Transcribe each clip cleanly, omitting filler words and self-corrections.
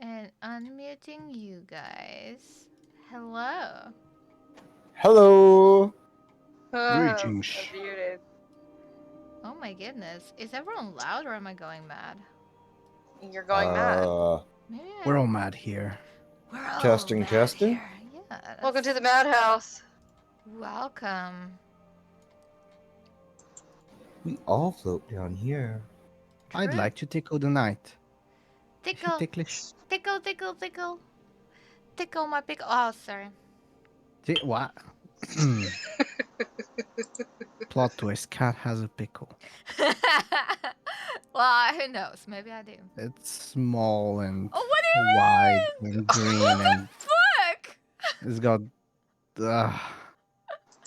And unmuting you guys. Hello. Hello. I'm Greetings. muted. Oh my goodness. Is everyone loud or am I going mad? You're going mad. Maybe We're all mad here. We're all Testing, mad testing. here. Yeah. Welcome to the that's- madhouse. Welcome. We all float down here. I'd True. like to tickle the night. Is it Tickle. ticklish? Tickle, tickle, tickle. Tickle my pickle. Oh, sorry. What? Plot twist: cat has a pickle. Well, who knows? Maybe I do. It's small and Oh, what do you wide mean? and green, What the and fuck? it's got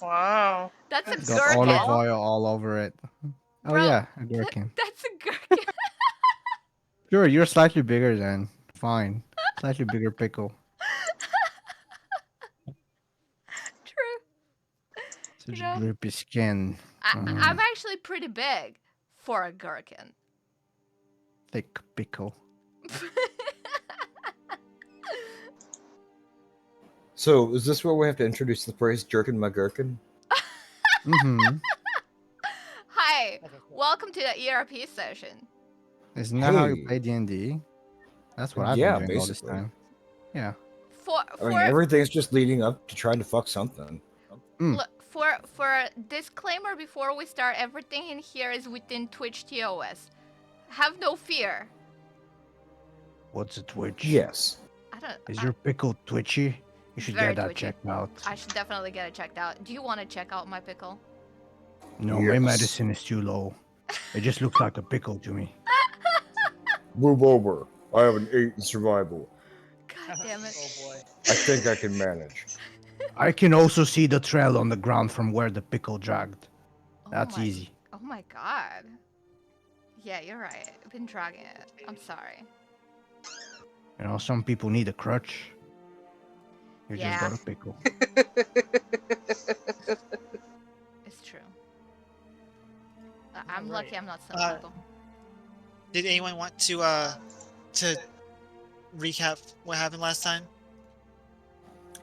Wow. That's a it's got gherkin. olive oil all over it. Oh Bro, yeah, a gherkin. That's a gherkin. Sure, you're slightly bigger then. Fine, slightly bigger pickle. True. Such You know, drippy skin. I'm actually pretty big for a gherkin. Thick pickle. So, is this where we have to introduce the phrase "jerkin my gherkin"? Mm-hmm. Hi, welcome to the ERP session. Isn't that how you Hey. play D&D? That's what I've Yeah, been doing all this basically. time. Yeah. I mean, everything's just leading up to trying to fuck something. Look, for a disclaimer before we start, everything in here is within Twitch TOS. Have no fear. What's a Twitch? Yes. I don't. Is your pickle twitchy? You should Very get that twitchy. checked out. I should definitely get it checked out. Do you want to check out my pickle? No, my Yes. medicine is too low. It just looks like a pickle to me. Move over. I have an 8 in survival. God damn it. Oh boy. I think I can manage. I can also see the trail on the ground from where the pickle dragged. Oh That's my- easy. Oh my god. Yeah, you're right. I've been dragging it. I'm sorry. You know, some people need a crutch. You Yeah. just got a pickle. It's true. I'm Alright. lucky I'm not some people. Did anyone want to recap what happened last time?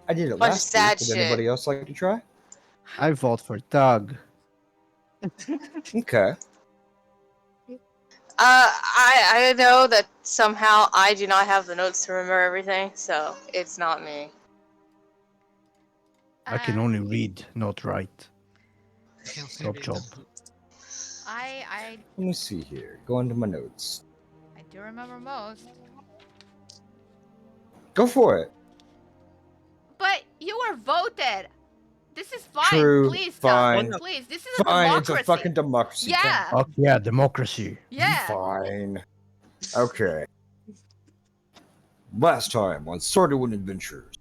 I did it Bunch of last sad week. Would anybody shit. else like to try? I vote for Doug. Okay. I know that somehow I do not have the notes to remember everything, so it's not me. I can only read, not write. Chop chop. I Let me see here. Go into my notes. do remember most. Go for it. But you were voted. This is fine. True, Please stop. fine. Please. This is a Fine, democracy. it's a fucking democracy. Yeah. Fuck yeah, democracy. Yeah. Fine. Okay. Last time on Sardowiin Adventures,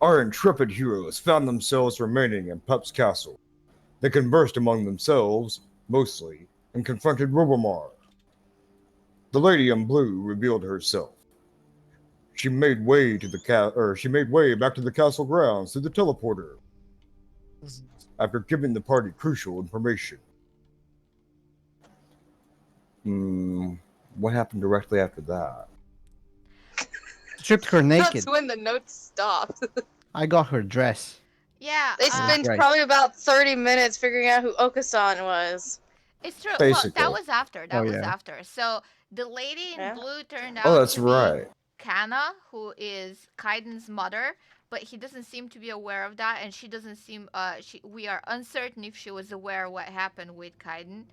our intrepid heroes found themselves remaining in Pup's castle. They conversed among themselves, mostly, and confronted Robomar. The lady in blue revealed herself. She made way to the she made way back to the castle grounds through the teleporter. After giving the party crucial information. What happened directly after that? Stripped her naked. That's when the notes stopped. I got her dress. Yeah. They spent Right. probably about 30 minutes figuring out who Okasan was. It's true. Basically. Well, that was after. That Oh, was yeah. after. So the lady in Yeah. blue turned out Oh, that's to be right. Kana, who is Kaiden's mother, but he doesn't seem to be aware of that, and she doesn't seem. We are uncertain if she was aware of what happened with Kaiden.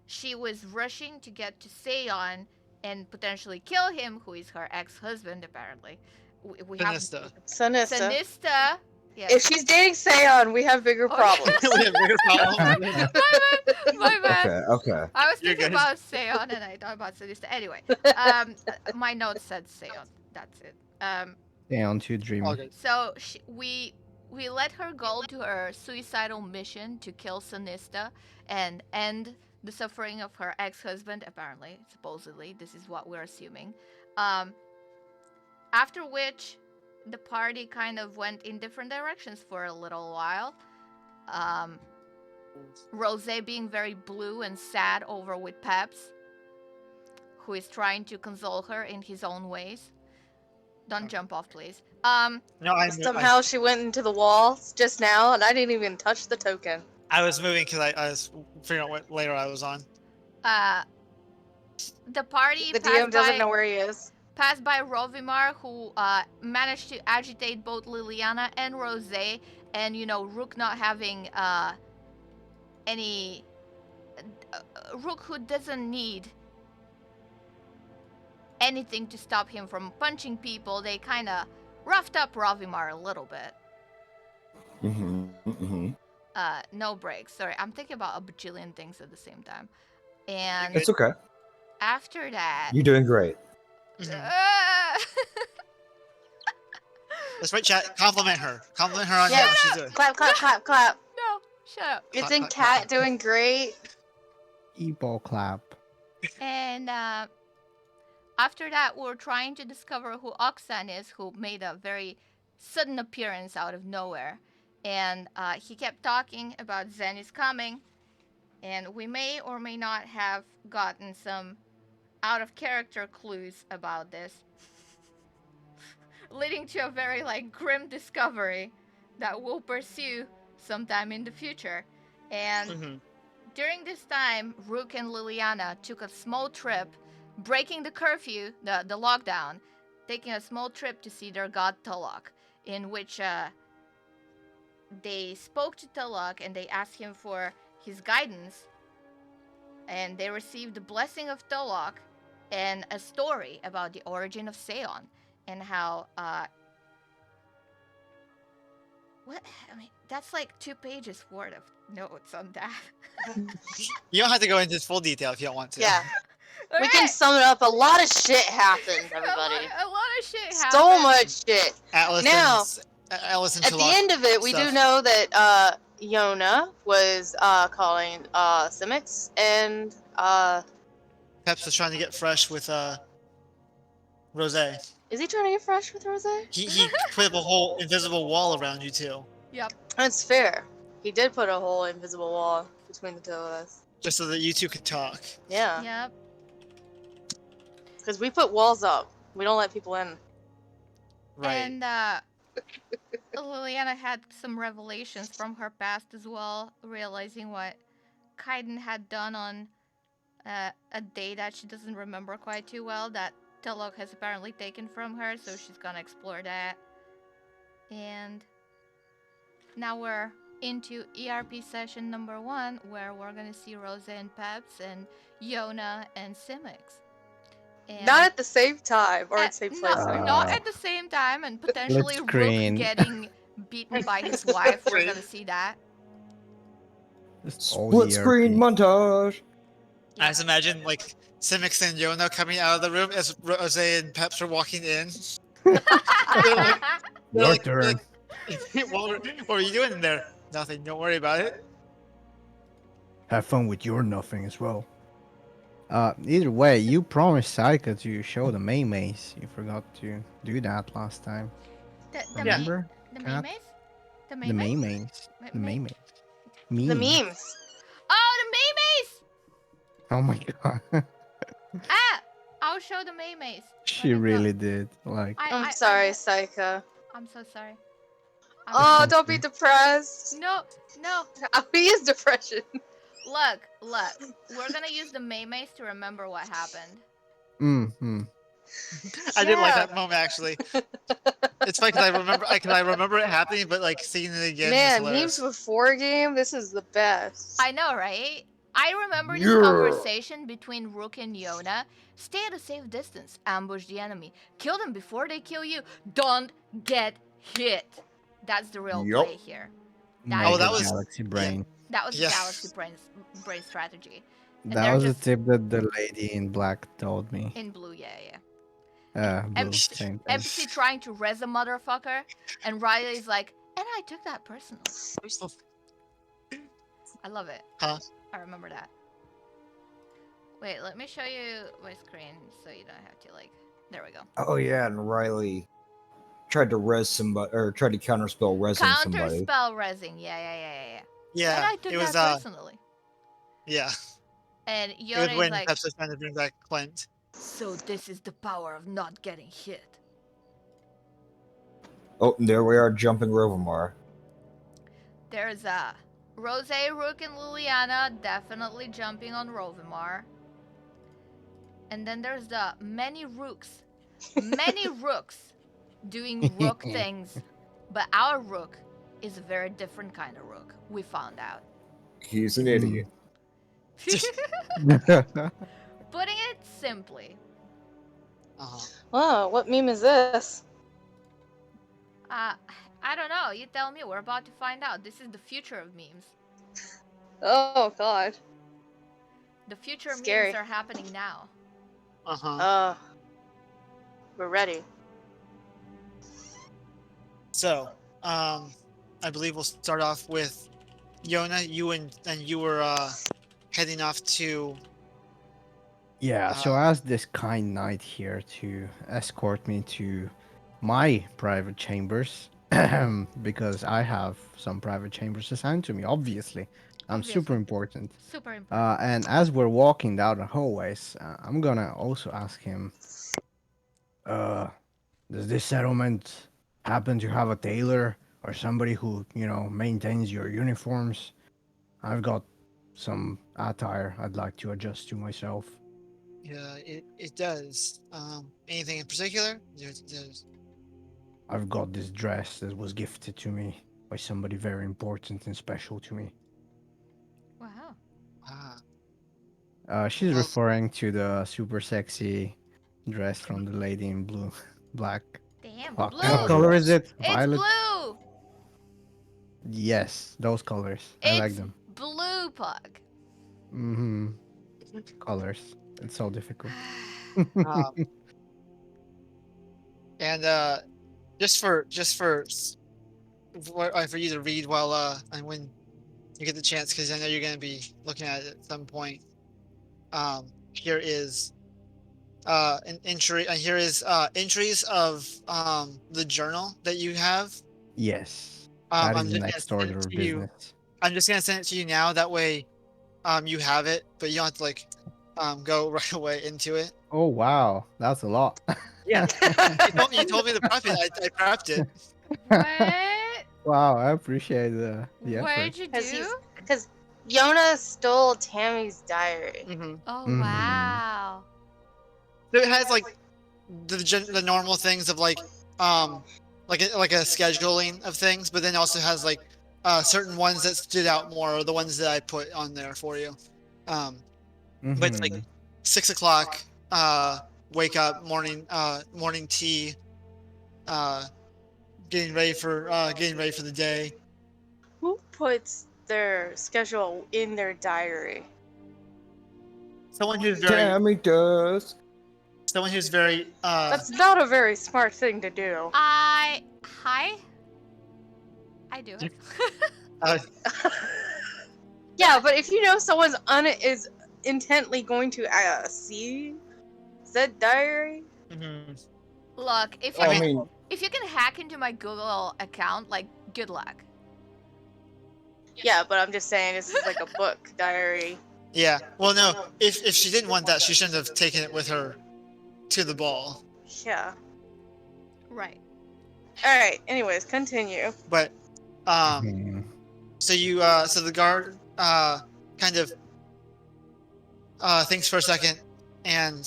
She was rushing to get to Seon and potentially kill him, who is her ex-husband apparently. We have Sinista. Sanista. Sanista. Yes. If she's dating Seon, we have bigger Oh, problems. We have bigger problems. My bad. Okay. I was You're thinking good. about Seon and I thought about Sanista. Anyway, my notes said Seon. That's it. Down to dream. All good. So we let her go to her suicidal mission to kill Sanista and end the suffering of her ex-husband. Apparently, supposedly, this is what we're assuming. After which, the party kind of went in different directions for a little while. Rose being very blue and sad over with Peps, who is trying to console her in his own ways. Don't jump off, please. No, Somehow she went into the wall just now, and I didn't even touch the token. I was moving because I was figuring out what layer I was on. The party The DM doesn't know where he is. passed by Rovimar, who managed to agitate both Liliana and Rose, and Rook not having any. Rook, who doesn't need anything to stop him from punching people, they kind of roughed up Rovimar a little bit. No breaks. Sorry, I'm thinking about a bajillion things at the same time. And It's okay. after that, You're doing great. That's right, chat. Compliment her. Compliment her on Yeah. what she's doing. Clap, clap, clap, clap. No, shut up. It's Clap, in clap, cat clap. doing great. E-ball clap. And after that, we're trying to discover who Oxan is, who made a very sudden appearance out of nowhere. And he kept talking about Zen is coming, and we may or may not have gotten some out of character clues about this, leading to a very grim discovery that we'll pursue sometime in the future. And during this time, Rook and Liliana took a small trip, breaking the curfew, the lockdown, taking a small trip to see their god Tulloch, in which they spoke to Tulloch and they asked him for his guidance, and they received the blessing of Tulloch and a story about the origin of Seon and how that's 2 pages worth of notes on that. You don't have to go into full detail if you don't want to. Yeah. We Alright. can sum it up. A lot of shit happened, everybody. A lot of shit happened. So much shit. Atlas Now, Atlas and At the Tulloch end of it, we do stuff. know that Yona was calling Simics, and Peps was trying to get fresh with Rose. is he trying to get fresh with Rose? He put up a whole invisible wall around you too, Yep. That's fair. He did put a whole invisible wall between the two of us. just so that you two could talk. Yeah, Yep. because we put walls up. We don't let people in. Right. And Liliana had some revelations from her past as well, realizing what Kaiden had done on a day that she doesn't remember quite too well, that Tulloch has apparently taken from her, so she's gonna explore that. And now we're into ERP session number 1, where we're gonna see Rose and Peps and Yona and Simics. And Not at the same time or at the same place. no, not at the same time, and potentially Rook screen. getting beaten by his wife. We're gonna see that. Just all Split the screen ERP. montage. I just imagine Simics and Yona coming out of the room as Rose and Peps are walking in. They're Your like- turn. what were you doing in there? Nothing. Don't worry about it. Have fun with your nothing as well. Either way, you promised Saika to show the maze. You forgot to do that last time. the Remember? the Cat? memes? The The memes? maze. The Me- maze. The memes. Oh, the memes! Oh my god. I'll show the memes. She really did. Like, I'm sorry, Saika. I'm so sorry. Oh, sorry. don't be depressed. No. He is depression. Look. We're gonna use the memes to remember what happened. I did like Yeah. that moment actually. It's funny because I remember it happening, but seeing it again. Man, was memes hilarious. before game, this is the best. I know, right? I remember this Yeah. conversation between Rook and Yona. Stay at a safe distance. Ambush the enemy. Kill them before they kill you. Don't get hit. That's the real Yup. play here. mega that was- galaxy brain. That was Yeah. the Galaxy brain strategy. And That they're was the just- tip that the lady in black told me. In blue, yeah. Blue, Em- same thing. MC trying to res a motherfucker, and Riley's like, and I took that personally. I love it. Huh? I remember that. Wait, let me show you my screen so you don't have to there we go. Oh yeah, and Riley tried to res somebody or tried to counterspell resing somebody. Counterspell resing, yeah. Yeah, And I took it was that personally. yeah. And It was Yoda is when like, Peps was trying to bring back Clint. so this is the power of not getting hit. Oh, and there we are jumping Rovamar. There's Rose, Rook, and Liliana definitely jumping on Rovimar. And then there's the many rooks doing rook things. But our rook is a very different kind of rook, we found out. He's an idiot. Putting it simply. Whoa, what meme is this? I don't know. You tell me. We're about to find out. This is the future of memes. Oh god. The future Scary. memes are happening now. We're ready. So, I believe we'll start off with Yona. You were heading off to. Yeah, so I asked this kind knight here to escort me to my private chambers because I have some private chambers assigned to me, obviously. I'm super important. Super important. And as we're walking down the hallways, I'm gonna also ask him, does this settlement happen to have a tailor or somebody who, maintains your uniforms? I've got some attire I'd like to adjust to myself. Yeah, it does. Anything in particular? There's... I've got this dress that was gifted to me by somebody very important and special to me. Wow. She's Well- referring to the super sexy dress from the lady in blue, black. Damn, Fuck, blue. what color is it? It's Violet? blue. Yes, those colors. I like It's them. blue, Pug. Mm-hmm. Colors. It's so difficult. And just for you to read while and when you get the chance, because I know you're gonna be looking at it at some point. Here is an entry. Here is entries of the journal that you have. Yes. That I'm is the just next gonna send order it of to you. business. I'm just gonna send it to you now. That way, you have it, but you don't have to like go right away into it. Oh wow, that's a lot. Yeah, you told me to prep it. I prepped it. What? Wow, I appreciate the What effort. did you do? Because Yona stole Tammy's diary. Mm-hmm. Oh, Mhm. wow. So it has like the normal things of like a scheduling of things, but then also has like certain ones that stood out more, or the ones that I put on there for you. But it's like Mhm. 6 o'clock. Wake up, morning tea. Getting ready for the day. Who puts their schedule in their diary? Someone who's Tammy does. very That's not a very smart thing to do. Hi. I do it. Yeah, but if you know someone's is intently going to see said diary, mhm. Look, if you Oh, I can, mean, if you can hack into my Google account, like, good luck. yeah, but I'm just saying this is like a book diary. Yeah. Well, no. If she didn't want that, she shouldn't have taken it with her to the ball. Yeah. Right. All right. Anyways, continue. But Mhm. so the guard kind of thinks for a second, and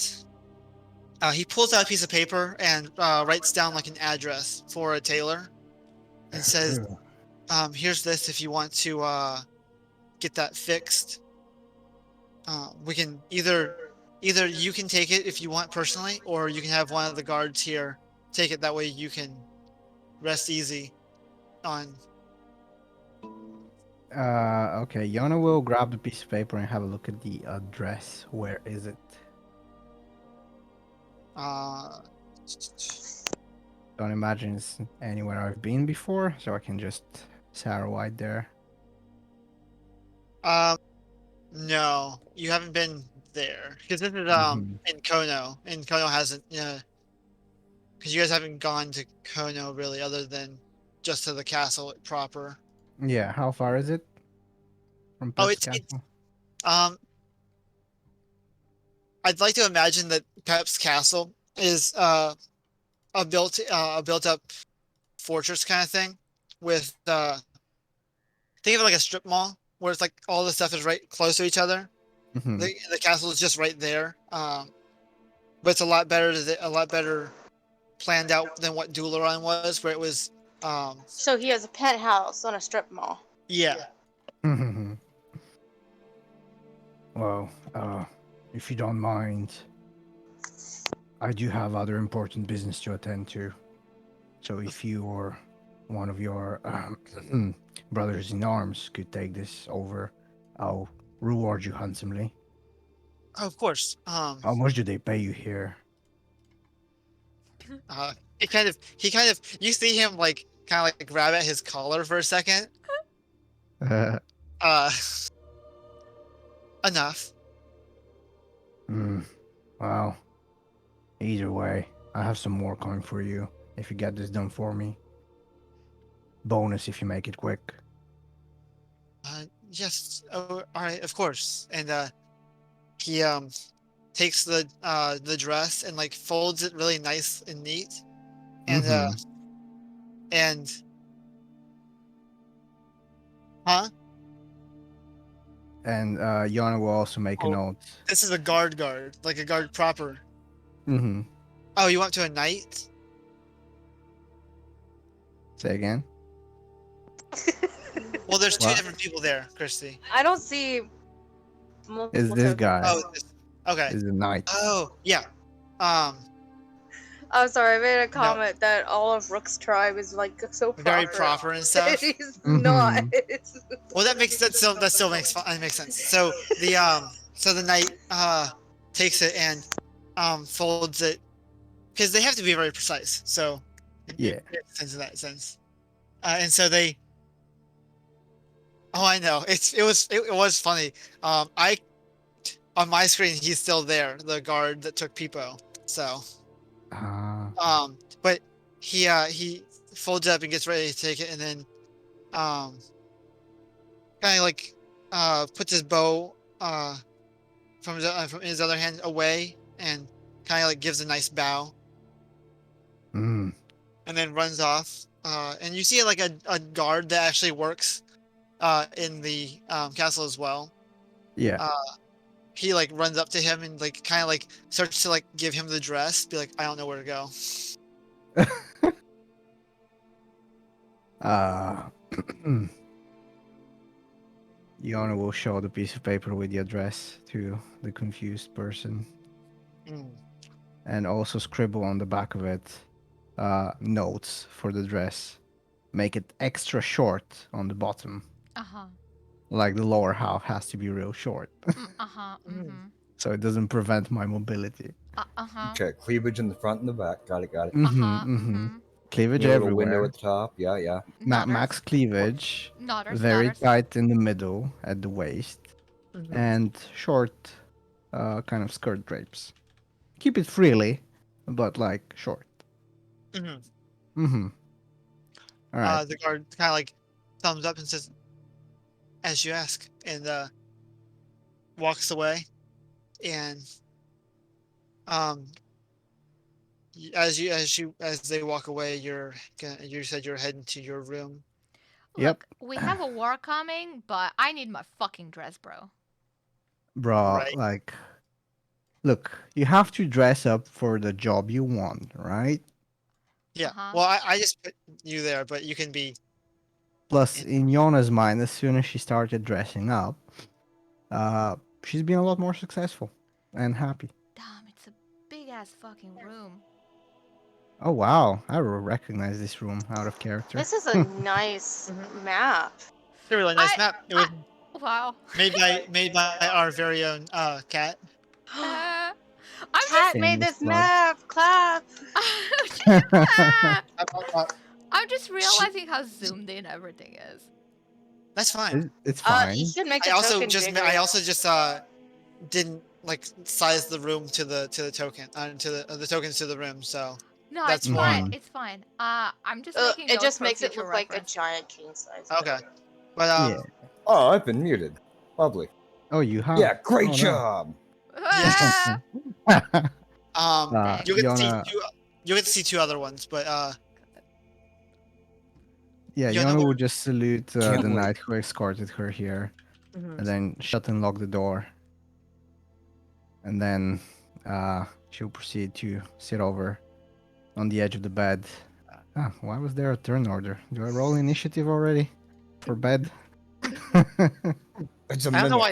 he pulls out a piece of paper and writes down like an address for a tailor, and says, "Here's this if you want to get that fixed. We can either you can take it if you want personally, or you can have one of the guards here take it. That way you can rest easy on." Okay, Yona will grab the piece of paper and have a look at the address. Where is it? Don't imagine it's anywhere I've been before, so I can just Sardowiin there. No, you haven't been there because this is Mhm. in Kono, and Kono hasn't, because you guys haven't gone to Kono really, other than just to the castle proper. Yeah, how far is it from Oh, Pep's it's castle? I'd like to imagine that Pep's castle is a built up fortress kind of thing with think of it like a strip mall where it's like all the stuff is right close to each other. Mhm. The castle is just right there. But it's a lot better planned out than what Dularan was, where it was So he has a penthouse on a strip mall. yeah. Mhm. Well, if you don't mind, I do have other important business to attend to. So if you or one of your brothers in arms could take this over, I'll reward you handsomely. Of course. How much do they pay you here? He kind of you see him like kind of like grab at his collar for a second. Uh, enough. Well, either way, I have some more coming for you if you get this done for me. Bonus if you make it quick. Yes. Oh, all right. Of course. And he takes the dress and like folds it really nice and neat, and Mhm. and huh? And Yana will also make a Oh, note. this is a guard, like a guard proper. Mm-hmm. Oh, you went to a knight? Say again? Well, there's two What? different people there, Christy. I don't see. Is multiple this tokens. guy? Oh, okay. Is the knight? Oh, yeah. Um, I'm sorry, I made a comment that all of Rook's tribe is like so proper. very proper and stuff. He's Mhm. not. Well, that still makes sense. So the knight takes it and folds it because they have to be very precise. So Yeah. it makes sense in that sense. And so they. Oh, I know. It was funny. I on my screen he's still there, the guard that took Peepo. So but he folds up and gets ready to take it, and then kind of like puts his bow from his other hand away and kind of like gives a nice bow Mm. and then runs off. And you see like a guard that actually works in the castle as well. Yeah. He like runs up to him and like kind of like starts to like give him the dress, be like, I don't know where to go. Yana will show the piece of paper with the address to the confused person Mm. and also scribble on the back of it notes for the dress. Make it extra short on the bottom. Uh-huh. Like the lower half has to be real short. Uh-huh. Mm-hmm. So it doesn't prevent my mobility. Uh-huh. Okay, cleavage in the front and the back. Got it. Uh-huh. Mm-hmm. Cleavage Your little window everywhere. at the top. Yeah. Max cleavage. Nodders, Very nodders. tight in the middle at the waist. Mhm. And short kind of skirt drapes. Keep it freely, but like short. Mhm. Mm-hmm. All right. The guard kind of like thumbs up and says, "As you ask," and walks away. And as they walk away, you said you're heading to your room. Yep. Look, we have a war coming, but I need my fucking dress, bro. Bro, Right. like, look, you have to dress up for the job you want, right? Yeah. Uh-huh. Well, I just put you there, but you can be. Plus, in Yona's mind, as soon as she started dressing up, she's been a lot more successful and happy. Damn, it's a big ass fucking room. Oh wow, I will recognize this room out of character. This is a nice map. It's a really nice I- map. It was Wow. made by our very own cat. I'm Cat Famous made this blood. map. Clap. I'm just realizing how zoomed in everything is. That's fine. It's fine. You should make I the also token just bigger. didn't like size the room to the token to the tokens to the room. So No, That's it's fine. fine. It's fine. I'm just making It notes just for makes it future look like a reference. giant king size. okay, but Yeah. Oh, I've been muted. Lovely. Oh, you have. Yeah, great Oh, no. job. Ah! you get to see Yona, two. You get to see two other ones, but Yeah, Yona Yona will. would just salute Can't the wait. knight who escorted her here, Mhm. and then shut and lock the door. And then she'll proceed to sit over on the edge of the bed. Ah, why was there a turn order? Do I roll initiative already for bed? It's a I don't know mimic. why.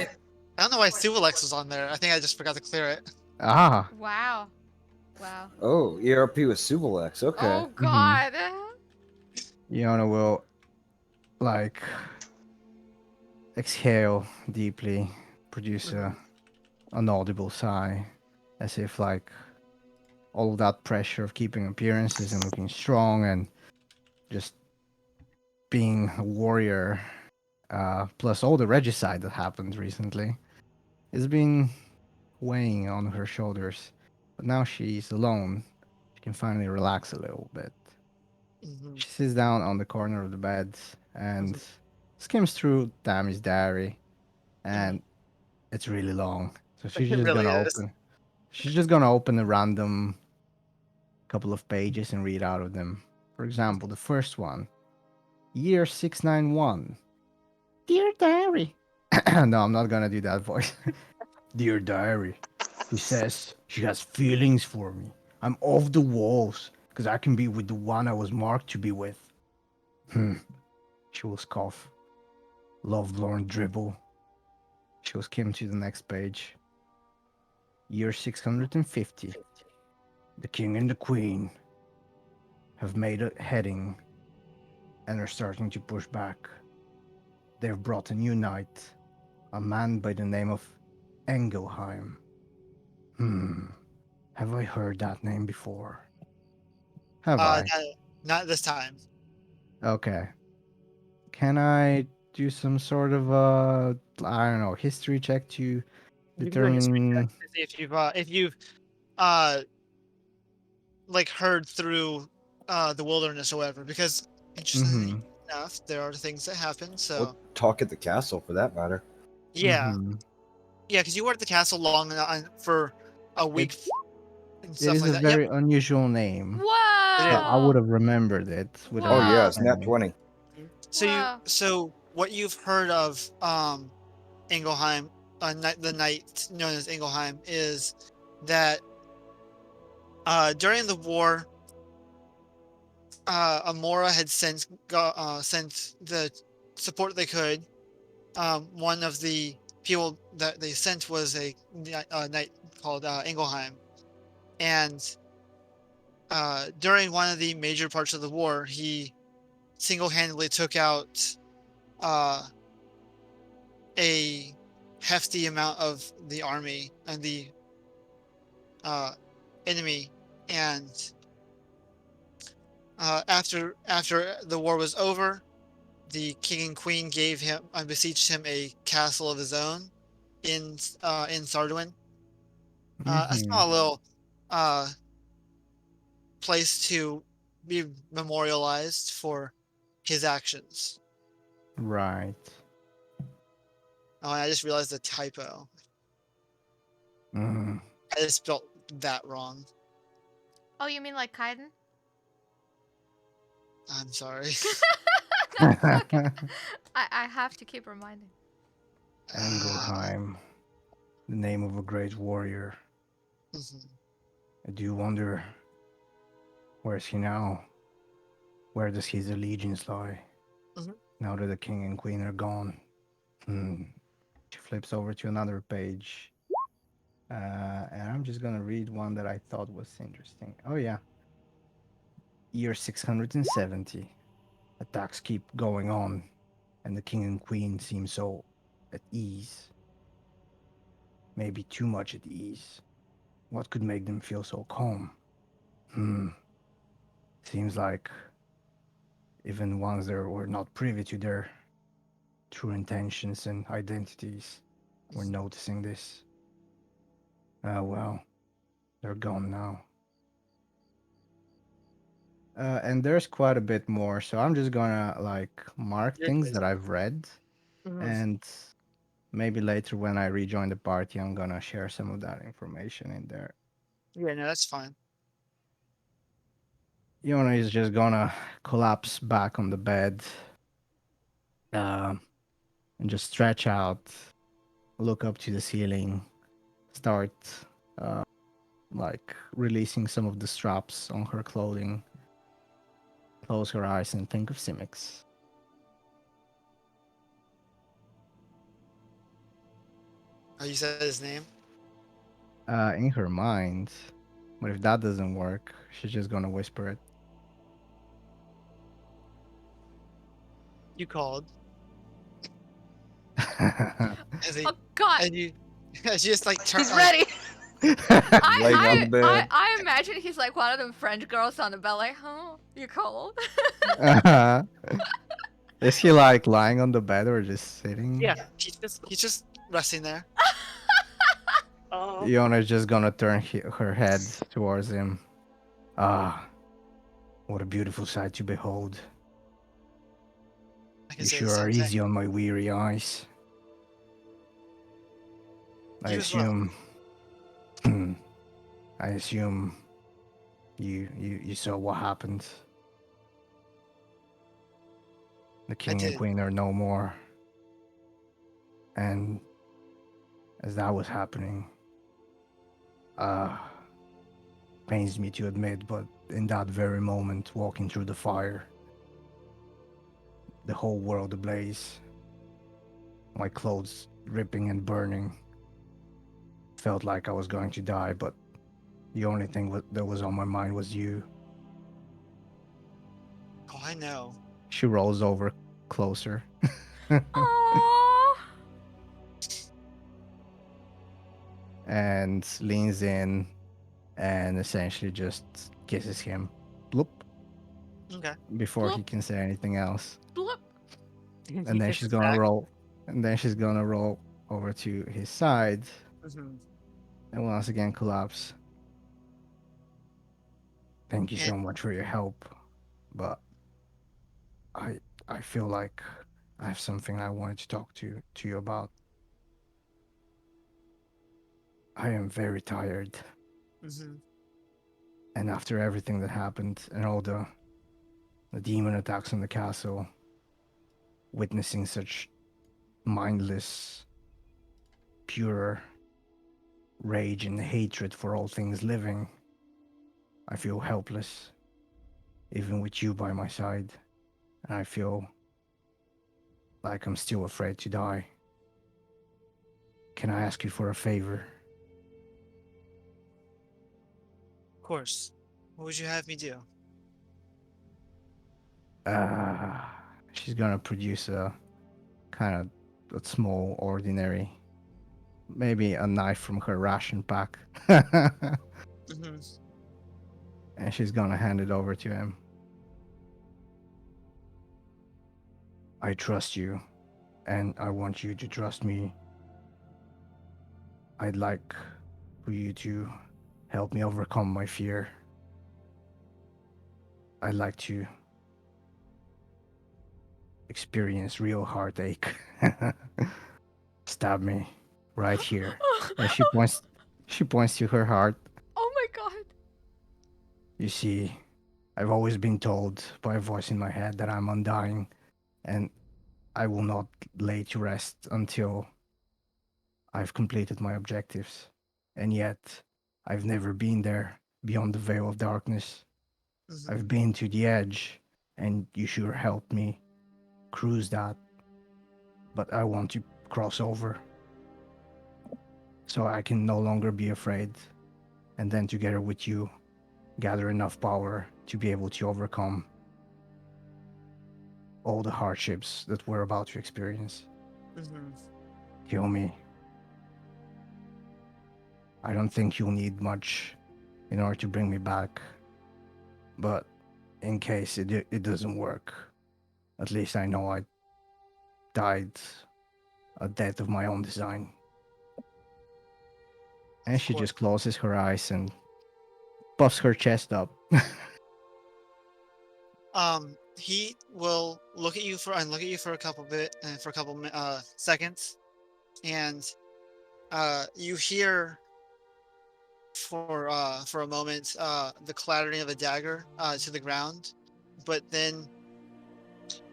I don't know why Suvilex was on there. I think I just forgot to clear it. Ah, Wow. Wow. Oh, ERP with Subilex. Okay. Oh mhm. God. Yona will like exhale deeply, produce an audible sigh, as if like all of that pressure of keeping appearances and looking strong and just being a warrior, plus all the regicide that happened recently, has been weighing on her shoulders. But now she's alone. She can finally relax a little bit. Mhm. She sits down on the corner of the bed and Mhm. skims through Tammy's diary, Mhm. and it's really long. So she's It just really gonna is. open. She's just gonna open a random couple of pages and read out of them. For example, the first one, year 691. Dear diary. No, I'm not gonna do that voice. Dear diary. She says she has feelings for me. I'm off the walls because I can be with the one I was marked to be with. Hmm. She will scoff. Lovelorn dribble. She will skim to the next page. Year 650. The king and the queen have made a heading and are starting to push back. They've brought a new knight, a man by the name of Engelheim. Hmm. Have I heard that name before? Have I? Not, not this time. Okay. Can I do some sort of I don't know, history check to You can do a history check determine? to see if you've uh like heard through the wilderness or whatever. Because interestingly Mm-hmm. enough, there are things that happen. Or So talk at the castle for that matter. yeah, Mm-hmm. yeah, because you were at the castle long for a It week and it stuff is like a that. Yep, very unusual name, it so is. I would Whoa. have remembered it Oh without yeah, Whoa. it's nat saying. 20. Whoa. So what you've heard of Ingelheim, the knight known as Ingelheim, is that during the war, Amora had sent the support they could. One of the people that they sent was a knight called Ingelheim, and during one of the major parts of the war, he single-handedly took out uh, a hefty amount of the army and the uh, enemy. And after the war was over, the king and queen gave him beseeched him a castle of his own in Sardowiin, a Mm-hmm. small little uh, place to be memorialized for his actions. Right. Oh, and I just realized a typo. Mm. I just spelled that wrong. Oh, you mean like Kaiden? I'm sorry. That's okay. I have to keep reminding. Engelheim, the name of a great warrior. Mhm. I do wonder, where's he now? Where does his allegiance lie? Mhm. Now that the king and queen are gone. Hmm. She flips over to another page. And I'm just gonna read one that I thought was interesting. Oh yeah. Year 670. Attacks keep going on, and the king and queen seem so at ease. Maybe too much at ease. What could make them feel so calm? Hmm. Seems like even ones that were not privy to their true intentions and identities were noticing this. Ah, well, they're gone now. And there's quite a bit more, so I'm just gonna like mark You're things good. that I've read, Mhm. and maybe later when I rejoin the party, I'm gonna share some of that information in there. Yeah, no, that's fine. Yona is just gonna collapse back on the bed, uh, and just stretch out, look up to the ceiling, start uh, like releasing some of the straps on her clothing, close her eyes, and think of Simics. Oh, you said his name? In her mind, but if that doesn't work, she's just gonna whisper it. You called. As he, Oh God! and you, as you just like turn, He's like, ready. Laying on the bed. I imagine he's like one of them French girls on the bed, like, huh? You cold? Is he like lying on the bed or just sitting? yeah, he's just resting there. Oh. Yona's just gonna turn her head towards him. Ah, what a beautiful sight to behold. I can You say the sure are same thing. easy on my weary eyes. I You as well. assume. I assume you saw what happened. The king and did. queen are no more. And as that was happening, uh, pains me to admit, but in that very moment, walking through the fire, the whole world ablaze, my clothes dripping and burning, felt like I was going to die, but the only thing that was on my mind was you. Oh, I know. She rolls over closer Oh. and leans in and essentially just kisses him. Bloop, Okay. before he Bloop. can say anything else. Bloop. And then she's gonna roll. And then she's gonna roll over to his side Mm-hmm. and once again collapse. Thank you And so much for your help, but I I feel like I have something I wanted to talk to you about. I am very tired, mm-hmm. and after everything that happened and all the demon attacks on the castle, witnessing such mindless, pure rage and hatred for all things living, I feel helpless, even with you by my side, and I feel like I'm still afraid to die. Can I ask you for a favor? Of course. What would you have me do? Uh, she's gonna produce a kind of a small, ordinary, maybe a knife from her ration pack, and Mm-hmm. she's gonna hand it over to him. I trust you, and I want you to trust me. I'd like for you to help me overcome my fear. I'd like to experience real heartache. Stab me right here. And she points to her heart. Oh my God. You see, I've always been told by a voice in my head that I'm undying, and I will not lay to rest until I've completed my objectives. And yet, I've never been there beyond the veil of darkness. Mm-hmm. I've been to the edge, and you sure helped me cruise that. But I want to cross over so I can no longer be afraid, and then together with you, gather enough power to be able to overcome all the hardships that we're about to experience. Mm-hmm. Kill me. I don't think you'll need much in order to bring me back, but in case it doesn't work, at least I know I died a death of my own design. And Of she course. just closes her eyes and puffs her chest up. He will look at you for a couple seconds, and you hear for a moment the clattering of a dagger to the ground, but then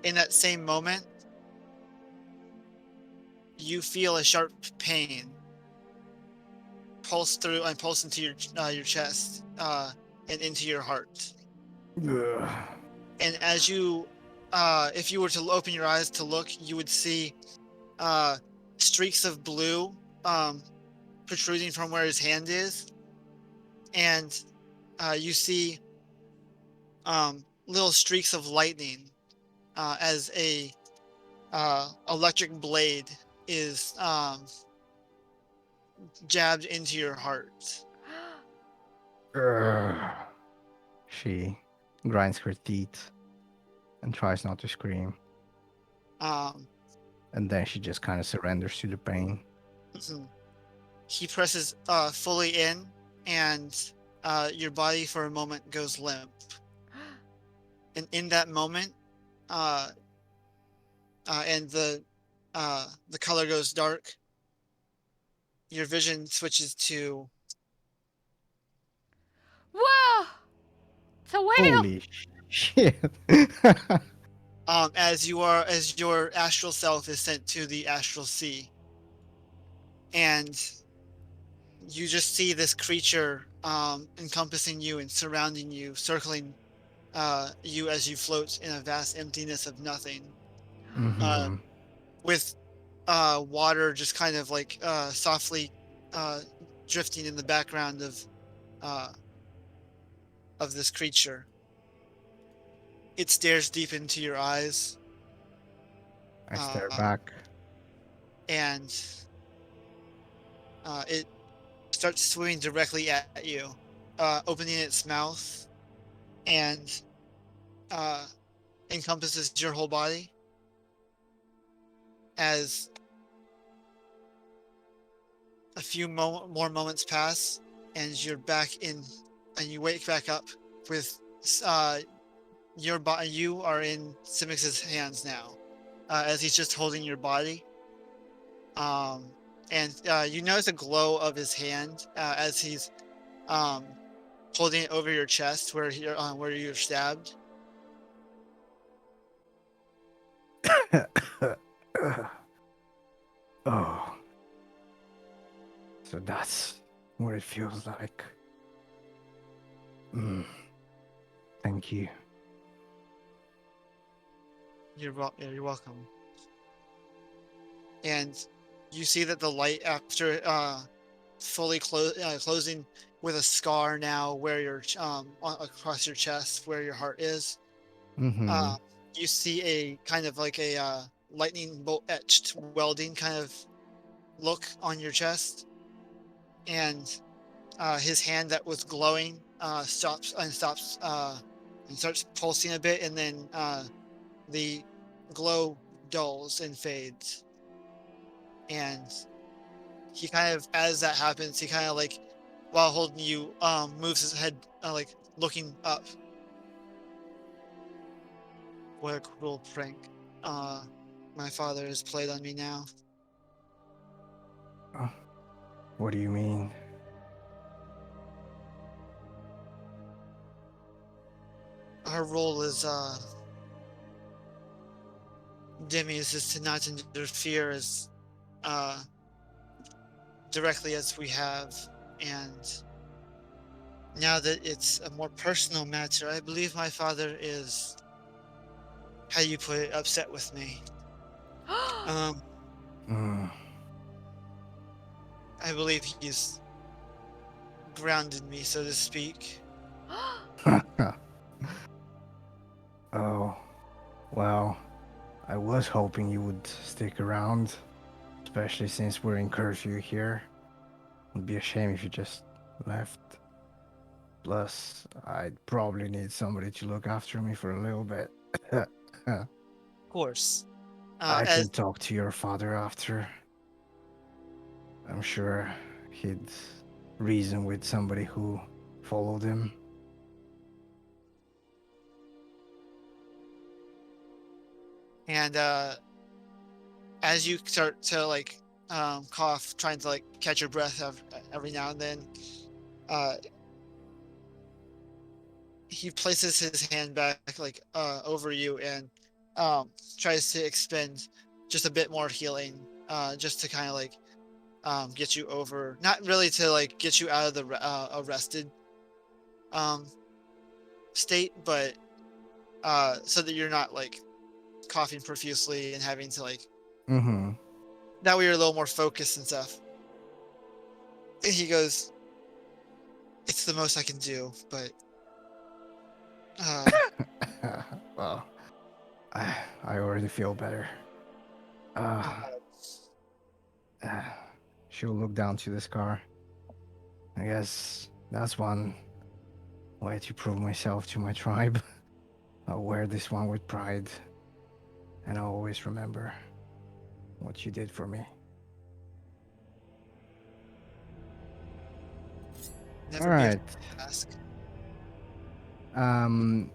in that same moment you feel a sharp pain pulse through and pulse into your chest and into your heart. Ugh. And as you if you were to open your eyes to look, you would see streaks of blue protruding from where his hand is, and you see little streaks of lightning as a electric blade is jabbed into your heart. Ugh. She grinds her teeth and tries not to scream. Um, And then she just kind of surrenders to the pain. he presses fully in, and your body for a moment goes limp. And in that moment, and the color goes dark, your vision switches to Whoa! It's a whale! Holy shit. as your astral self is sent to the astral sea, and you just see this creature encompassing you and surrounding you, circling you as you float in a vast emptiness of nothing, Mhm. with water just kind of like softly drifting in the background of this creature. It stares deep into your eyes, I stare uh, back. and it starts swimming directly at you, opening its mouth, and uh, encompasses your whole body. As a few more moments pass, and you're back in, and you wake back up with your body. You are in Simix's hands now, as he's just holding your body. And you notice a glow of his hand as he's holding it over your chest where you're stabbed. Oh. So that's what it feels like. Thank you. You're welcome. And you see that the light, after fully closing with a scar now where you're across your chest where your heart is, Mm-hmm. you see a kind of like a lightning bolt etched welding kind of look on your chest, and his hand that was glowing stops and starts pulsing a bit, and then the glow dulls and fades. And he kind of, as that happens, he kind of like, while holding you, moves his head, like looking up. What a cruel prank my father has played on me now. What do you mean? Our role as Demi's is to not interfere as directly as we have, and now that it's a more personal matter, I believe my father is, how you put it, upset with me. Mm. I believe he's grounded me, so to speak. Oh, well, I was hoping you would stick around, especially since we're in curfew here. It'd be a shame if you just left. Plus, I'd probably need somebody to look after me for a little bit. Of course. I As can talk to your father after. I'm sure he'd reason with somebody who followed him. and as you start to like cough, trying to like catch your breath every now and then, uh, he places his hand back like over you and tries to expend just a bit more healing, just to kind of like get you over, not really to like get you out of the arrested um, state, but so that you're not like coughing profusely and having to like, Mm-hmm. that way you're a little more focused and stuff. And he goes, "It's the most I can do, but uh, Well, I already feel better. I'm Uh, uh, she'll look down to the scar. I guess that's one way to prove myself to my tribe. I'll wear this one with pride, and I'll always remember what you did for me. All never be afraid right. to ask." Um,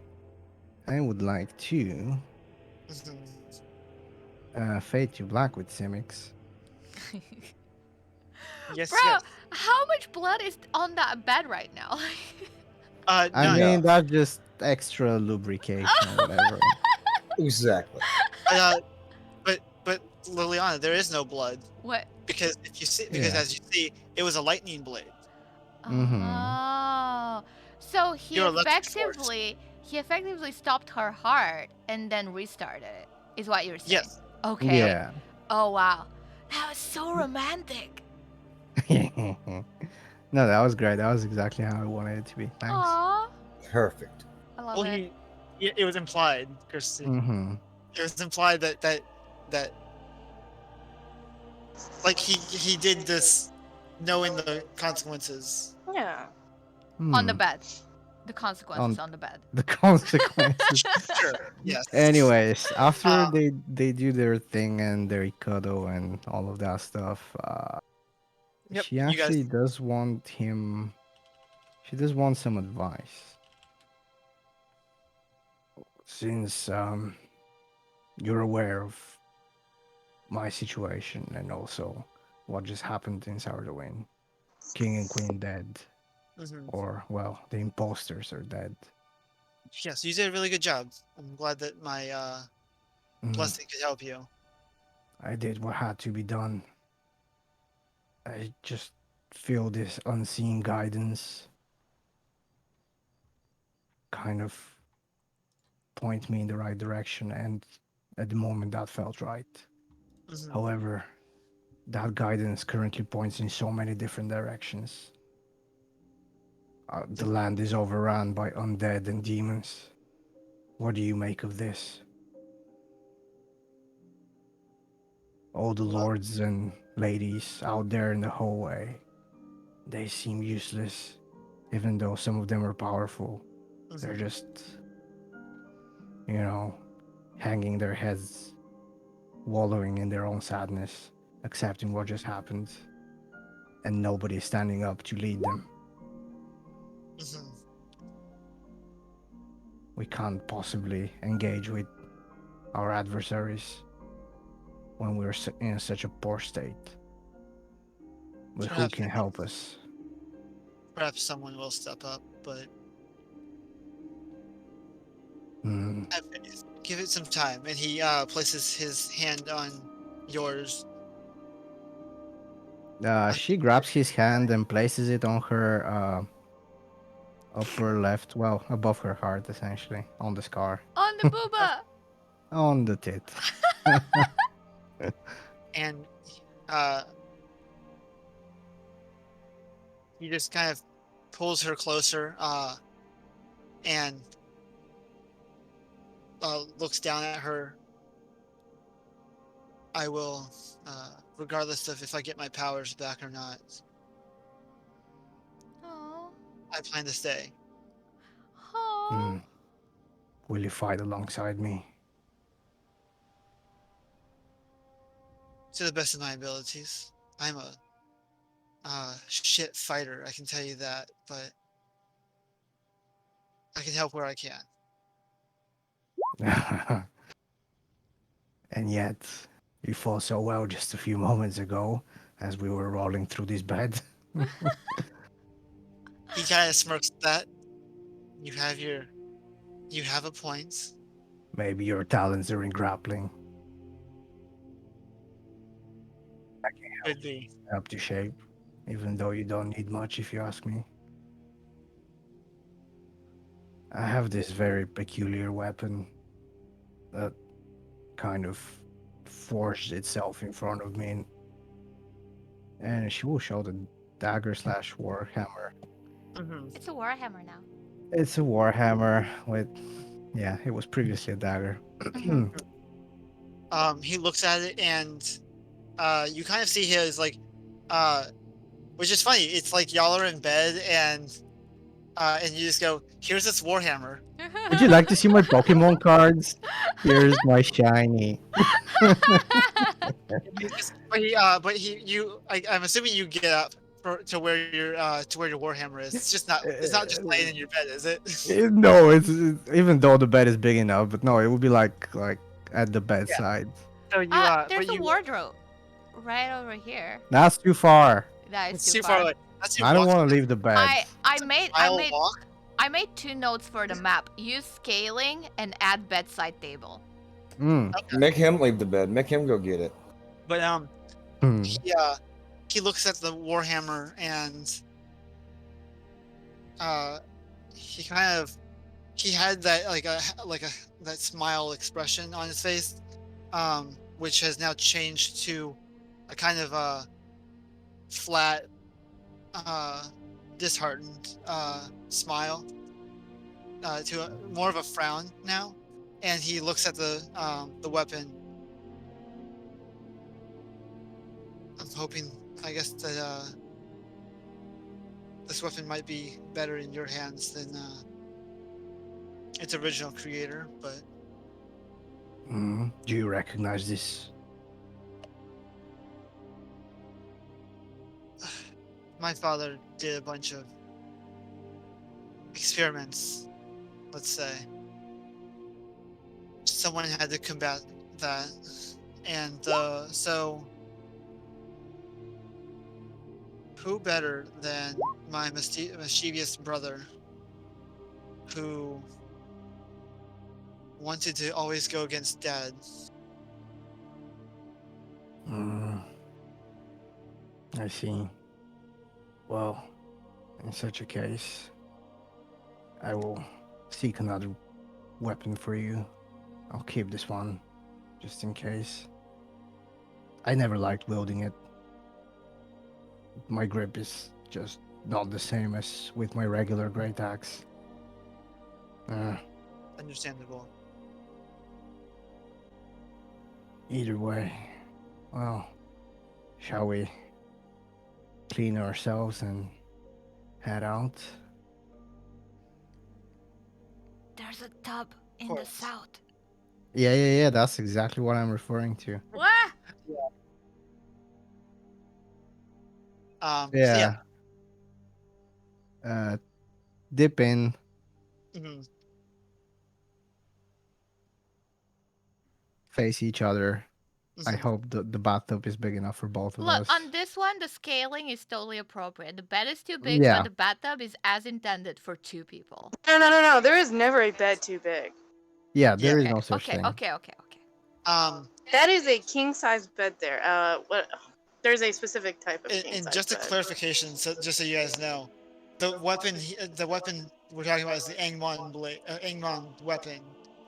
I would like to Mhm. fade to black with Simics. Yes, Bro, yes. how much blood is on that bed right now? I None. mean, Enough. that's just extra lubrication, whatever. Exactly. Uh, but Liliana, there is no blood What? because if you see, because Yeah. as you see, it was a lightning blade. Mm-hmm. Oh, so You're electric force. he effectively stopped her heart and then restarted it. Is what you're saying? Yes. Okay. Yeah. Oh wow, that was so romantic. No, that was great. That was exactly how I wanted it to be. Thanks. Aw, Perfect. I love Well, it. it was implied, Christy. Mm-hmm. It was implied that like he did this knowing the consequences. Yeah. On the Hmm. bed, the consequences On on the bed. the consequences. Sure. Yes. Anyways, after Uh, they do their thing and they cuddle and all of that stuff, yep. she You guys. actually does want him. She does want some advice since you're aware of my situation and also what just happened in Sardowiin. King and Queen dead, Mhm. or well, the imposters are dead. Yes, you did a really good job. I'm glad that my Mm, blessing could help you. I did what had to be done. I just feel this unseen guidance kind of point me in the right direction, and at the moment that felt right. Mhm. However, that guidance currently points in so many different directions. The land is overrun by undead and demons. What do you make of this? All the Well, lords and ladies out there in the hallway, they seem useless, even though some of them are powerful. They're mhm. just, you know, hanging their heads, wallowing in their own sadness, accepting what just happened, and nobody standing up to lead them. Mhm. We can't possibly engage with our adversaries when we're in such a poor state. But who Perhaps can help us? perhaps someone will step up, but Hmm. have faith. Give it some time. And he places his hand on yours. On She grabs his hand and places it on her upper left, well, above her heart, essentially, on the scar, On the booba. on the tit. and uh, he just kind of pulls her closer and looks down at her. I will, regardless of if I get my powers back or not, Oh, I plan to stay. oh. Hmm. Will you fight alongside me? To the best of my abilities. I'm a shit fighter, I can tell you that, but I can help where I can. And yet, you fought so well just a few moments ago as we were rolling through this bed. He kind of smirks at that. You have a point. Maybe your talents are in grappling. Could be. Help to shape, even though you don't need much if you ask me. I have this very peculiar weapon that kind of forged itself in front of me, and she will show the dagger slash warhammer. Hmm. It's a warhammer now. It's a warhammer with, yeah, it was previously a dagger. Mhm. He looks at it and you kind of see his like which is funny. It's like y'all are in bed and you just go, here's this warhammer. Would you like to see my Pokemon cards? Here's my shiny. I'm assuming you get up to where your warhammer is. It's not just laying in your bed, is it? No, it's even though the bed is big enough, but no, it would be like at the bedside. So you There's a wardrobe right over here. That's too far. That it's is too far away. That's I don't want to leave the bed. I made 2 notes for the map. Use scaling and add bedside table. Make him leave the bed. Make him go get it. But Hmm. he looks at the warhammer and he had that that smile expression on his face, which has now changed to a kind of flat, disheartened smile, to more of a frown now, and he looks at the weapon. I'm hoping, I guess, that this weapon might be better in your hands than its original creator, but Do you recognize this? my father did a bunch of experiments, let's say. Someone had to combat that, and so who better than my mischievous brother, who wanted to always go against dad? I see. Well, in such a case, I will seek another weapon for you. I'll keep this one, just in case. I never liked wielding it. My grip is just not the same as with my regular great axe. Understandable. Either way, well, shall we clean ourselves and head out? There's a tub in the south. Yeah, that's exactly what I'm referring to. What? So Yeah. Dip in. Mhm. Face each other. I Mhm. hope the bathtub is big enough for both of Look, us. on this one, the scaling is totally appropriate. The bed is too big, Yeah. but the bathtub is as intended for 2 people. No. There is never a bed too big. Yeah, there is Okay, no such thing. okay. That is a king size bed there. What? There's a specific type of king And size just a bed. clarification, just so you guys know, the weapon we're talking about is the Angmon weapon,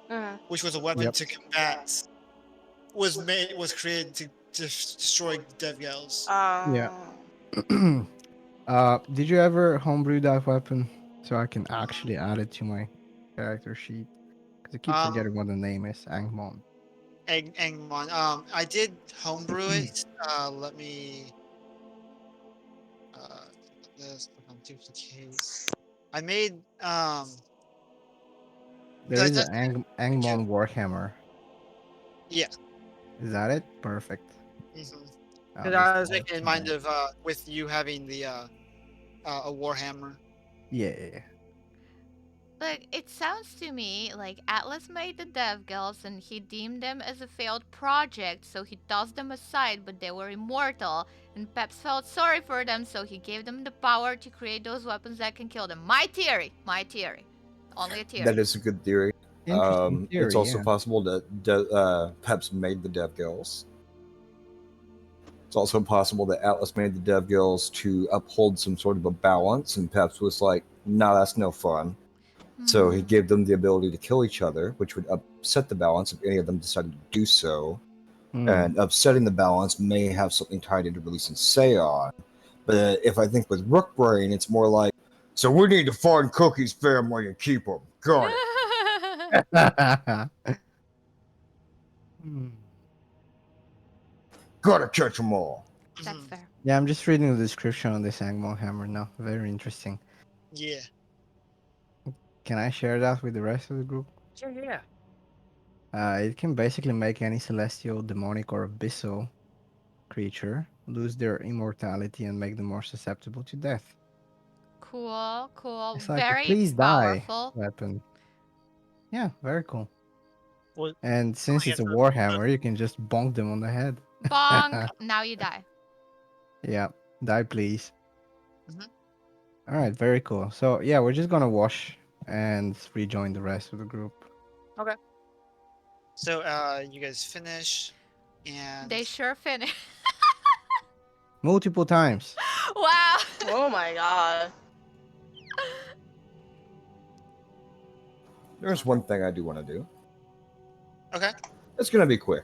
Mhm. which was a weapon Yep. to combat, was created to destroy Devgels. Yeah. Did you ever homebrew that weapon so I can actually add it to my character sheet? Because I keep forgetting what the name is. Angmon. Angmon. I did homebrew it. Let me. This duplicate. I made There is that's an Angmon Warhammer. Yeah. Is that it? Perfect. Mm-hmm. I'll Because just I was add it making in to mind my- of with you having the a warhammer. Yeah. Look, it sounds to me like Atlas made the Dev Girls and he deemed them as a failed project, so he tossed them aside, but they were immortal. And Peps felt sorry for them, so he gave them the power to create those weapons that can kill them. My theory! My theory. Only a That theory. is a good theory. Interesting It's theory, also yeah. possible that Peps made the Dev Gills. It's also possible that Atlas made the Dev Gills to uphold some sort of a balance, and Peps was like, "Nah, that's no fun." So he Hmm. gave them the ability to kill each other, which would upset the balance if any of them decided to do so. Hmm. And upsetting the balance may have something tied into releasing Seon. But if I think with Rookbrain, it's more like, so we need to find Cookie's family and keep them. Got it. Hmm. Gotta catch them all. That's Mhm. fair. Yeah, I'm just reading the description on this Angmon hammer now. Very interesting. Yeah. Can I share that with the rest of the group? Yeah, yeah. It can basically make any celestial, demonic, or abyssal creature lose their immortality and make them more susceptible to death. Cool, cool. It's like a Very please die powerful. weapon. Yeah, very cool. Well, And I since it's guess a warhammer, you can just bonk them on the head. Bonk! Now you die. Yeah, die please. Mhm. All right, very cool. So yeah, we're just gonna wash and rejoin the rest of the group. Okay. So, you guys finish, and They sure finish. Multiple times. Wow! Oh my god. There's one thing I do want to do. okay. It's gonna be quick.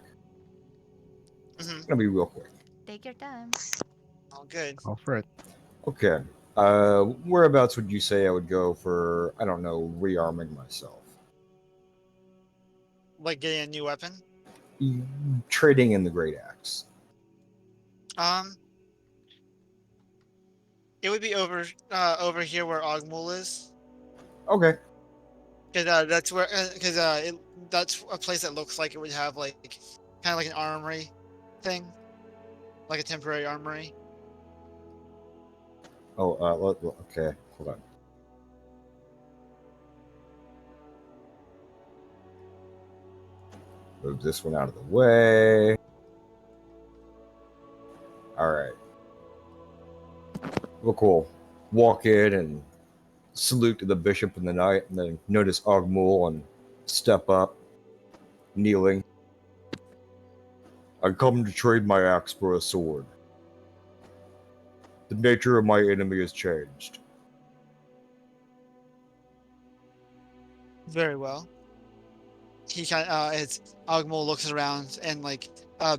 Mm-hmm. It's gonna be real quick. Take your time. All good. Go for it. Okay. Whereabouts would you say I would go for, I don't know, rearming myself? Like getting a new weapon. Trading in the Great Axe. Um, it would be over here where Ogmul is, Okay. cause that's where, that's a place that looks like it would have like kind of like an armory thing, like a temporary armory. Oh, okay. Hold on. Move this one out of the way. All right. Well, cool. Walk in and salute to the bishop and the knight, and then notice Ogmul and step up, kneeling. I come to trade my axe for a sword. The nature of my enemy has changed. Very well. He kind as Ogmul looks around and like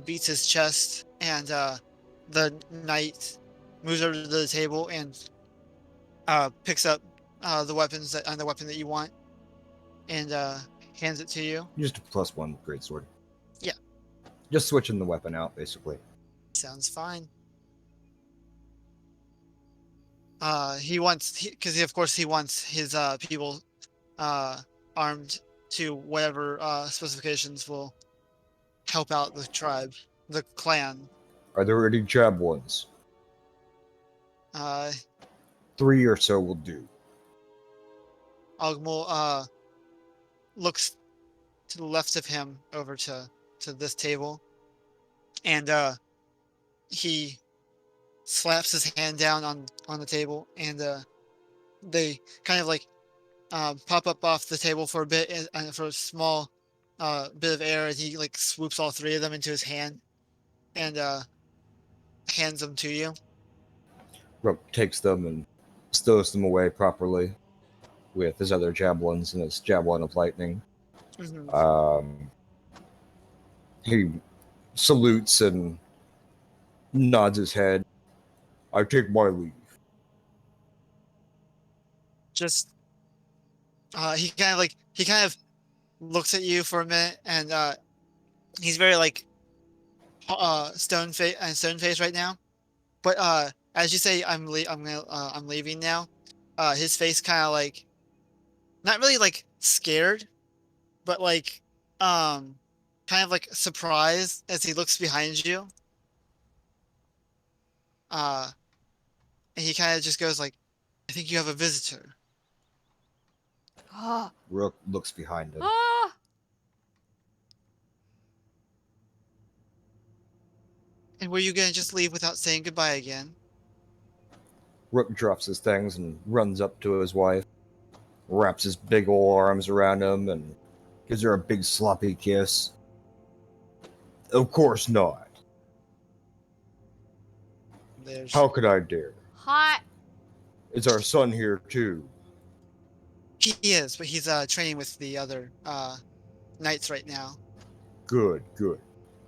beats his chest, and the knight moves over to the table and picks up the weapon that you want, and hands it to you. Just a +1 greatsword. Yeah. Just switching the weapon out, basically. Sounds fine. He wants because of course he wants his people armed to whatever specifications will help out the tribe, the clan. Are there any javelins? Uh, 3 or so will do. Ogmul looks to the left of him over to this table, and he slaps his hand down on the table, and they kind of like pop up off the table for a bit, and for a small bit of air, and he like swoops all three of them into his hand, and hands them to you. Rope takes them and stows them away properly with his other javelins and his javelin of lightning. Mhm. He salutes and nods his head. I take my leave. Just he kind of looks at you for a minute, and he's very like stone face right now. But as you say, I'm leaving now. His face kind of like not really like scared, but like kind of like surprised as he looks behind you. Uh, and he kind of just goes like, "I think you have a visitor." Oh, Rook looks behind him. oh. And were you gonna just leave without saying goodbye again? Rook drops his things and runs up to his wife, wraps his big ol' arms around him, and gives her a big sloppy kiss. Of course not. There's How could I dare? Hot. Is our son here too? he is, but he's training with the other knights right now. Good, good.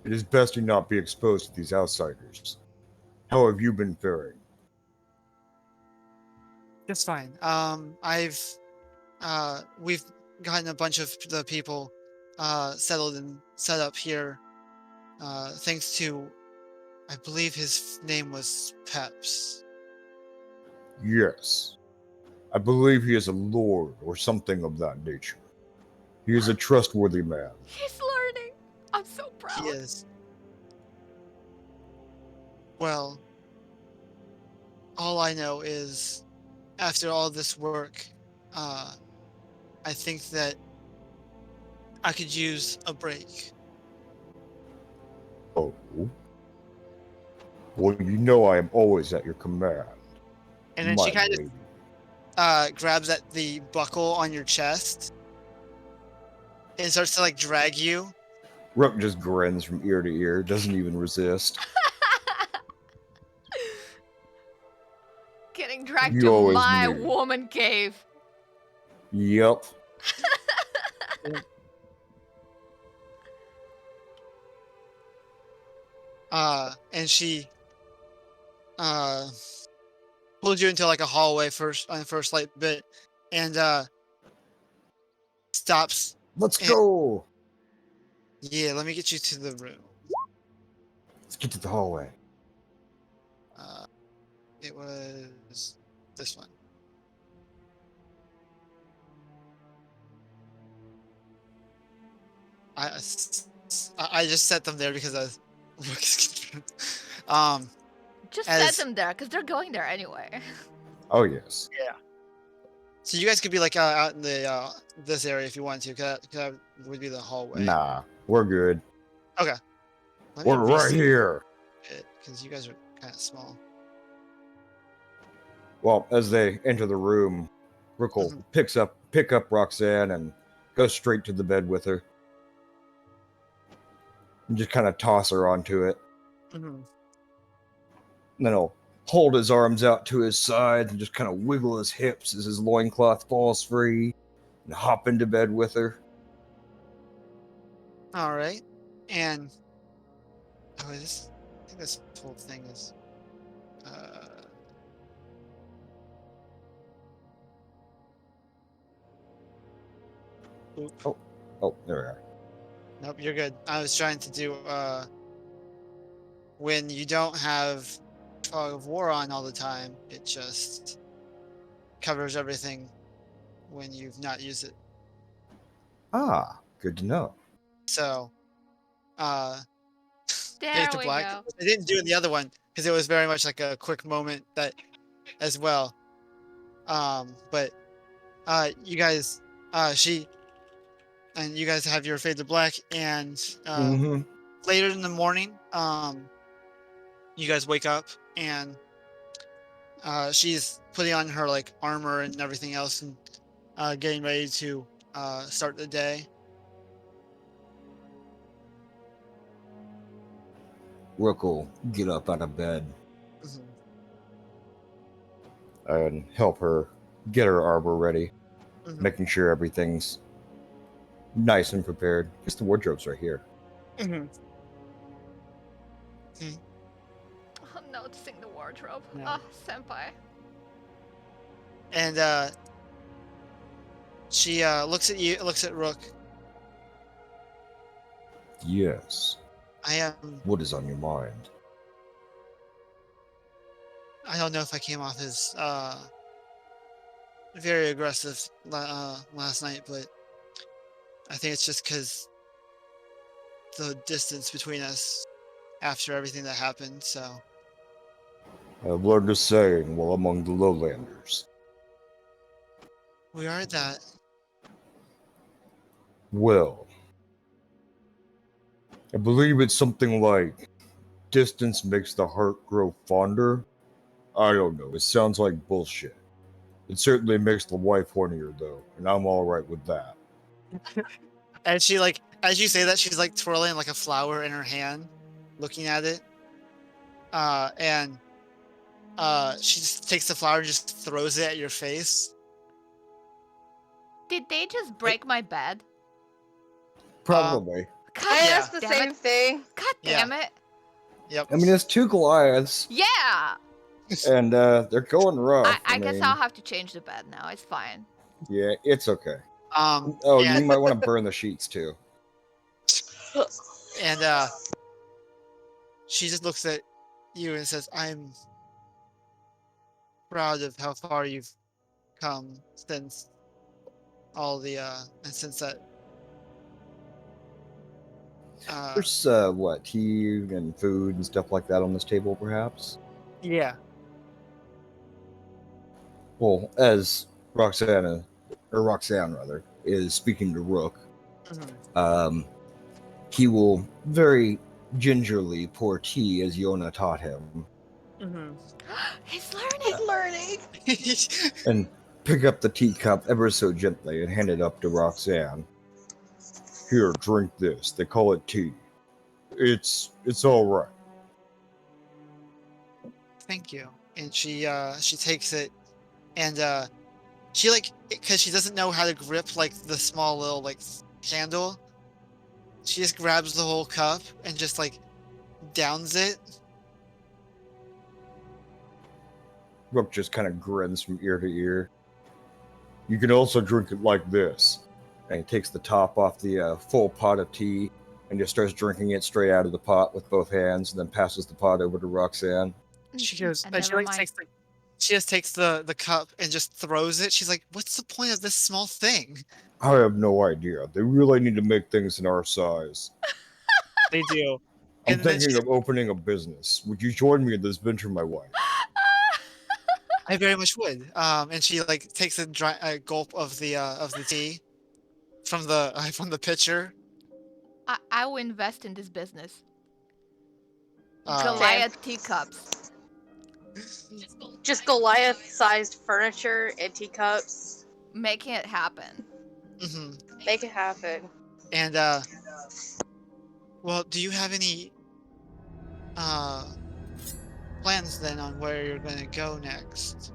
It is best he not be exposed to these outsiders. How have you been faring? Just fine. We've gotten a bunch of the people settled and set up here, thanks to, I believe his name was Peps. Yes. I believe he is a lord or something of that nature. He is a trustworthy man. He's learning. I'm so proud. He is. Well, all I know is, after all this work, I think that I could use a break. Oh. Well, you know I am always at your command. And then my she kind lady. of grabs at the buckle on your chest and starts to like drag you. Rook just grins from ear to ear, doesn't even resist. Getting dragged You to always my knew. woman cave. Yep. And she pulls you into like a hallway on the first slight bit, and stops. Let's And, go. yeah, let me get you to the room. Let's get to the hallway. It was this one. I just set them there because I was Just as- set them there, because they're going there anyway. Oh yes. so you guys could be like out in the this area if you wanted to, because that would be the hallway. Nah, we're good. Okay. Let me We're right reset here. it, because you guys are kind of small. Well, as they enter the room, Rook will pick up Roxanne and go straight to the bed with her. And just kind of toss her onto it. Mm-hmm. And then he'll hold his arms out to his sides and just kind of wiggle his hips as his loincloth falls free and hop into bed with her. All right. And I think this whole thing is oop. Oh, there we are. Nope, you're good. I was trying to do when you don't have Fog of War on all the time, it just covers everything when you've not used it. Ah, good to know. So There Fade to we Black. go. I didn't do it in the other one because it was very much like a quick moment that as well. But you guys she and you guys have your Fade to Black, and later in the morning, you guys wake up and she's putting on her like armor and everything else and getting ready to start the day. Rook will get up out of bed Mhm. and help her get her armor ready, Mhm. making sure everything's nice and prepared. Because the wardrobe's right here. Mhm. Oh, noticing the wardrobe. Yeah. Oh, senpai. And she looks at you, looks at Rook. Yes. I am. What is on your mind? I don't know if I came off as very aggressive last night, but I think it's just because the distance between us after everything that happened. So I've learned a saying while among the lowlanders. we are that. Well, I believe it's something like distance makes the heart grow fonder. I don't know. It sounds like bullshit. It certainly makes the wife hornier, though, and I'm all right with that. And she like, as you say that, she's like twirling like a flower in her hand, looking at it. And she just takes the flower and just throws it at your face. Did they just break my bed? Probably. God I Yeah. asked the damn same it. thing. God Yeah. damn it. Yep. I mean, it's 2 Goliaths, Yeah. and they're going rough. I guess mean, I'll have to change the bed now. It's fine. yeah, it's okay. Um, Oh, you and, might want to burn the sheets too. and she just looks at you and says, "I'm proud of how far you've come since all the and since that There's what, tea and food and stuff like that on this table, perhaps. yeah." Well, as Roxanne rather, is speaking to Rook, Mhm. he will very gingerly pour tea as Yona taught him, He's learning. Learning. and pick up the teacup ever so gently and hand it up to Roxanne. Here, drink this. They call it tea. It's all right. Thank you. And she takes it, and she like, because she doesn't know how to grip like the small little like handle, she just grabs the whole cup and just like downs it. Rook just kind of grins from ear to ear. You can also drink it like this. And he takes the top off the full pot of tea and just starts drinking it straight out of the pot with both hands, and then passes the pot over to Roxanne. She goes, and she Never like mind. takes the, she just takes the cup and just throws it. She's like, "What's the point of this small thing?" I have no idea. They really need to make things in our size. They do. I'm And then thinking of opening a business. Would you join me in this venture, my wife? I very much would. And she like takes a gulp of the tea from the pitcher. I will invest in this business. Uh, Goliath teacups. Just Goliath-sized furniture and teacups. Making it happen. mhm. Make it happen. And well, do you have any uh plans then on where you're gonna go next?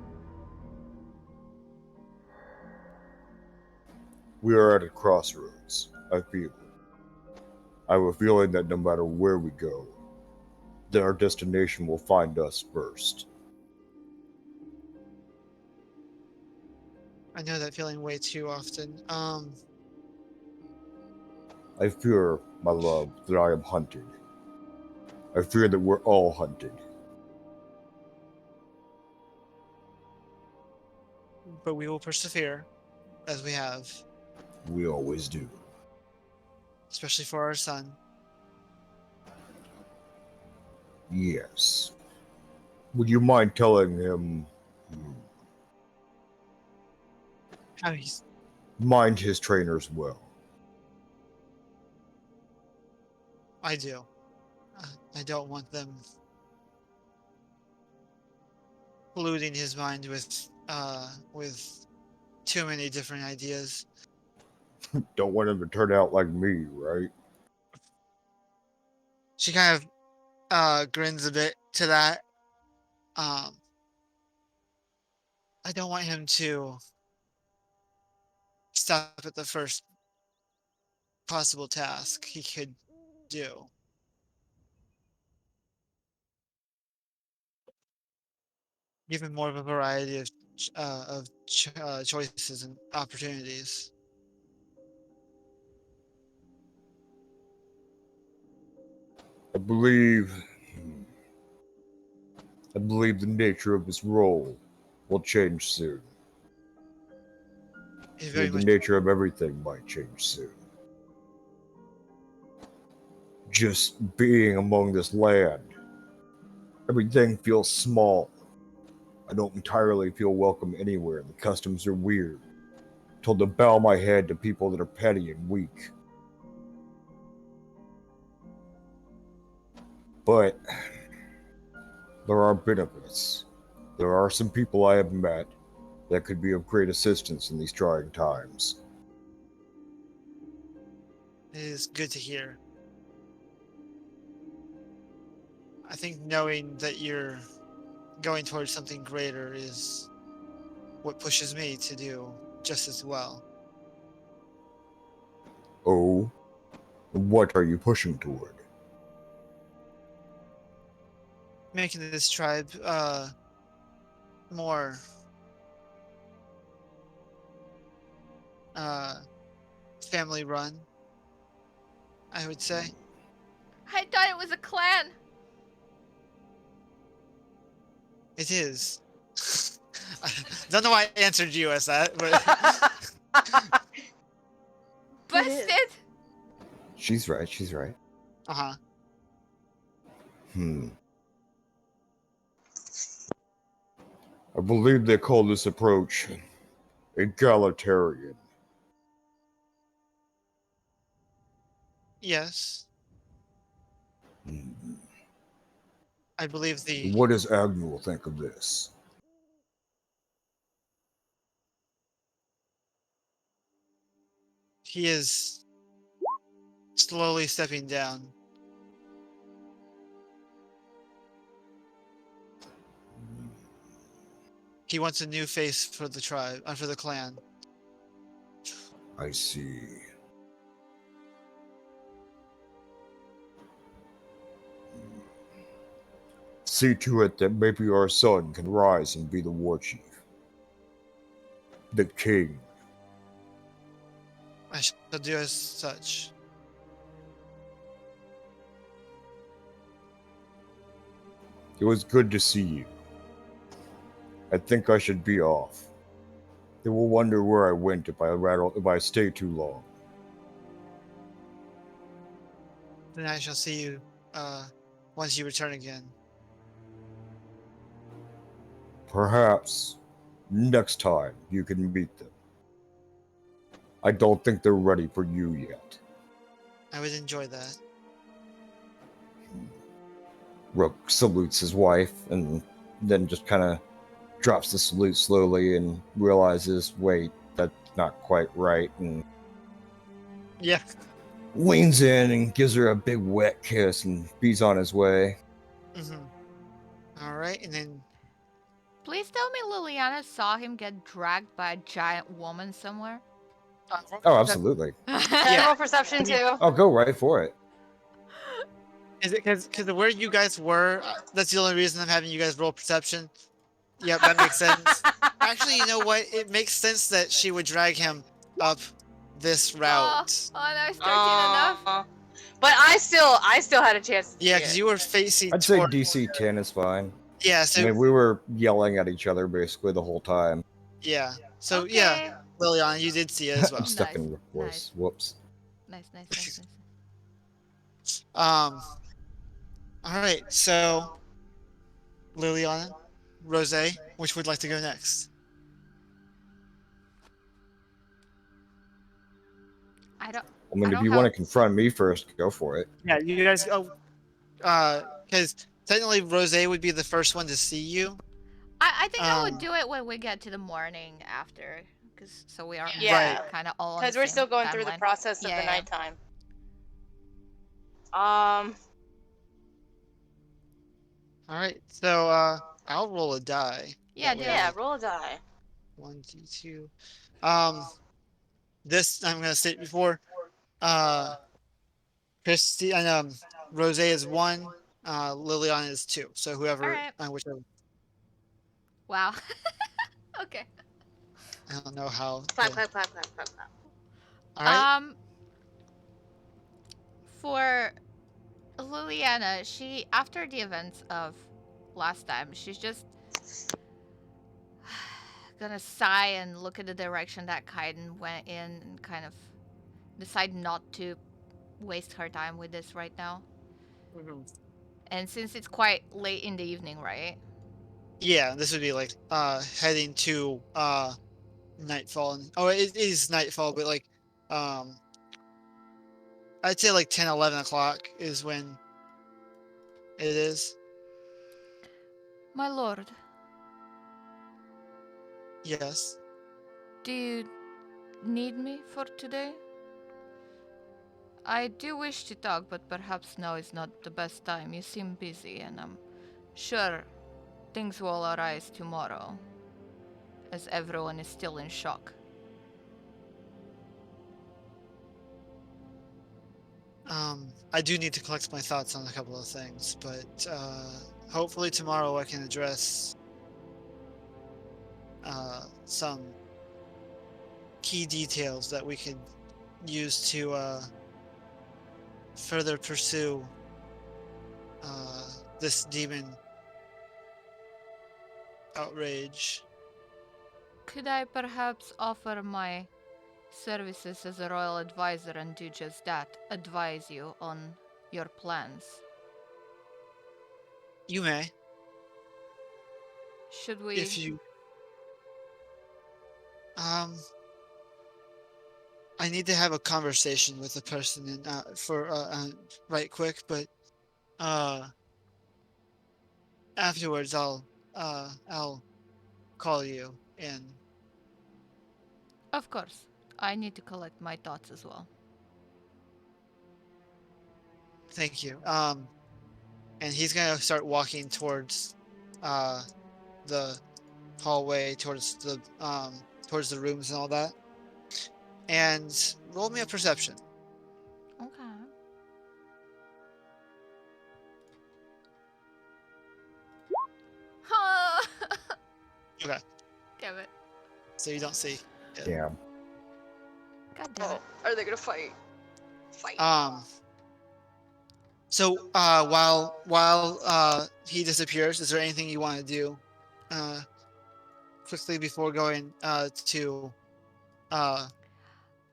We are at a crossroads, I feel. I have a feeling that no matter where we go, that our destination will find us first. I know that feeling way too often. I fear, my love, that I am hunted. I fear that we're all hunted. But we will persevere as we have, We always do. especially for our son. Yes. Would you mind telling him, How he's mind his trainers well? I do. I don't want them polluting his mind with too many different ideas. Don't want him to turn out like me, right? She kind of grins a bit to that. I don't want him to stop at the first possible task he could do. Give him more of a variety of choices and opportunities. I believe. I believe the nature of his role will change soon. He very The much nature of everything might change soon. Just being among this land, everything feels small. I don't entirely feel welcome anywhere. The customs are weird. told to bow my head to people that are petty and weak. But there are benefits. There are some people I have met that could be of great assistance in these trying times. It is good to hear. I think knowing that you're going towards something greater is what pushes me to do just as well. Oh, what are you pushing toward? Making this tribe more family run, I would say. I thought it was a clan. It is. I don't know why I answered you as that, but Busted. She's right, she's right. uh-huh. I believe they call this approach egalitarian. Yes. Hmm. I believe What does Agnew think of this? he is slowly stepping down. He wants a new face for the tribe, for the clan. I see. See to it that maybe our son can rise and be the war chief. The king. I shall do as such. It was good to see you. I think I should be off. They will wonder where I went if I stay too long. Then I shall see you once you return again. Perhaps next time you can meet them. I don't think they're ready for you yet. I would enjoy that. Rook salutes his wife and then just kind of drops the salute slowly and realizes, wait, that's not quite right, and Yeah. leans in and gives her a big wet kiss and he's on his way. All right, and then Please tell me Liliana saw him get dragged by a giant woman somewhere. Oh, absolutely. Yeah. Roll perception too. I'll go right for it. Is it because where you guys were? That's the only reason I'm having you guys roll perception. Yep, that makes sense. Actually, you know what? It makes sense that she would drag him up this route. Oh, no, it's 13 enough. But I still had a chance. To Yeah, see because it. you were facing. I'd say toward- DC 10 is fine. Yeah. I So mean, we were yelling at each other basically the whole time. yeah. So Okay. yeah, Liliana, you did see it as well. I'm stuck in Nice, voice. nice. Whoops. Nice. All right. So Liliana, Rose, which would like to go next? I don't. I mean, I if don't you have- want to confront me first, go for it. Yeah, you guys go. Because technically Rose would be the first one to see you. I think I would Um, do it when we get to the morning after, so we are Yeah. kind of all on Because the we're same still going through the timeline. process of Yeah, the yeah. nighttime. All right. So I'll roll a die. Yeah, That do way- Yeah, roll a die. 1, 2, 2. This I'm gonna say it before. Christy and Rose is 1. Liliana is 2. So whoever, Alright. whichever. Wow. Okay. I don't know how. Clap, clap, clap, clap, clap, clap. All right. For Liliana, she after the events of last time, she's just gonna sigh and look at the direction that Kaiden went in and kind of decide not to waste her time with this right now. Mhm. And since it's quite late in the evening, right? Yeah, this would be like heading to nightfall. And, oh, it is nightfall, but like, um, I'd say like 10, 11 o'clock is when it is. My lord, Yes. do you need me for today? I do wish to talk, but perhaps now is not the best time. You seem busy, and I'm sure things will arise tomorrow, as everyone is still in shock. I do need to collect my thoughts on a couple of things, but hopefully tomorrow I can address some key details that we could use to further pursue this demon outrage. Could I perhaps offer my services as a royal advisor and do just that? Advise you on your plans? You may, Should if we? you. I need to have a conversation with the person in, for right quick, but uh, afterwards I'll call you and Of course. I need to collect my thoughts as well. thank you. And he's gonna start walking towards the hallway, towards the rooms and all that. And roll me a perception. Okay. Okay, Damn it. so you don't see. it. Damn. God damn Oh, it. are they gonna fight? Fight. So while he disappears, is there anything you want to do, uh, quickly before going to uh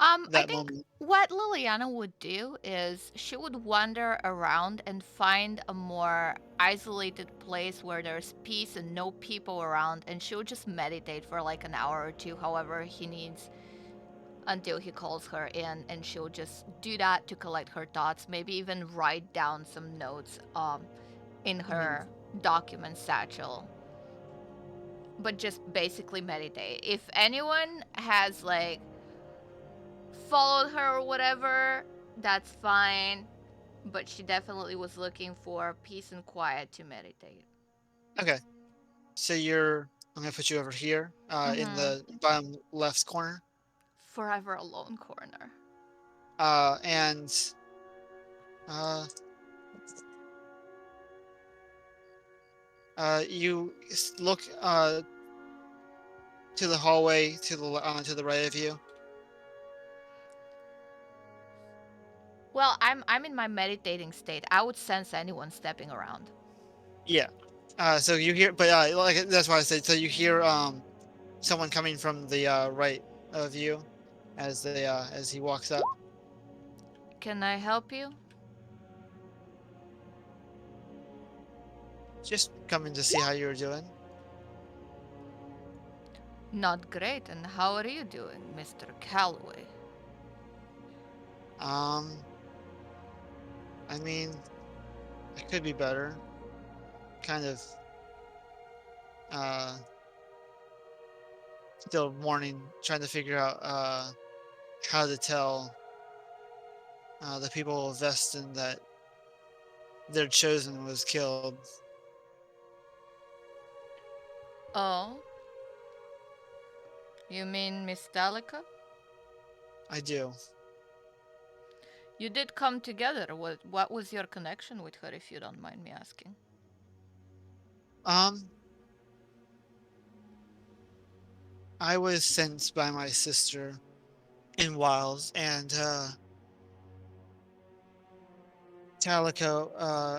I that think moment? what Liliana would do is she would wander around and find a more isolated place where there's peace and no people around, and she would just meditate for like an hour or two, however he needs, until he calls her in, and she'll just do that to collect her thoughts, maybe even write down some notes in her document satchel, but just basically meditate. If anyone has like followed her or whatever, that's fine. But she definitely was looking for peace and quiet to meditate. Okay, so I'm gonna put you over here, in Mm-hmm. the bottom left corner, Forever alone corner. and uh, you look to the hallway to the right of you. Well, I'm in my meditating state. I would sense anyone stepping around. Yeah. So you hear, but like that's why I said. So you hear someone coming from the right of you as he walks up. Can I help you? Just coming to see how you're doing. Not great. And how are you doing, Mr. Calloway? I mean, it could be better. Kind of uh still mourning, trying to figure out how to tell the people of Veston that their chosen was killed. Oh? You mean Miss Dalica? I do. You did come together. What was your connection with her, if you don't mind me asking? I was sent by my sister in Wiles, and Calico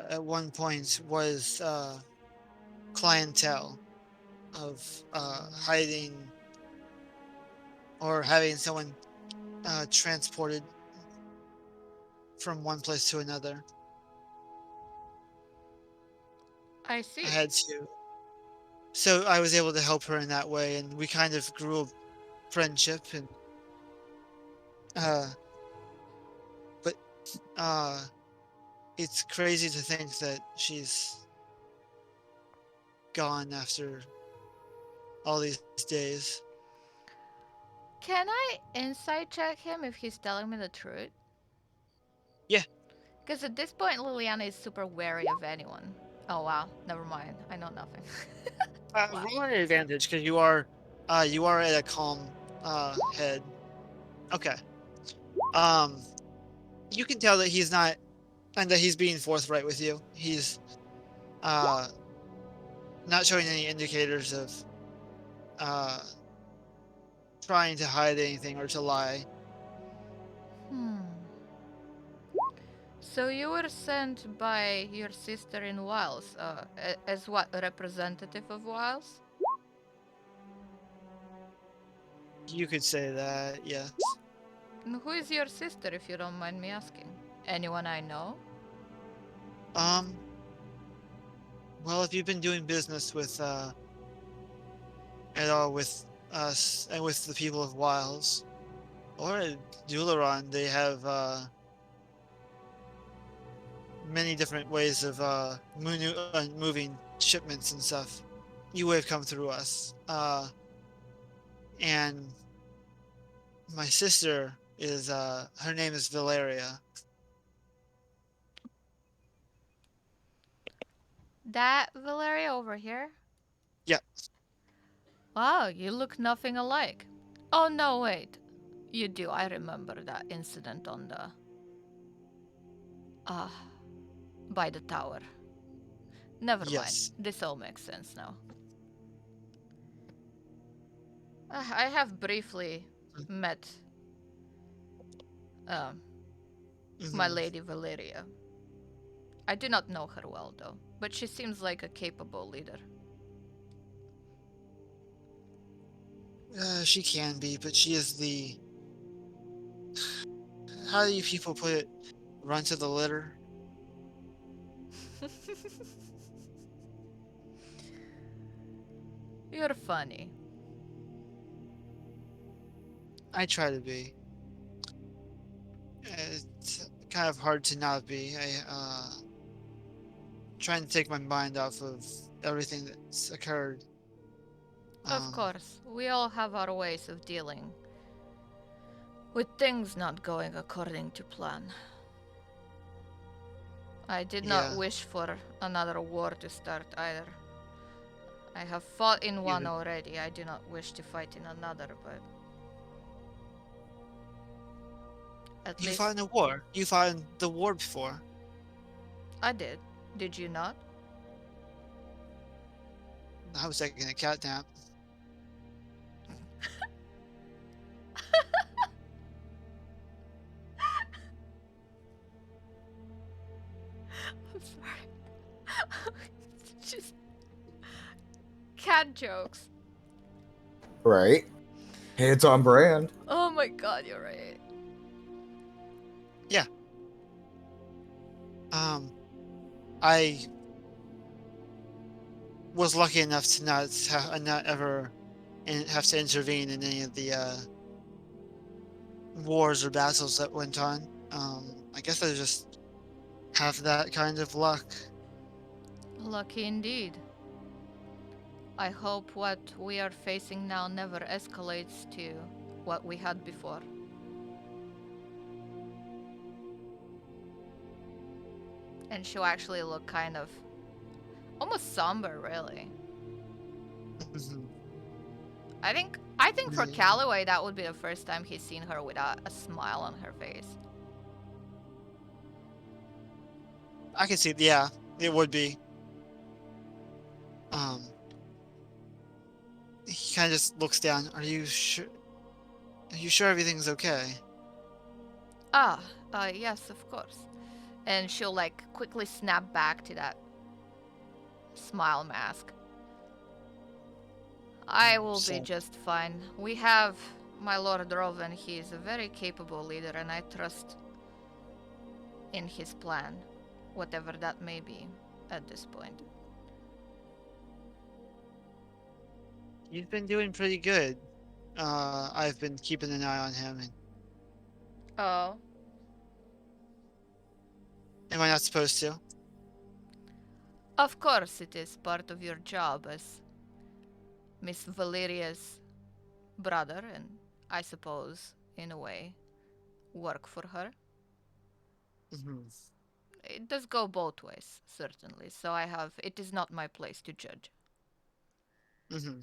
at one point was clientele of hiding or having someone transported from one place to another. I see. I had to. So I was able to help her in that way, and we kind of grew friendship, and uh, but uh, it's crazy to think that she's gone after all these days. Can I insight check him if he's telling me the truth? Yeah. Because at this point, Liliana is super wary of anyone. Oh wow, never mind. I know nothing. Wow. Roll an advantage because you are at a calm head. Okay. Um, you can tell that he's not, and that he's being forthright with you. He's uh not showing any indicators of uh trying to hide anything or to lie. Hmm. So you were sent by your sister in Wiles, as what, a representative of Wiles? You could say that, yes. And who is your sister, if you don't mind me asking? Anyone I know? Um, well, if you've been doing business with at all with us and with the people of Wiles or at Dularan, they have many different ways of moving shipments and stuff. You would have come through us. And my sister is her name is Valeria. That Valeria over here? Yeah. Wow, you look nothing alike. Oh no, wait. You do, I remember that incident on the... Ah, by the tower. Never mind, Yes. this all makes sense now. I have briefly met my Mhm. lady Valeria. I do not know her well though, but she seems like a capable leader. She can be, but she is the, how do you people put it, run to the litter? You're funny. I try to be. It's kind of hard to not be. Trying to take my mind off of everything that's occurred. Of Um, course, we all have our ways of dealing with things not going according to plan. I did not yeah. wish for another war to start either. I have fought in one Even already. I do not wish to fight in another, but at you least fought in a war. You fought in the war before. I did. Did you not? I was taking a cat nap. I'm sorry. It's just cat jokes. Right. It's on brand. Oh my god, you're right. I was lucky enough to not ever have to intervene in any of the wars or battles that went on. I guess I just have that kind of luck. Lucky indeed. I hope what we are facing now never escalates to what we had before. And she'll actually look kind of almost somber, really. Mhm. I think for Yeah. Calloway that would be the first time he's seen her without a smile on her face. I can see. Yeah, it would be. Um, he kind of just looks down. Are you sure? Are you sure everything's okay? Ah, yes, of course. And she'll like quickly snap back to that smile mask. I will be So just fine. We have my Lord Rovan. He is a very capable leader, and I trust in his plan, whatever that may be at this point. he's been doing pretty good. I've been keeping an eye on him. And Oh. am I not supposed to? Of course it is part of your job as Miss Valeria's brother, and I suppose, in a way, work for her. Hmm. It does go both ways, certainly, so it is not my place to judge. Hmm.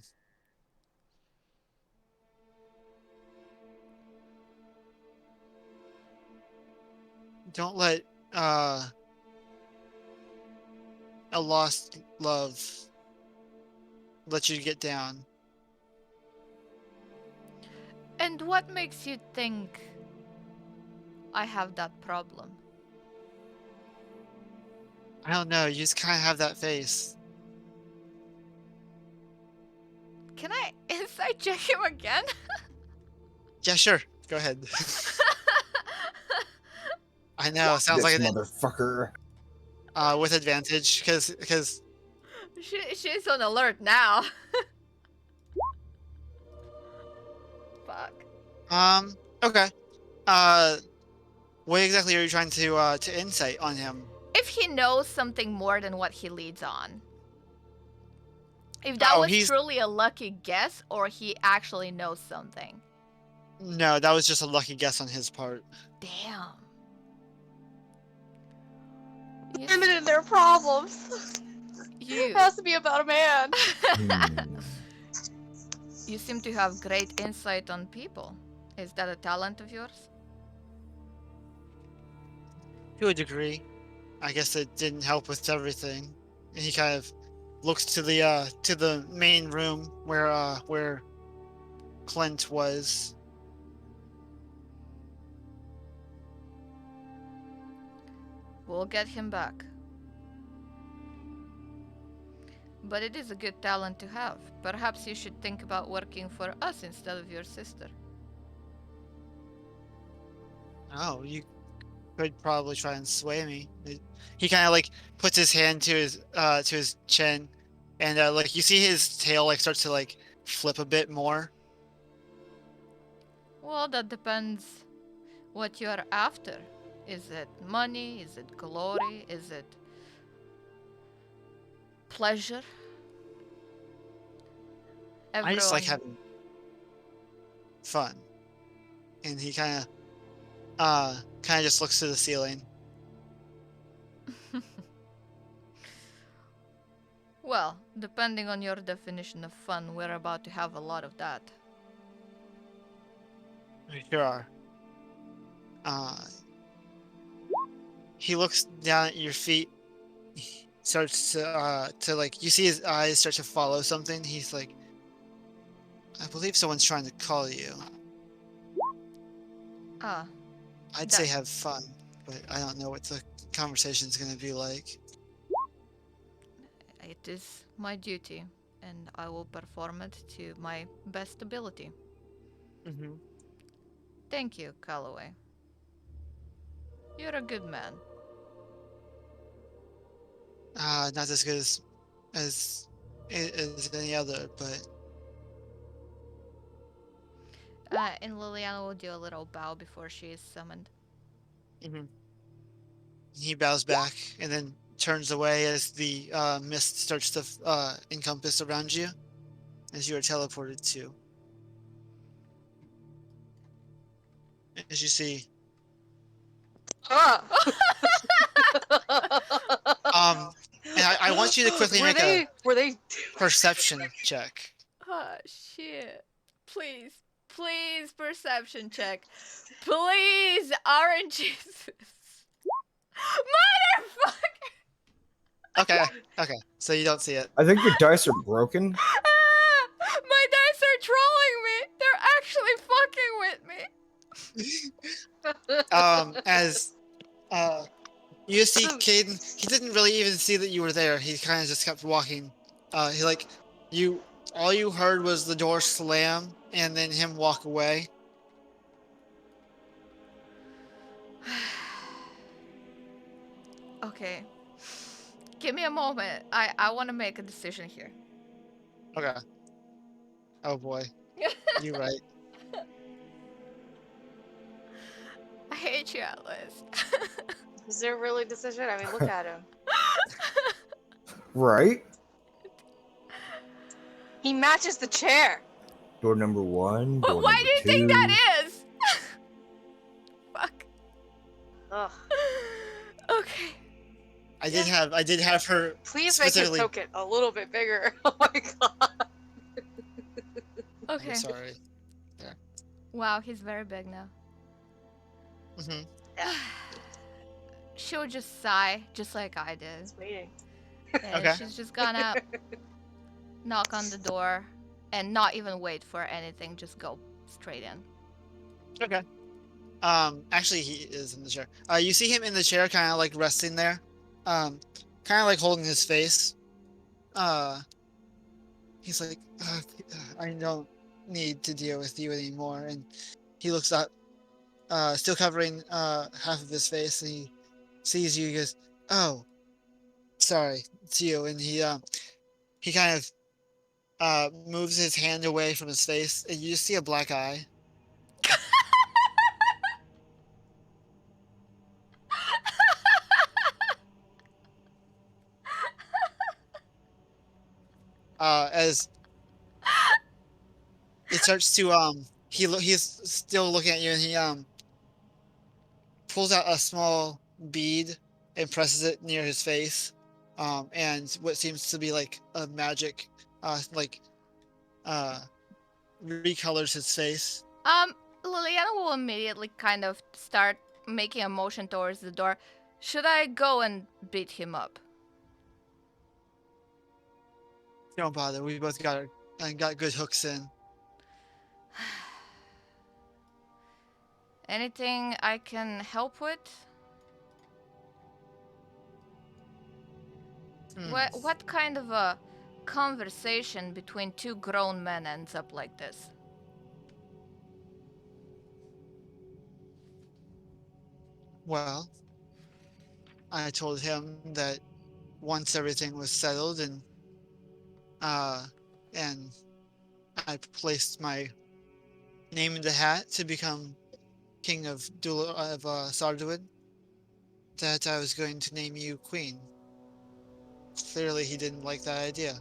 Don't let a lost love let you get down. And what makes you think I have that problem? I don't know. You just kind of have that face. Can I insight check him again? Yeah, sure. Go ahead. I know. Sounds This like an motherfucker. with advantage because She's on alert now. Fuck. okay. What exactly are you trying to insight on him? If he knows something more than what he leads on. If that Oh, was he's truly a lucky guess, or he actually knows something. no. That was just a lucky guess on his part. Damn. You Women and their problems. You. It has to be about a man. You seem to have great insight on people. Is that a talent of yours? To a degree. I guess it didn't help with everything. And he kind of looks to the main room where Clint was. We'll get him back. But it is a good talent to have. Perhaps you should think about working for us instead of your sister. Oh, you could probably try and sway me. He kind of like puts his hand to his chin, and like you see his tail like starts to like flip a bit more. Well, that depends what you're after. Is it money? Is it glory? Is it pleasure? I just like Everyone. having fun, and he kind of just looks to the ceiling. Well, depending on your definition of fun, we're about to have a lot of that. We sure are. Uh, he looks down at your feet. He starts to like you see his eyes start to follow something. He's like, I believe someone's trying to call you. Ah, I'd that say have fun, but I don't know what the conversation's gonna be like. it is my duty, and I will perform it to my best ability. Mm-hmm. Thank you, Calloway. You're a good man. Not as good as as any other, but And Liliana will do a little bow before she is summoned. mhm. He bows back and then turns away as the mist starts to encompass around you as you are teleported to. As you see, Ah. and I want you to quickly make a Were they perception check. Ah, shit. Please, please, perception check. Please, oranges. Motherfucker! Okay. So you don't see it. I think the dice are broken. Ah, my dice are trolling me. They're actually fucking with me. As you see Caden, he didn't really even see that you were there. He kind of just kept walking. He like you. All you heard was the door slam and then him walk away. Okay. Give me a moment. I want to make a decision here. Okay. Oh boy. You're right. I hate you, Atlas. Is there really a decision? I mean, look at him. Right? He matches the chair. Door number 1, door Why number do you 2. think that is? Fuck. Ugh. Okay. I did have her Please make his specifically. token a little bit bigger. Oh my god. Okay. I'm sorry. Wow, he's very big now. Hmm. She'll just sigh, just like I did. It's waiting. And Okay. she's just gonna knock on the door and not even wait for anything, just go straight in. Okay. Actually, he is in the chair. You see him in the chair, kind of like resting there, kind of like holding his face. He's like, I don't need to deal with you anymore. And he looks up, still covering half of his face, and he sees you. He goes, "Oh, sorry, it's you." And he kind of moves his hand away from his face, and you just see a black eye. As it starts to he's still looking at you, and he pulls out a small bead and presses it near his face, and what seems to be like a magic like recolors his face. Liliana will immediately kind of start making a motion towards the door. Should I go and beat him up? Don't bother, we both got good hooks in. Anything I can help with? What kind of a conversation between two grown men ends up like this? Well, I told him that once everything was settled and I placed my name in the hat to become king of Sardowiin, that I was going to name you queen. Clearly, he didn't like that idea.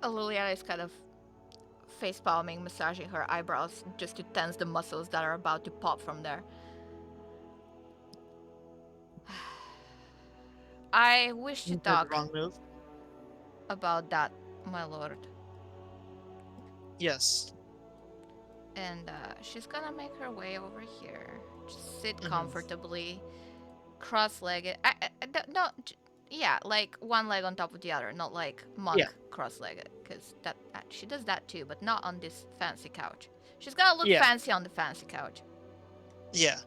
Liliana is kind of face palming, massaging her eyebrows just to tense the muscles that are about to pop from there. I wish to talk Wrong move. about that, my lord. Yes. And she's gonna make her way over here. Just sit Mhm. comfortably, cross-legged. No, yeah, like one leg on top of the other, not like monk Yeah. cross-legged, because that she does that too, but not on this fancy couch. She's gonna look Yeah. fancy on the fancy couch. Yeah.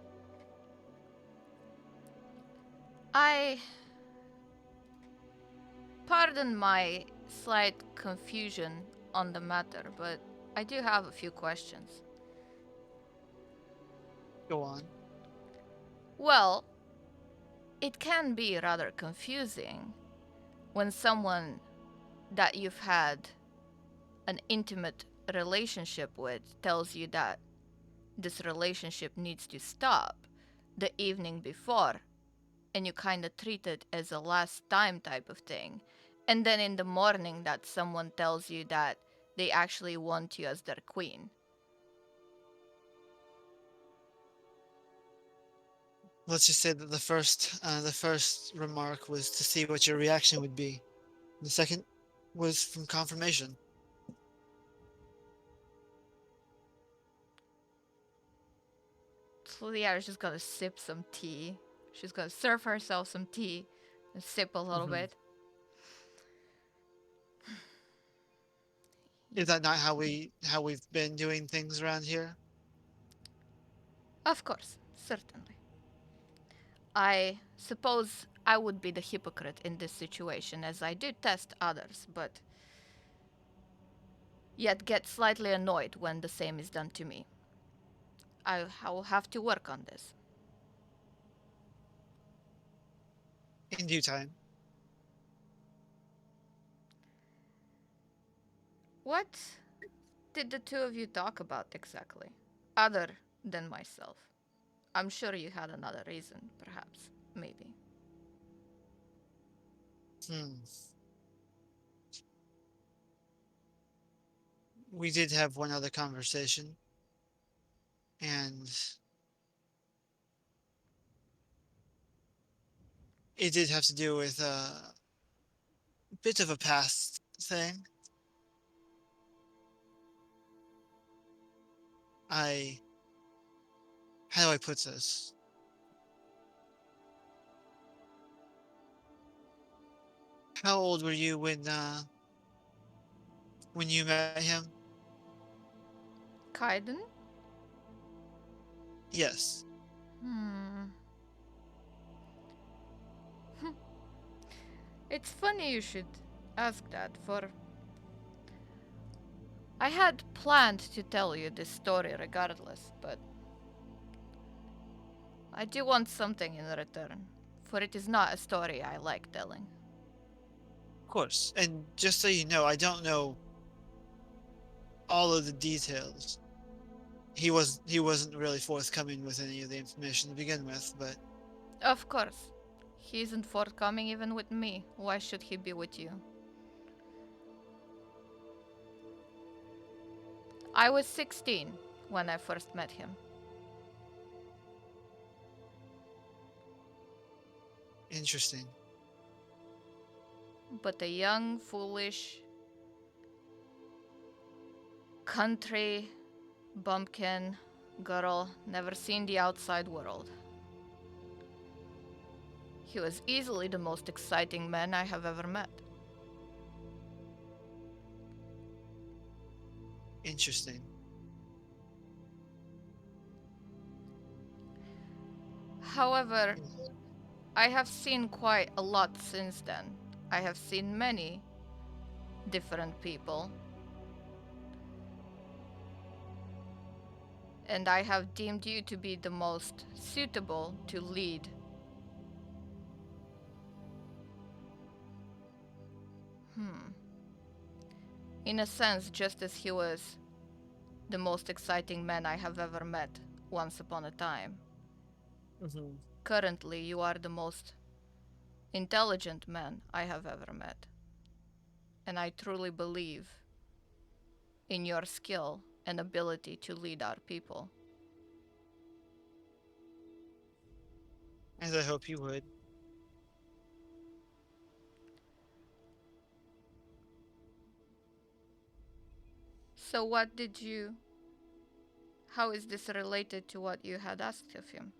Pardon my slight confusion on the matter, but I do have a few questions. Go on. Well, it can be rather confusing when someone that you've had an intimate relationship with tells you that this relationship needs to stop the evening before, and you kind of treat it as a last time type of thing. And then in the morning that someone tells you that they actually want you as their queen. Let's just say that the first remark was to see what your reaction would be. The second was from confirmation. Leah is just gonna sip some tea. She's gonna serve herself some tea and sip a little bit. Is that not how we've been doing things around here? Of course, certainly. I suppose I would be the hypocrite in this situation, as I do test others, but yet get slightly annoyed when the same is done to me. I will have to work on this. In due time. What did the two of you talk about exactly? Other than myself. I'm sure you had another reason, perhaps. Maybe. Hmm. We did have one other conversation, and it did have to do with a bit of a past thing. I, how do I put this? How old were you when you met him? Kaiden? Yes. Hmm. It's funny you should ask that, for I had planned to tell you this story regardless, but I do want something in return, for it is not a story I like telling. Of course. And just so you know, I don't know all of the details. He wasn't really forthcoming with any of the information to begin with, but Of course. He isn't forthcoming even with me. Why should he be with you? I was 16 when I first met him. interesting. But a young, foolish, country bumpkin girl, never seen the outside world. He was easily the most exciting man I have ever met. Interesting. However, I have seen quite a lot since then. I have seen many different people. And I have deemed you to be the most suitable to lead. In a sense, just as he was the most exciting man I have ever met once upon a time. Mm-hmm. Currently, you are the most intelligent man I have ever met. And I truly believe in your skill and ability to lead our people. As I hope you would. So, how is this related to what you had asked of him?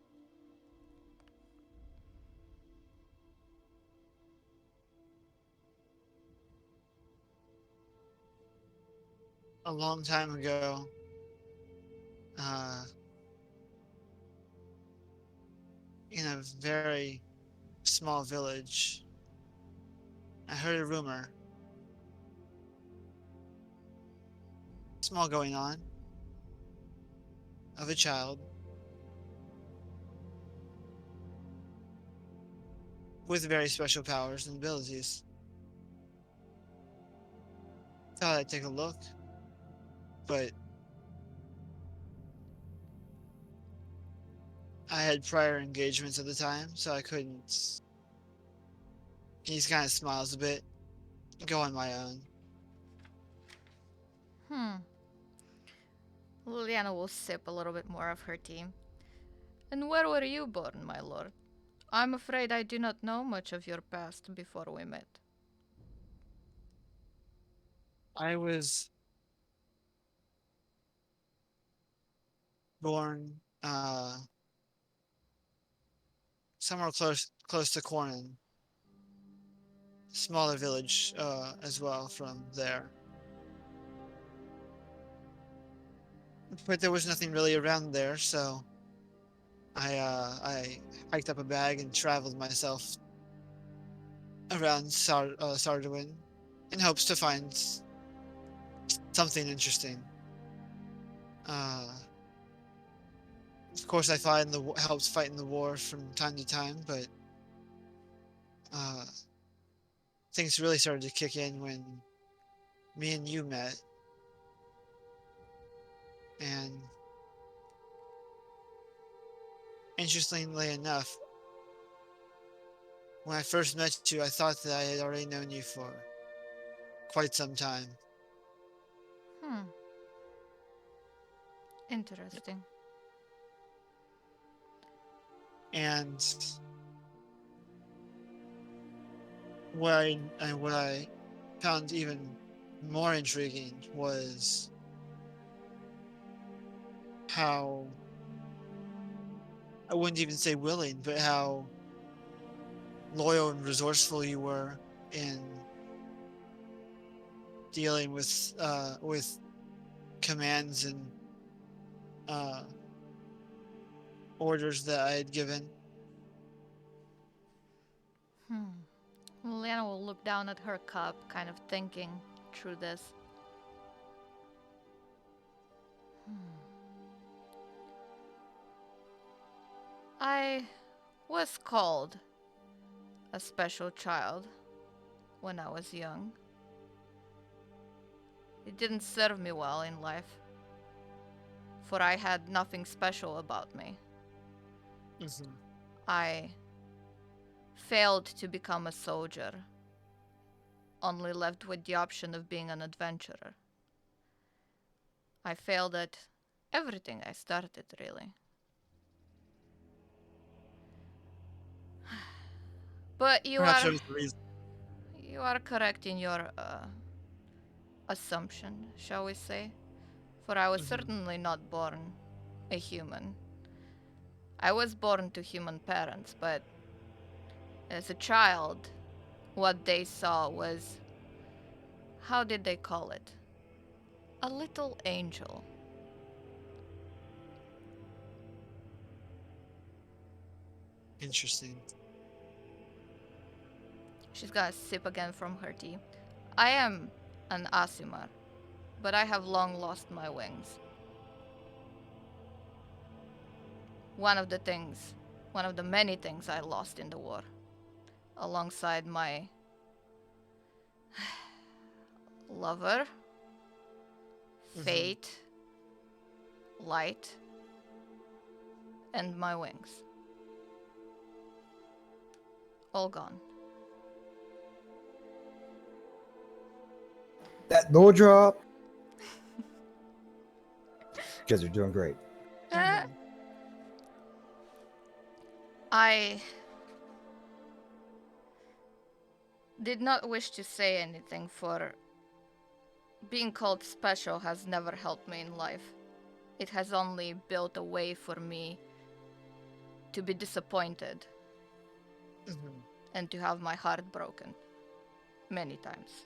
A long time ago, uh, in a very small village, I heard a rumor. Small going on of a child with very special powers and abilities. Thought I'd take a look, but I had prior engagements at the time, so I couldn't. He kind of smiles a bit. Go on my own. Hmm. Liliana will sip a little bit more of her tea. And where were you born, my lord? I'm afraid I do not know much of your past before we met. I was born somewhere close to Cornan, smaller village as well from there. But there was nothing really around there, so I hiked up a bag and traveled myself around Sardowiin in hopes to find something interesting. Uh, of course, I find helps fight in the war from time to time, but uh, things really started to kick in when me and you met. And interestingly enough, when I first met you, I thought that I had already known you for quite some time. Hmm. Interesting. And what I found even more intriguing was how, I wouldn't even say willing, but how loyal and resourceful you were in dealing with commands and uh, orders that I had given. Hmm. Lena will look down at her cup, kind of thinking through this. I was called a special child when I was young. It didn't serve me well in life, for I had nothing special about me. Mm-hmm. I failed to become a soldier, only left with the option of being an adventurer. I failed at everything I started, really. But Perhaps there was a reason. you are correct in your assumption, shall we say? For I was Mm-hmm. certainly not born a human. I was born to human parents, but as a child, what they saw was, how did they call it? A little angel. Interesting. She's gonna sip again from her tea. I am an Asimar, but I have long lost my wings. One of the many things I lost in the war, alongside my lover, Mm-hmm. fate, light, and my wings. All gone. That low drop. You guys are doing great. Mm-hmm. I did not wish to say anything, for being called special has never helped me in life. It has only built a way for me to be disappointed Mm-hmm. and to have my heart broken many times.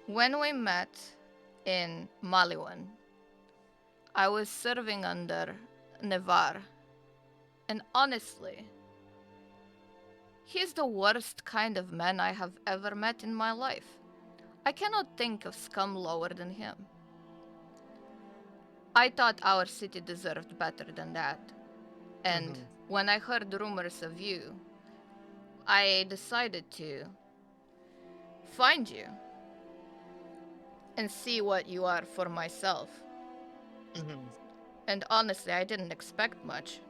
When we met in Maliwan, I was serving under Nevar, and honestly, he's the worst kind of man I have ever met in my life. I cannot think of scum lower than him. I thought our city deserved better than that, and Mm-hmm. when I heard rumors of you, I decided to find you and see what you are for myself. Mm-hmm. And honestly, I didn't expect much,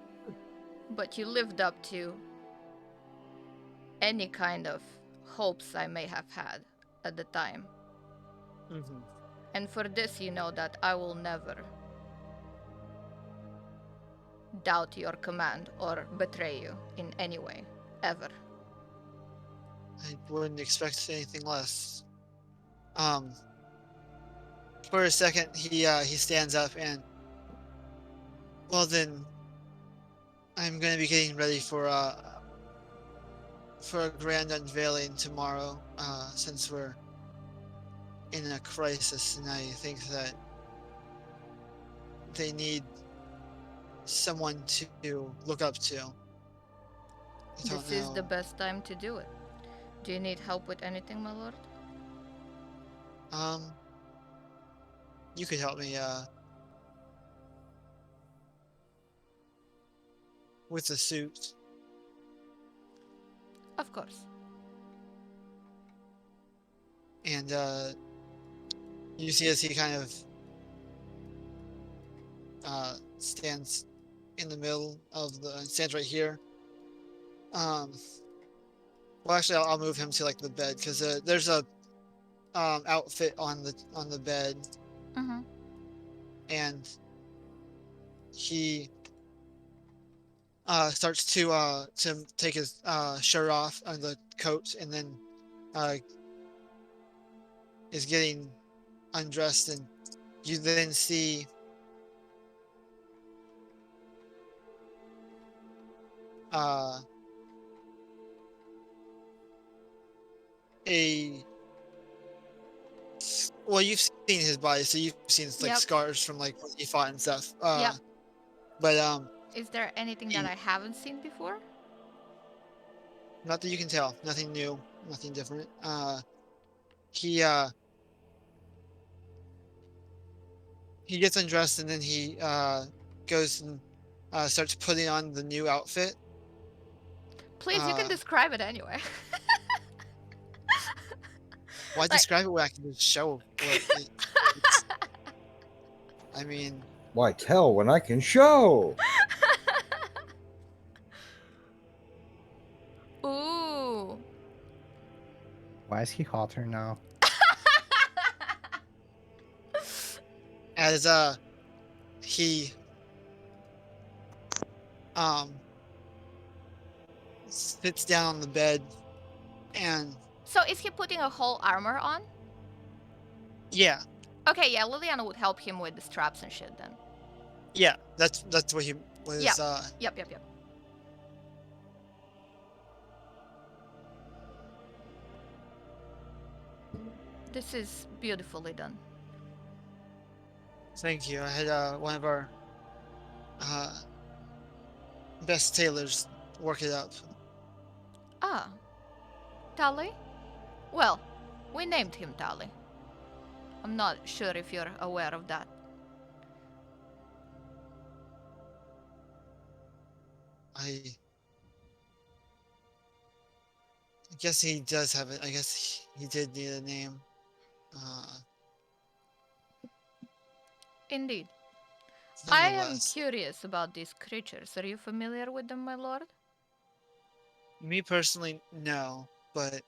but you lived up to any kind of hopes I may have had at the time. Mm-hmm. And for this, you know that I will never doubt your command or betray you in any way, ever. I wouldn't expect anything less. Um, for a second, he stands up and, well then, I'm gonna be getting ready for a grand unveiling tomorrow. Since we're in a crisis, and I think that they need someone to look up to. I don't This is the know. best time to do it. Do you need help with anything, my lord? Um, you could help me with the suit. Of course. And You see as he kind of stands in the middle of stands right here. Well, actually, I'll move him to like the bed because there's a outfit on the bed, Mm-hmm. and he starts to take his shirt off on the coat, and then uh, is getting undressed, and you then see uh, a well, you've seen his body, so you've seen like Yep. scars from like when he fought and stuff. Yep. But Is there anything that he, I haven't seen before? not that you can tell, nothing new, nothing different. He he gets undressed, and then he goes and starts putting on the new outfit. Please, you can Uh, describe it anyway. why Like- describe it when I can just show what it's, I mean, Why tell when I can show? Ooh. Why is he hotter now? as he um sits down on the bed, and So is he putting a whole armor on? yeah, Okay, yeah, Liliana would help him with the straps and shit then. yeah, that's what he was. Yeah. Yep. This is beautifully done. Thank you. I had one of our uh best tailors work it up. Ah. Tali? Well, we named him Tali. I'm not sure if you're aware of that. I guess he does have it. I guess he did need a name. Indeed. I am Nonetheless, curious about these creatures. Are you familiar with them, my lord? me personally, no, but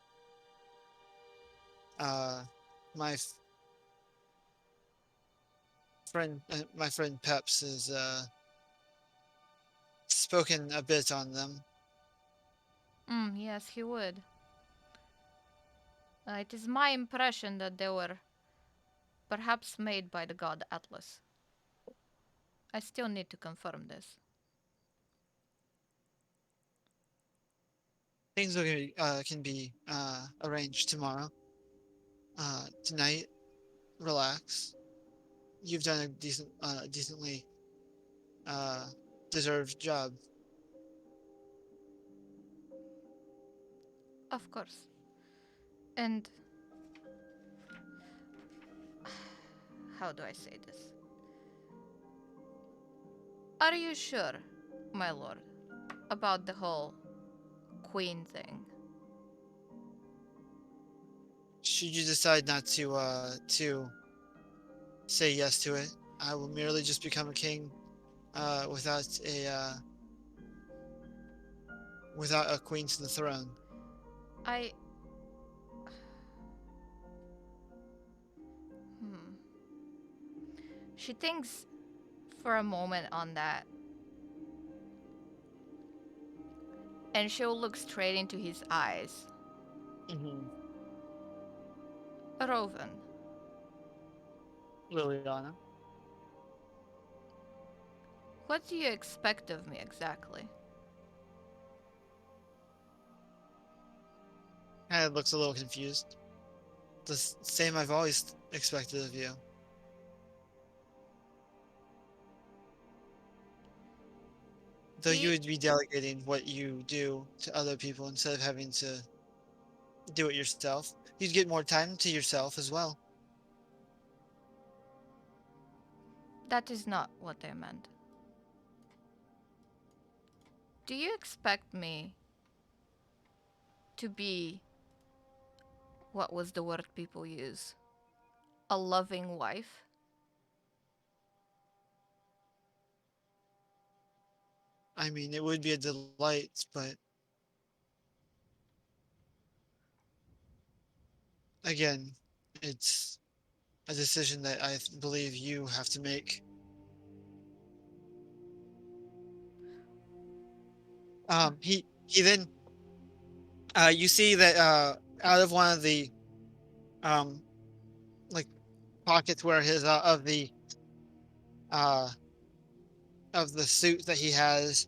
uh, my my friend Peps has spoken a bit on them. Yes, he would. It is my impression that they were perhaps made by the god Atlas. I still need to confirm this. Things can be arranged tomorrow. Tonight, relax. You've done a decently uh, deserved job. Of course. And how do I say this? Are you sure, my lord, about the whole queen thing? Should you decide not to say yes to it, I will merely just become a king without a queen to the throne. I. Hmm. She thinks for a moment on that. And she'll look straight into his eyes. Mm-hmm. Roven, Liliana. what do you expect of me exactly? Kind of looks a little confused. The same I've always expected of you. Though Do you would be delegating what you do to other people instead of having to do it yourself. You'd get more time to yourself as well. That is not what I meant. Do you expect me to be, what was the word people use? a loving wife? I mean, it would be a delight, but again, it's a decision that I believe you have to make. He then you see that out of one of the um like pockets where his uh of the suit that he has,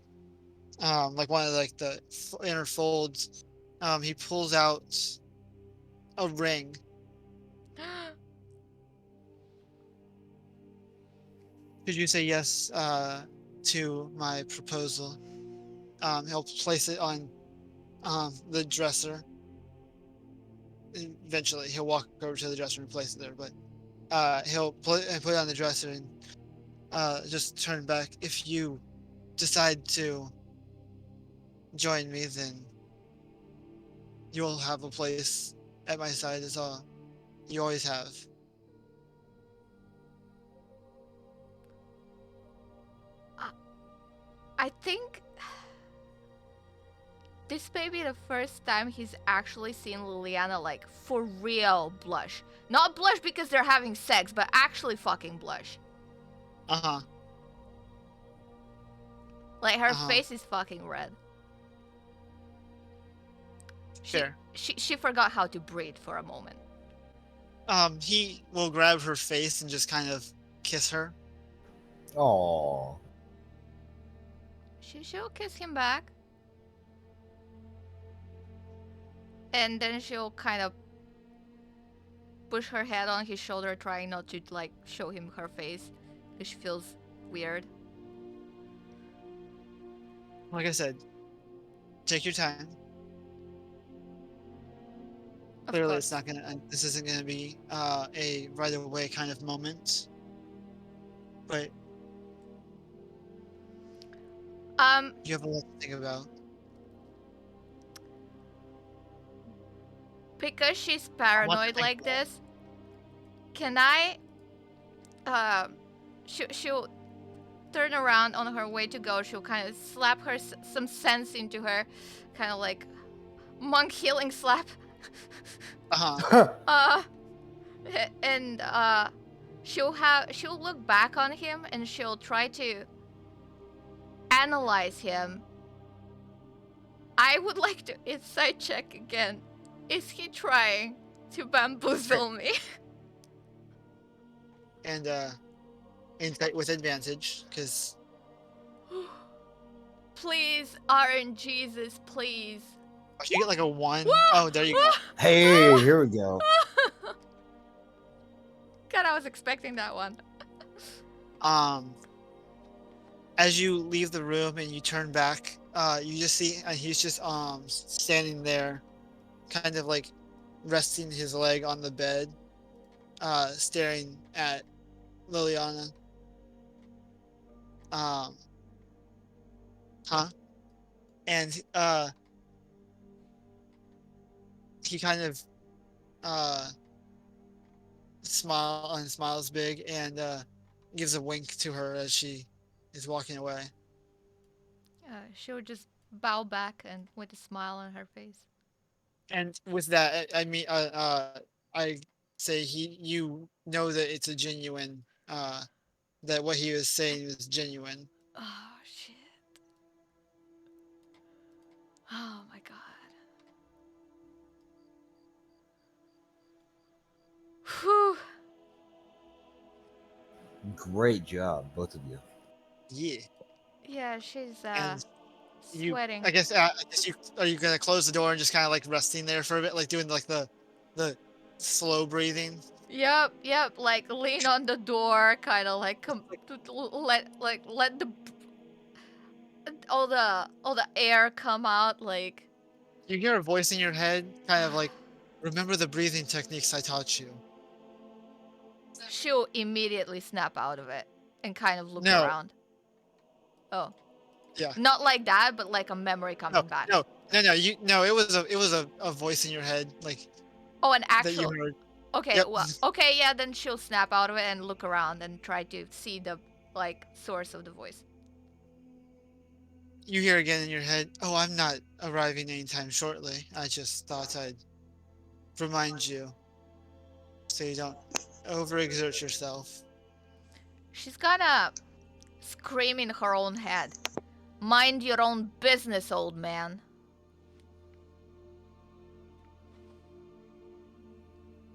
like one of like the inner folds, he pulls out a ring. Could you say yes to my proposal? He'll place it on the dresser. Eventually, he'll walk over to the dresser and place it there, but he'll put it on the dresser and just turn back. If you decide to join me, then you'll have a place at my side as all you always have. I think this may be the first time he's actually seen Liliana like for real blush. Not blush because they're having sex, but actually fucking blush. Uh-huh. Like her face is fucking red. Fair. She forgot how to breathe for a moment. He will grab her face and just kind of kiss her. Aww. She'll kiss him back. And then she'll kind of push her head on his shoulder, trying not to like show him her face, because she feels weird. Like I said, take your time. Clearly, it's not gonna. This isn't gonna be a right away kind of moment. But you have a lot to think about. Because she's paranoid like this, can I she'll turn around on her way to go. She'll kind of slap her some sense into her, kind of like monk healing slap. And she'll look back on him and she'll try to analyze him. I would like to insight check again. Is he trying to bamboozle me? And insight with advantage, because Please, RNGesus, please. you get like a 1. Oh, there you go. Hey, here we go. God, I was expecting that one. As you leave the room and you turn back, you just see he's just standing there, kind of like resting his leg on the bed, staring at Liliana. And he kind of smiles big and gives a wink to her as she is walking away. She'll just bow back and with a smile on her face. And with that, I mean, I say you know that it's a genuine, that what he was saying was genuine. Oh, shit. Oh, my God. Whew. Great job, both of you. Yeah. Yeah, she's You, sweating. I guess are you gonna close the door and just kind of like resting there for a bit, like doing like the slow breathing? Yep, like lean on the door, kind of like let the all the air come out, like. You hear a voice in your head, kind of like, remember the breathing techniques I taught you. She'll immediately snap out of it and kind of look No. around. Oh. Yeah. Not like that, but like a memory coming back. No. It was a voice in your head, like. Oh, an That you actual. heard. Okay, Yep. well, okay, yeah, then she'll snap out of it and look around and try to see the like source of the voice. You hear again in your head, "Oh, I'm not arriving anytime shortly. I just thought I'd remind you so you don't overexert yourself." She's gonna scream in her own head. Mind your own business, old man.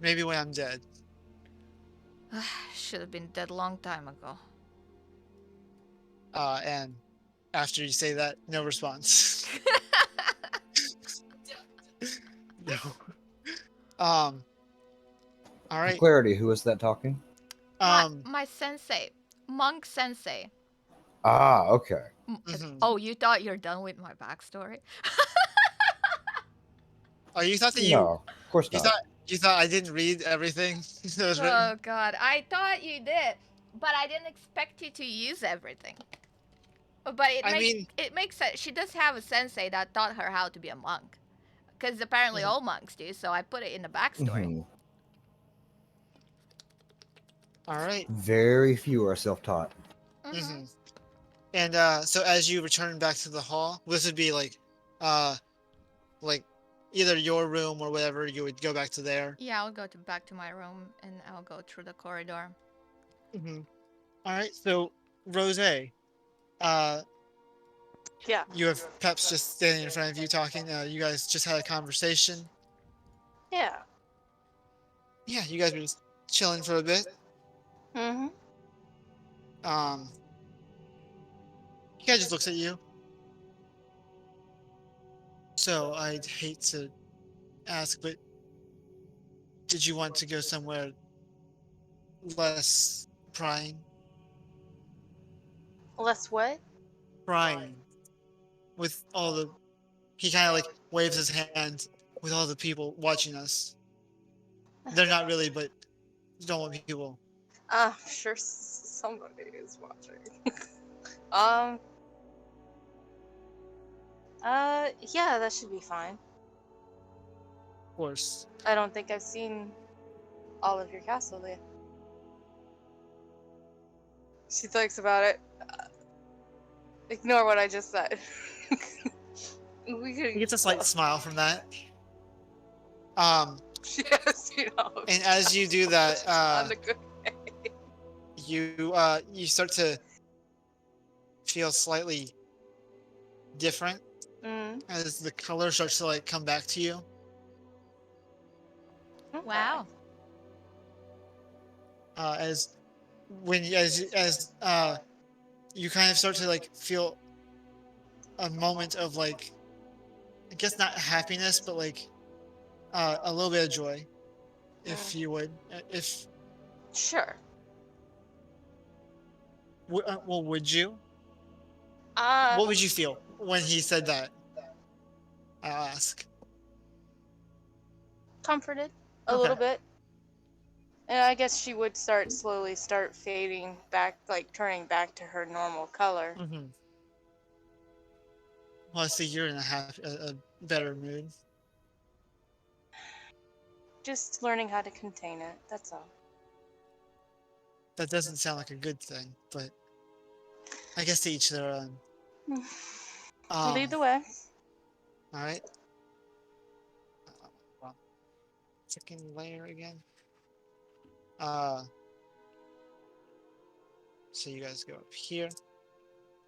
Maybe when I'm dead. Should have been dead long time ago. And after you say that, no response. No. All For right. clarity, who is that talking? My sensei, monk sensei. Ah, okay. Mhm. Oh, you thought you're done with my backstory? Oh, you thought that No, of course you not. thought you thought I didn't read everything that was written? Oh God, I thought you did, but I didn't expect you to use everything. But I mean, it makes sense. She does have a sensei that taught her how to be a monk, because apparently Mhm. all monks do. So I put it in the backstory. Mhm. all right. Very few are self-taught. Mm-hmm. And so as you return back to the hall, this would be uh, like either your room or whatever. You would go back to there. Yeah, I'll go back to my room and I'll go through the corridor. Mm-hmm. All right. So Rose, Yeah. you have Peps just standing in front of you talking. You guys just had a conversation. Yeah. Yeah, you guys were just chilling for a bit. Mm-hmm. He kind of just looks at you. So I'd hate to ask, but did you want to go somewhere less prying? Less what? Prying with all the. He kind of like waves his hand with all the people watching us. They're not really, but don't want people. I'm sure somebody is watching. um. Yeah, that should be fine. Of course. I don't think I've seen all of your castle yet. She thinks about it. Ignore what I just said. We He could. gets a slight smile from that. Um, Yes, and as you do that, on the good. you start to feel slightly different Mm. as the color starts to like come back to you. Wow. As when as you kind of start to like feel a moment of like, I guess not happiness, but like a little bit of joy, if you would. If Sure. well, would you? Uh, What would you feel when he said that? I'll ask. comforted a Okay. little bit. And I guess she would slowly start fading back, like turning back to her normal color. Mm-hmm. Well, I see you're in a better mood. Just learning how to contain it, that's all. That doesn't sound like a good thing, but I guess to each their own. Lead the way. All right. Well, second layer again. So you guys go up here,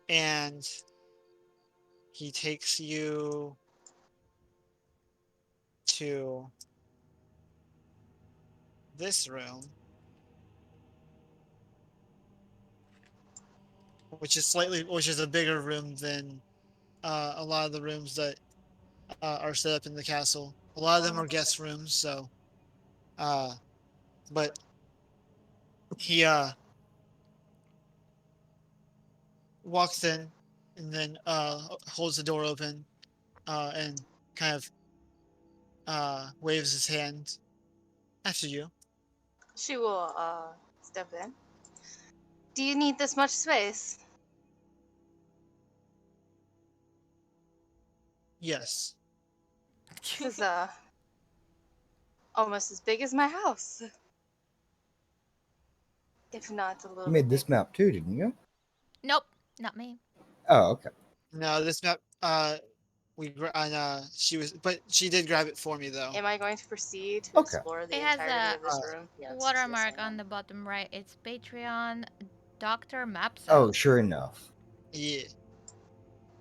and he takes you to this room, which is a bigger room than a lot of the rooms that are set up in the castle. A lot of them are guest rooms, so but he walks in and then holds the door open and kind of waves his hand after you. She will step in. Do you need this much space? Yes. This is almost as big as my house, if not a little You bit made this bigger. map too, didn't you? Nope, not me. Oh, okay. No, this map. She was, but she did grab it for me though. Am I going to proceed to Okay. explore the It has entirety a of this Uh, room? Yes. watermark yes, I on am. the bottom right. It's Patreon Dr. Mapso. Oh, sure enough. Yeah,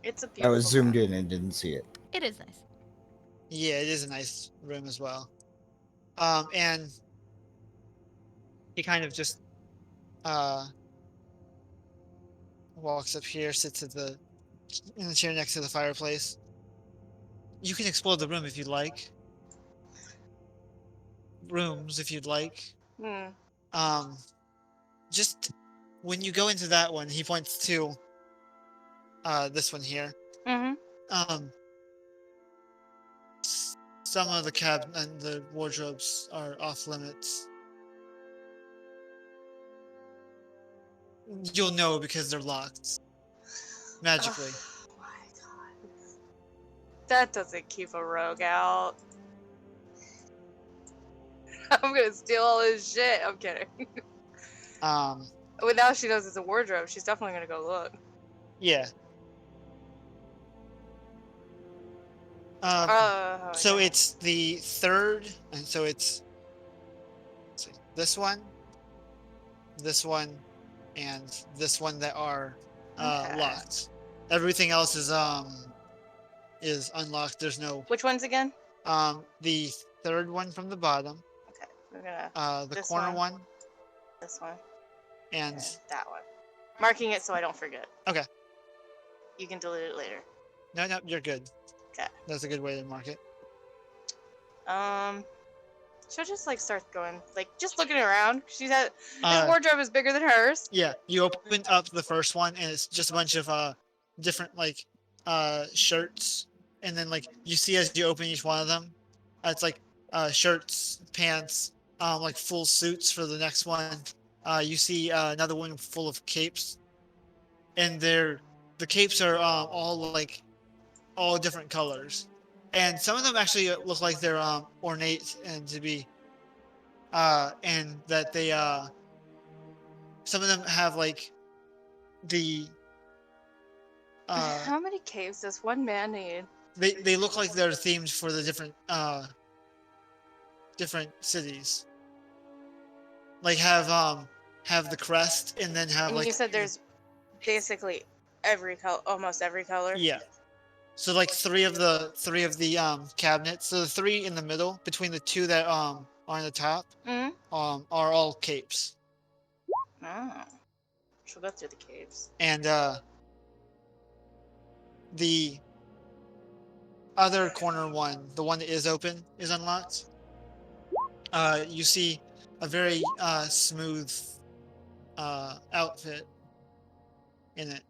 It's a I was beautiful zoomed map. in and didn't see it. It is nice. yeah, it is a nice room as well. And he kind of just uh walks up here, sits in the chair next to the fireplace. You can explore the room if you'd like. Rooms if you'd like. Hmm. Um, just when you go into that one, he points to this one here. Mm-hmm. Um, some of the cabinet and the wardrobes are off limits. You'll know because they're locked magically. Oh my god. That doesn't keep a rogue out. I'm gonna steal all his shit. I'm kidding. Um, Well, now she knows it's a wardrobe. She's definitely gonna go look. yeah. So yeah. it's the third, and so it's let's see, this one, and this one that are Okay. locked. Everything else is unlocked. There's no Which ones again? the third one from the bottom, Okay, we're gonna the this corner one. one, this one and that one. Marking it so I don't forget. okay. You can delete it later. No, you're good. Okay. That's a good way to mark it. She'll just like start going, like just looking around. She's had this Uh, wardrobe is bigger than hers. Yeah, you open up the first one, and it's just a bunch of different like shirts, and then like you see as you open each one of them, it's like shirts, pants, like full suits for the next one. You see another one full of capes, and the capes are all different colors, and some of them actually look like they're ornate and to be and that they some of them have like the How many caves does one man need? they look like they're themed for the different cities. Like have the crest and then have And like you said there's basically every color, almost every color. yeah. So like three of the cabinets. So the three in the middle between the two that are on the top Mm-hmm. are all capes. Oh. She'll go through the caves. And the other corner one, the one that is open, is unlocked. You see a very smooth outfit in it.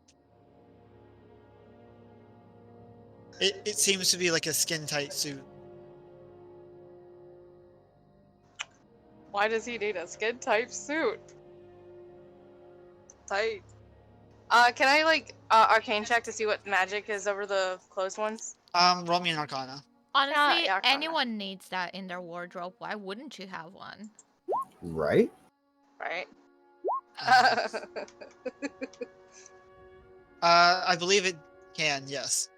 It seems to be like a skin tight suit. Why does he need a skin type suit? Tight. Can I like arcane check to see what magic is over the closed ones? Roll me an Arcana. Honestly, yeah, Arcana. anyone needs that in their wardrobe. Why wouldn't you have one? Right? Right. I believe it can, yes.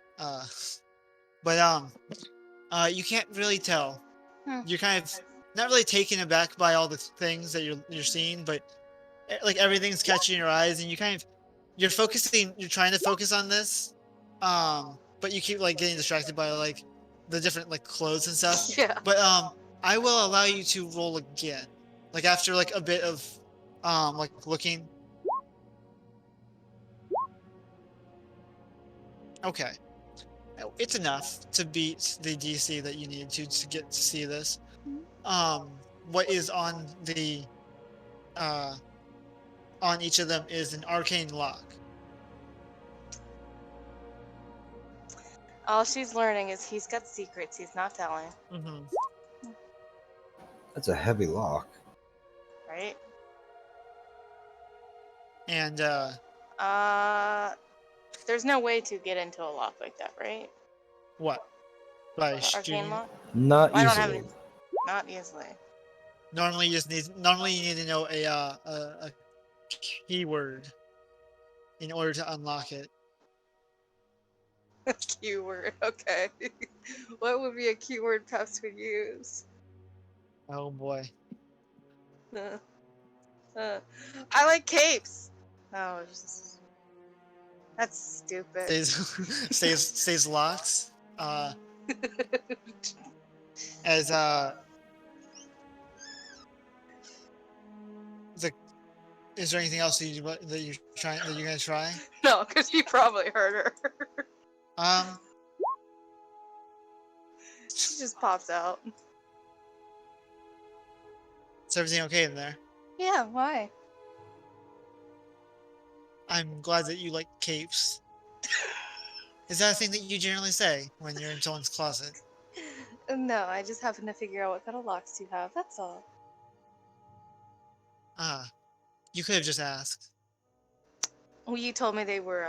But you can't really tell. You're kind of not really taken aback by all the things that you're seeing, but like everything's catching your eyes, and you're trying to focus on this, but you keep like getting distracted by like the different like clothes and stuff. Yeah. But I will allow you to roll again, like after like a bit of like looking. Okay. It's enough to beat the DC that you need to get to see this. What is on the on each of them is an arcane lock. All she's learning is he's got secrets he's not telling. Mm-hmm. That's a heavy lock. Right? And there's no way to get into a lock like that, right? what? By The arcane shooting? lock? Not I don't have easily. any. Not easily. Normally you need to know a keyword in order to unlock it. Keyword. Okay. What would be a keyword Peps would use? Oh boy. Uh, I like capes. Oh, that's stupid. Stays locked. As the is there anything else that you're gonna try? No, because he probably hurt her. Um, She just pops out. is everything okay in there? Yeah, why? I'm glad that you like capes. Is that a thing that you generally say when you're in someone's closet? No, I just happen to figure out what kind of locks you have. That's all. Ah, you could have just asked. Well, you told me they were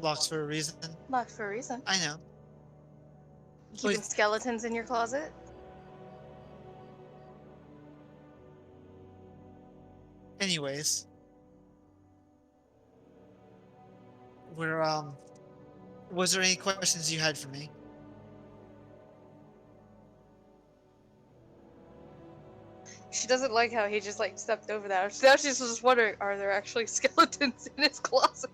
Locks for a reason. locked for a reason. I know. You keeping skeletons in your closet? Anyways, we're was there any questions you had for me? She doesn't like how he just like stepped over that. Now she's just wondering, are there actually skeletons in his closet?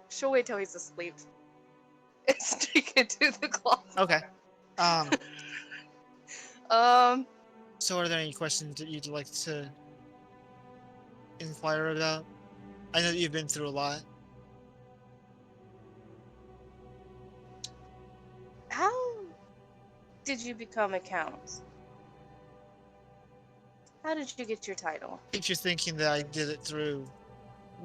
She'll wait till he's asleep and sneak into the closet. Okay. Um, Um, so are there any questions that you'd like to inquire about? I know that you've been through a lot. how did you become a count? How did you get your title? If you're thinking that I did it through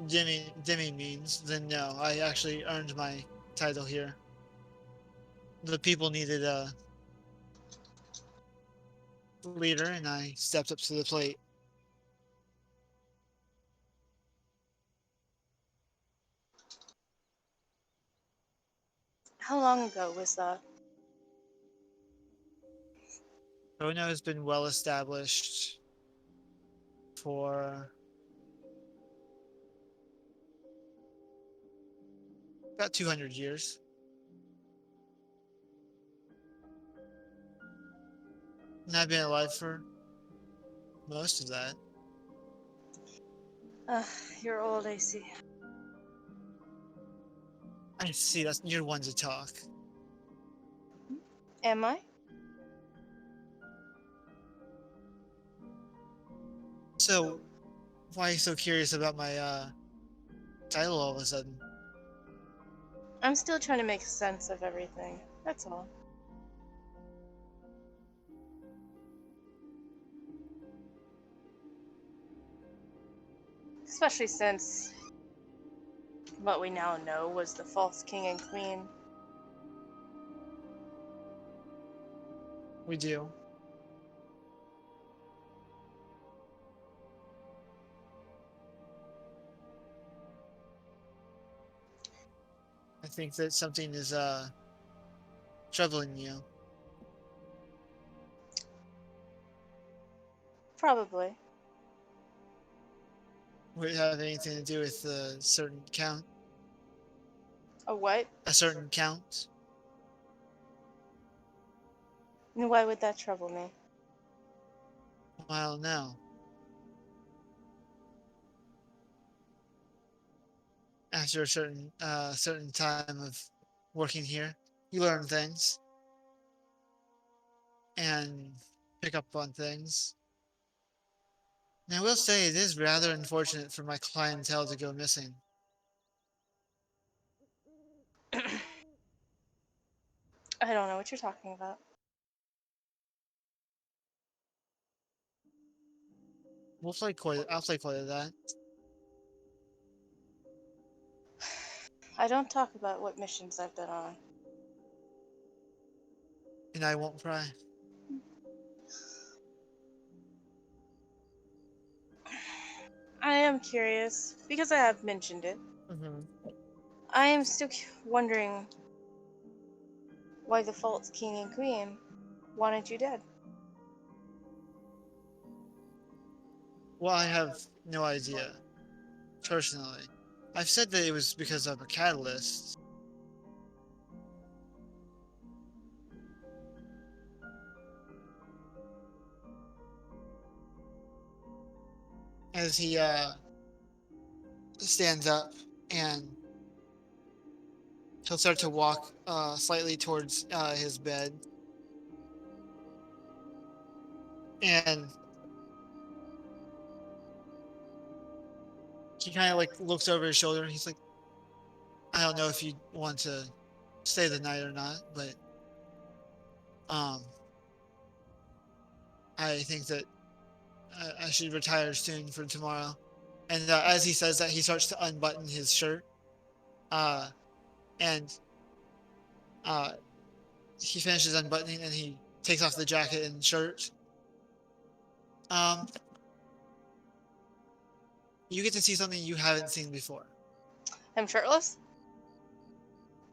demi means, then no, I actually earned my title here. The people needed a leader, and I stepped up to the plate. How long ago was that? Rona has been well established for about 200 years. And I've been alive for most of that. You're old, I see. I see, you're one to talk. Am I? So, why are you so curious about my title all of a sudden? I'm still trying to make sense of everything. That's all. Especially since what we now know was the false king and queen. We do. I think that something is troubling you. Probably. Would it have anything to do with a certain count? A what? A certain count? And why would that trouble me? Well, no. After a certain time of working here, you learn things and pick up on things. And I will say it is rather unfortunate for my clientele to go missing. I don't know what you're talking about. I'll play quite of that. I don't talk about what missions I've been on. And I won't pry. I am curious, because I have mentioned it. Mm-hmm. I am still wondering Why the false king and queen wanted you dead? Well, I have no idea, personally. I've said that it was because of a catalyst. As he stands up and he'll start to walk slightly towards his bed. And he kind of like looks over his shoulder. He's like, I don't know if you want to stay the night or not, but um, I think that I should retire soon for tomorrow. And as he says that, he starts to unbutton his shirt. And he finishes unbuttoning and he takes off the jacket and shirt. You get to see something you haven't seen before. I'm shirtless?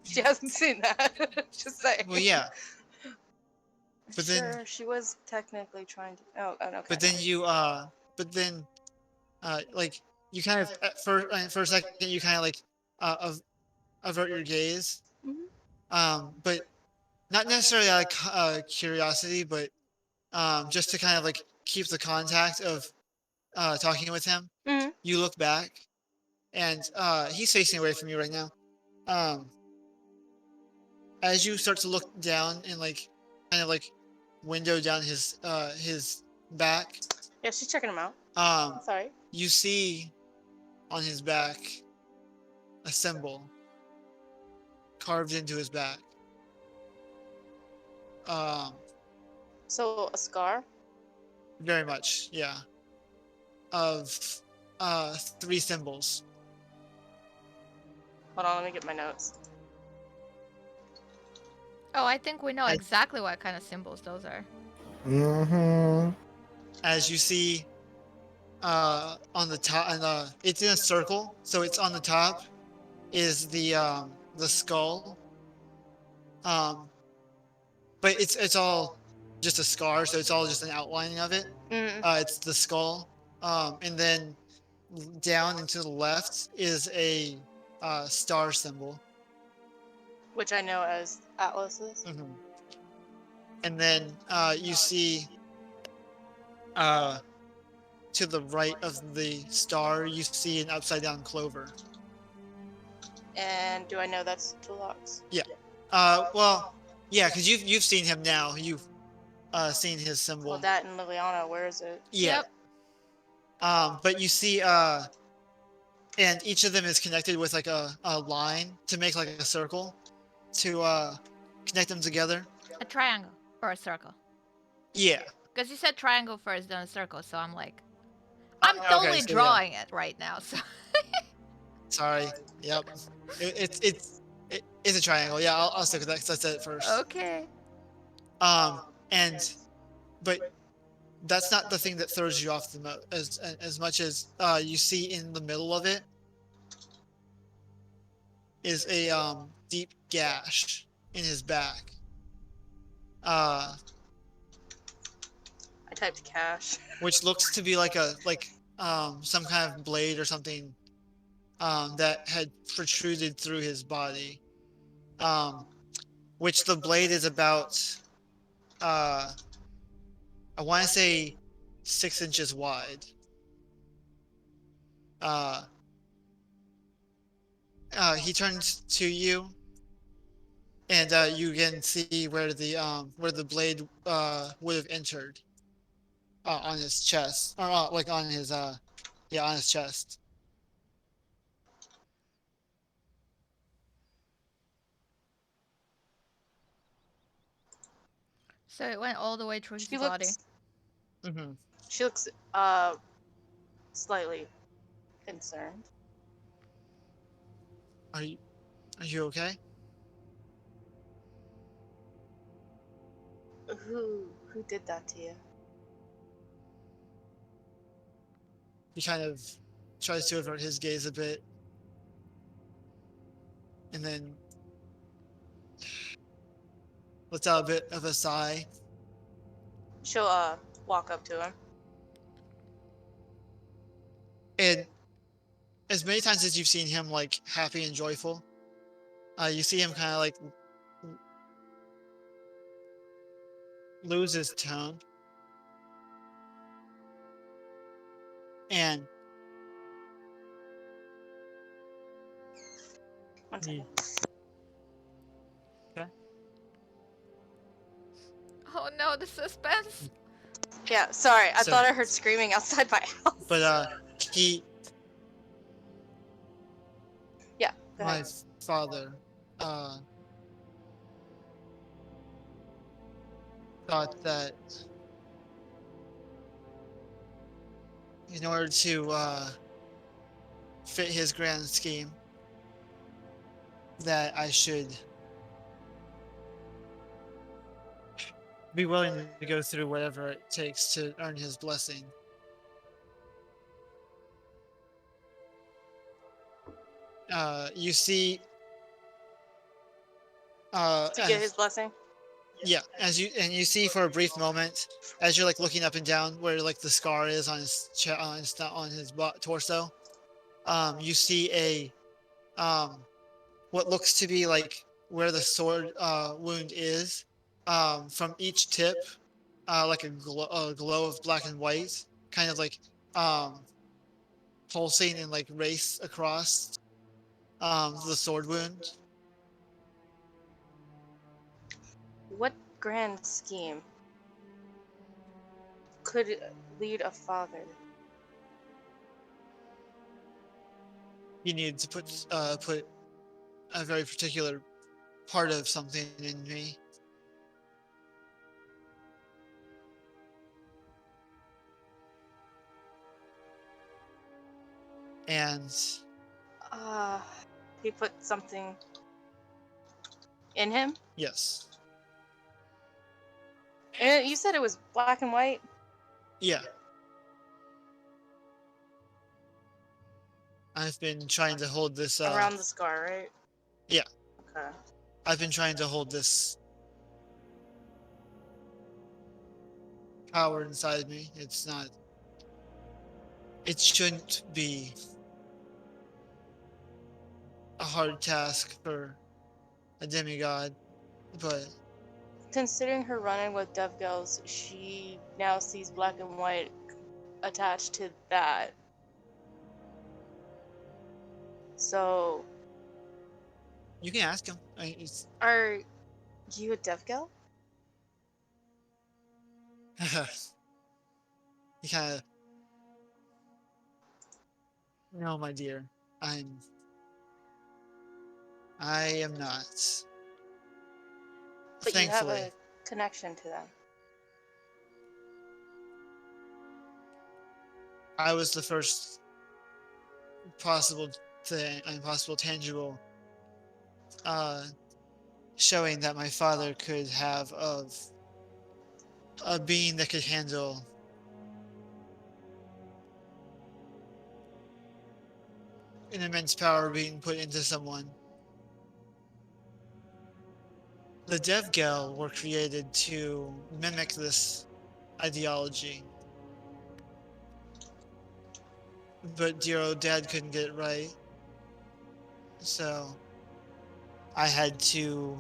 She hasn't seen that. Just saying. Well, yeah. But then, sure, she was technically trying to. Oh, okay. but then you, like you kind of for a second you kind of like avert your gaze, but not necessarily out of curiosity, but just to kind of like keep the contact of talking with him. Mhm. You look back, and he's facing away from you right now. As you start to look down and like kind of like window down his back, Yeah, she's checking him out. Sorry. you see on his back a symbol carved into his back. So a scar. Very much, yeah. Of 3 symbols. Hold on, let me get my notes. Oh, I think we know exactly what kind of symbols those are. Mm-hmm. As you see on the top, and it's in a circle, so it's on the top is the skull. But it's all just a scar, so it's all just an outlining of it. It's the skull. And then down and to the left is a star symbol. Which I know as Atlas's. And then you see to the right of the star, you see an upside down clover. And do I know that's Tulox? Yeah. Well, yeah, because you've seen him now. You've seen his symbol. Well, that and Liliana, where is it? Yeah. Yep. But you see, and each of them is connected with like a line to make like a circle to connect them together. A triangle or a circle. Yeah. Because you said triangle first, then a circle, so I'm like, I'm totally so drawing it right now. So. Sorry. Yep. It's a triangle. Yeah, I'll stick with that because I said it first. Okay. But that's not the thing that throws you off the most as much as you see in the middle of it is a deep gash in his back. I typed cash. Which looks to be like some kind of blade or something that had protruded through his body. Which the blade is about I want to say 6 inches wide. He turns to you, and you can see where the blade would have entered on his chest, or like on his on his chest. So it went all the way through his She body. looks. She looks slightly concerned. Are you okay? Who did that to you? He kind of tries to avert his gaze a bit, and then lets out a bit of a sigh. She'll walk up to him. And as many times as you've seen him like happy and joyful, you see him kind of like lose his tone. And One he, second. Oh no, the suspense. Yeah, sorry. I So- thought I heard screaming outside my house. but he, Yeah, go my ahead. father, thought that in order to fit his grand scheme, that I should be willing to go through whatever it takes to earn his blessing. You see, To get as- his blessing. yeah, you see for a brief moment, as you're like looking up and down where like the scar is on his on his torso, you see a what looks to be like where the sword wound is, from each tip, like a glow of black and white, kind of like pulsing and like race across the sword wound. What grand scheme could lead a father? You need to put a very particular part of something in me. And He put something in him? yes, And you said it was black and white? yeah, I've been trying to hold this. Around the scar, right? Yeah. Okay. I've been trying to hold this power inside me. It's not. It shouldn't be a hard task for a demigod, but Considering her running with dev girls, she now sees black and white attached to that. So, you can ask him. It's, are you a dev girl? he kind of. No, my dear, I am not. But you have Thankfully, a connection to them. I was the first possible thing, possible tangible, showing that my father could have of a being that could handle an immense power being put into someone. The Devgel were created to mimic this ideology. But dear old dad couldn't get it right. So I had to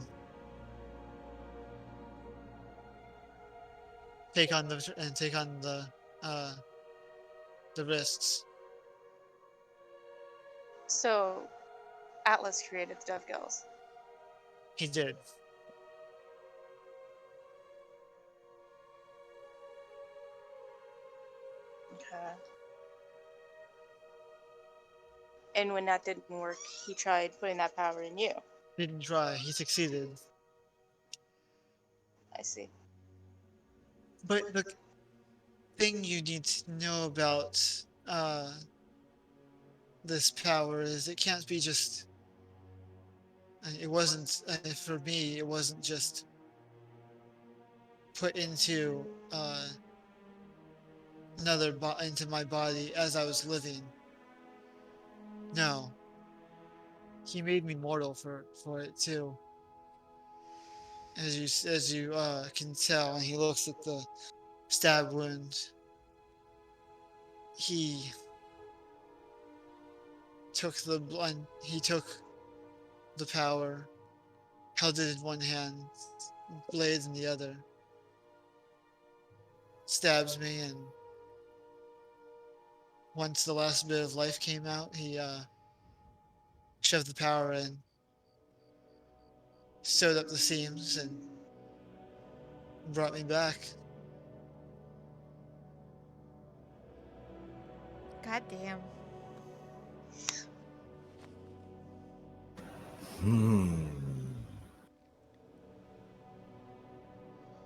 take on the risks. So, Atlas created the dev girls. He did. Okay. And when that didn't work, he tried putting that power in you. Didn't try. He succeeded. I see. But the thing you need to know about this power is it can't be just. It wasn't for me. It wasn't just put into into my body as I was living. No, he made me mortal for it too. as you can tell, and he looks at the stab wound. He took he took the power, held it in one hand, blade in the other, stabs me, and once the last bit of life came out, he shoved the power in, sewed up the seams, and brought me back. God damn.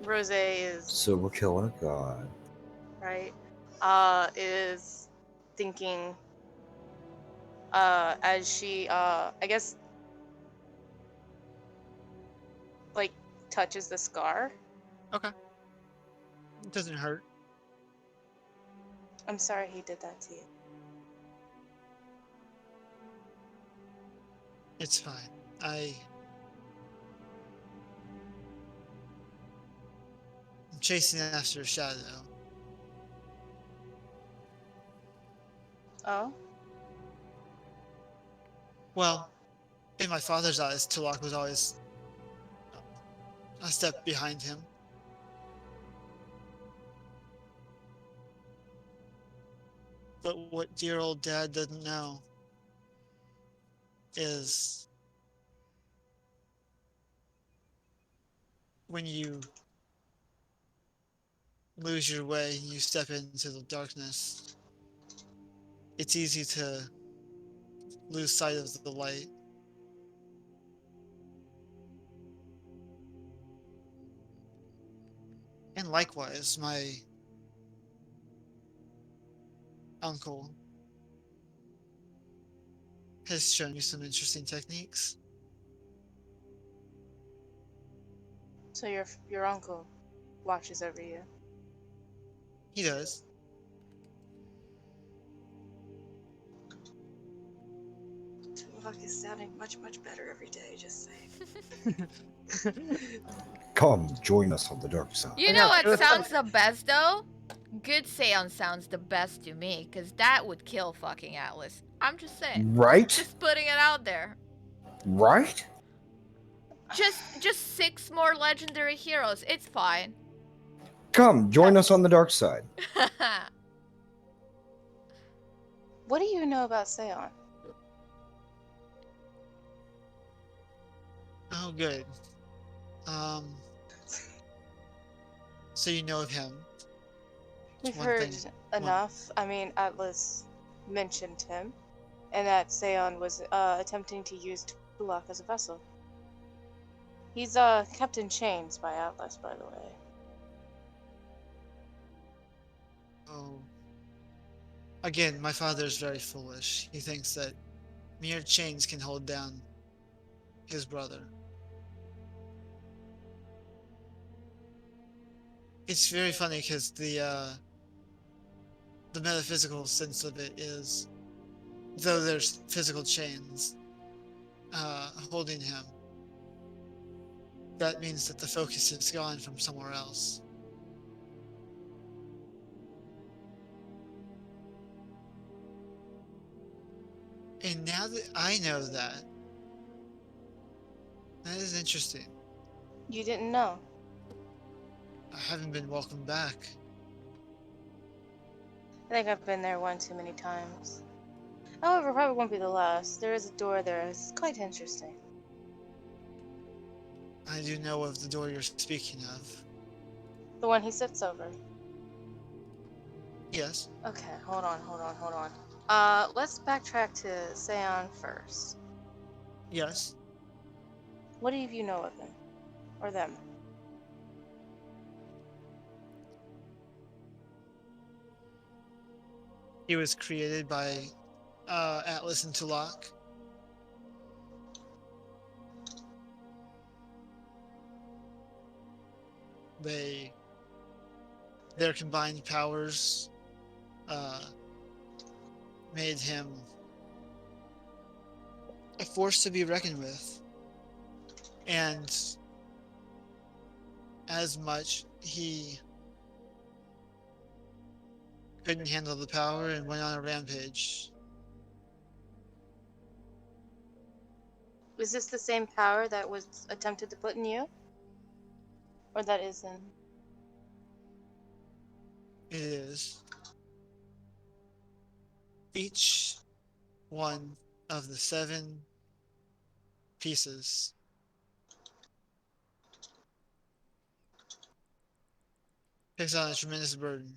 Rose is So we're killing a god. right. Is thinking. As she I guess like touches the scar. Okay. It doesn't hurt. I'm sorry he did that to you. It's fine. I'm chasing after a shadow. Oh. Well, in my father's eyes, Tulak was always a step behind him. But what dear old dad doesn't know is when you lose your way and you step into the darkness, it's easy to lose sight of the light. And likewise, my uncle has shown you some interesting techniques. So your uncle watches over you. He does. Tulak is sounding much better every day. Just saying. Come, join us on the dark side. You I know know, what it was sounds the best though? Good seance sounds the best to me, cause that would kill fucking Atlas. I'm just saying. Right? Just putting it out there. Right? Just 6 more legendary heroes. It's fine. Come, join us on the dark side. What do you know about Seon? Oh, good. So you know of him. We've One heard thing- enough. I mean, Atlas mentioned him, and that Seon was attempting to use Tulak as a vessel. He's kept in chains by Atlas, by the way. Oh. Again, my father is very foolish. He thinks that mere chains can hold down his brother. It's very funny because the metaphysical sense of it is, though there's physical chains holding him, that means that the focus is gone from somewhere else. And now that I know that, that is interesting. You didn't know. I haven't been welcomed back. I think I've been there one too many times. However, probably won't be the last. There is a door there. It's quite interesting. I do know of the door you're speaking of. The one he sits over. Yes. Okay, hold on. Let's backtrack to Seon first. Yes. What do you know of him? Or them? He was created by Atlas and Tulak. Their combined powers made him a force to be reckoned with. And as much, he couldn't handle the power and went on a rampage. Is this the same power that was attempted to put in you? Or that isn't? It is. Each one of the 7 pieces takes on a tremendous burden.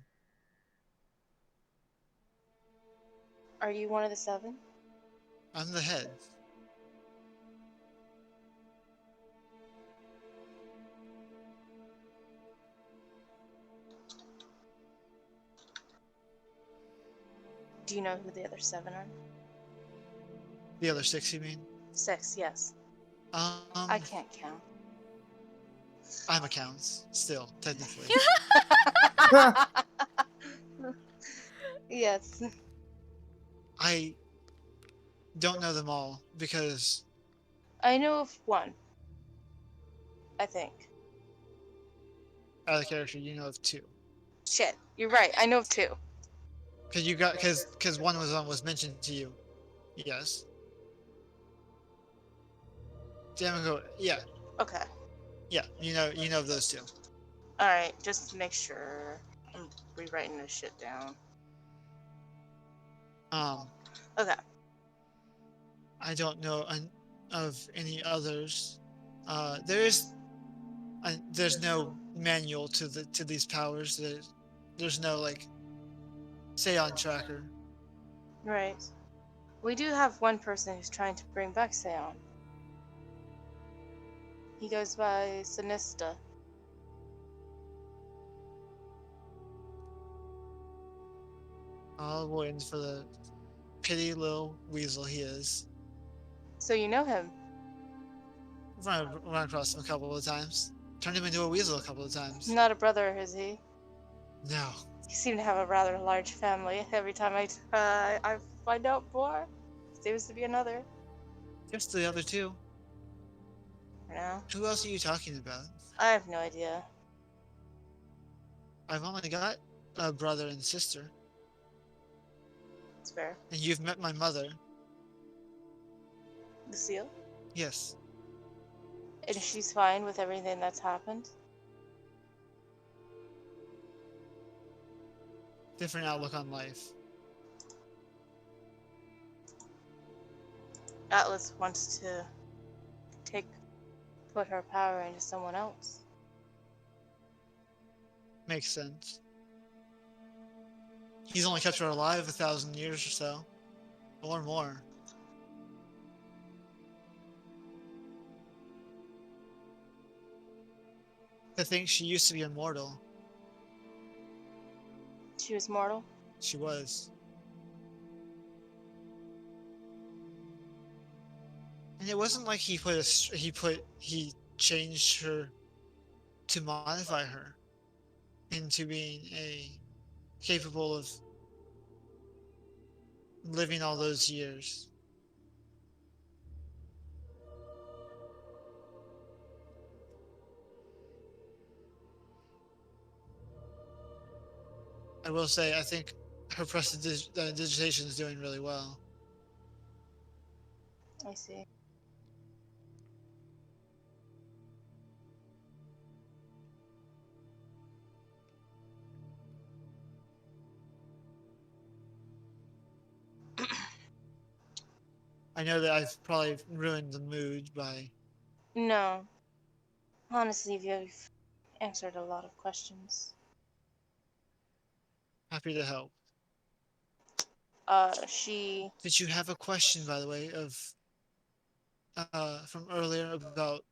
Are you one of the 7? I'm the head. Do you know who the other 7 are? The other 6, you mean? 6, yes. Um, I can't count. I'm accounts still, technically. Yes. I don't know them all because I know of 1. I think. out of character you know of 2. Shit, you're right. I know of 2. Because one was mentioned to you. Yes. Damago, yeah, Okay. yeah, you know of those 2. Alright, just to make sure. I'm rewriting this shit down. Okay. I don't know of any others. There's no manual to these powers. There's no like Seon tracker. Right. We do have one person who's trying to bring back Seon. He goes by Sinista. All waiting for the pitty little weasel he is. So you know him. Run across him a couple of times. Turned him into a weasel a couple of times. Not a brother, is he? No. You seem to have a rather large family. Every time I find out more, seems to be another. Just the other 2. For now. Who else are you talking about? I have no idea. I've only got a brother and sister. It's fair. And you've met my mother. Lucille? Yes. And she's fine with everything that's happened? Different outlook on life. Atlas wants to put her power into someone else. Makes sense. He's only kept her alive 1,000 years or so. Or more. I think she used to be immortal. She was mortal? She was. And it wasn't like he changed her to modify her into being capable of living all those years. I will say, I think her prestidigitation is doing really well. I see. I know that I've probably ruined the mood by... No. Honestly, you've answered a lot of questions. Happy to help. She... Did you have a question, by the way, from earlier about...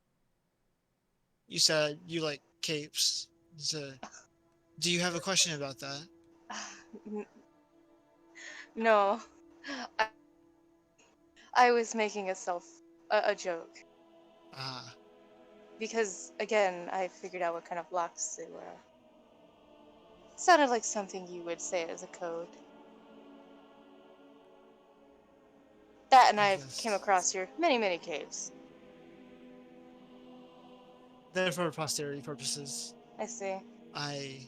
You said you like capes. So, do you have a question about that? No. I was making a joke. Ah, Because, again, I figured out what kind of locks they were. Sounded like something you would say as a code. That and I yes. came across your many, many caves. They're for posterity purposes. I see. I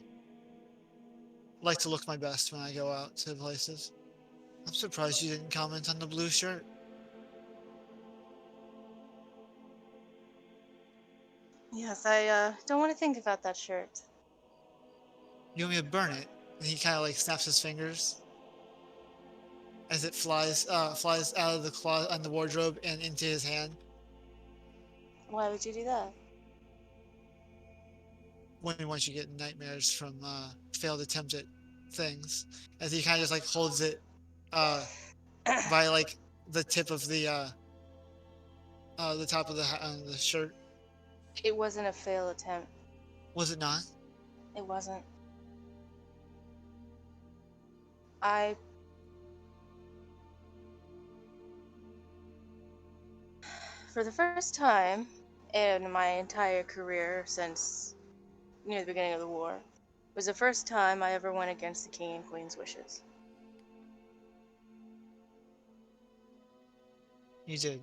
like to look my best when I go out to places. I'm surprised you didn't comment on the blue shirt. Yes, I don't want to think about that shirt. You want me to burn it? And he kind of like snaps his fingers as it flies out of the closet on the wardrobe and into his hand. Why would you do that? Once you get nightmares from failed attempt at things, as he kind of just like holds it by like the tip of the top of the shirt. It wasn't a fail attempt. Was it not? It wasn't. For the first time in my entire career since near the beginning of the war, was the first time I ever went against the king and queen's wishes. You did.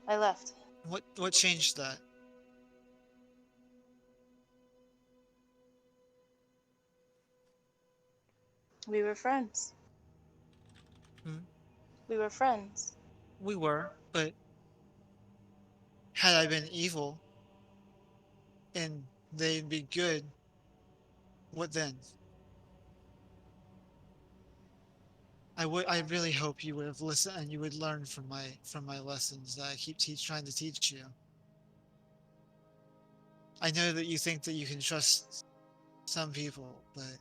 I left. What changed that? We were friends. Hmm? We were friends. We were, but had I been evil and they'd be good, what then? I really hope you would have listened and you would learn from my lessons that I keep trying to teach you. I know that you think that you can trust some people, but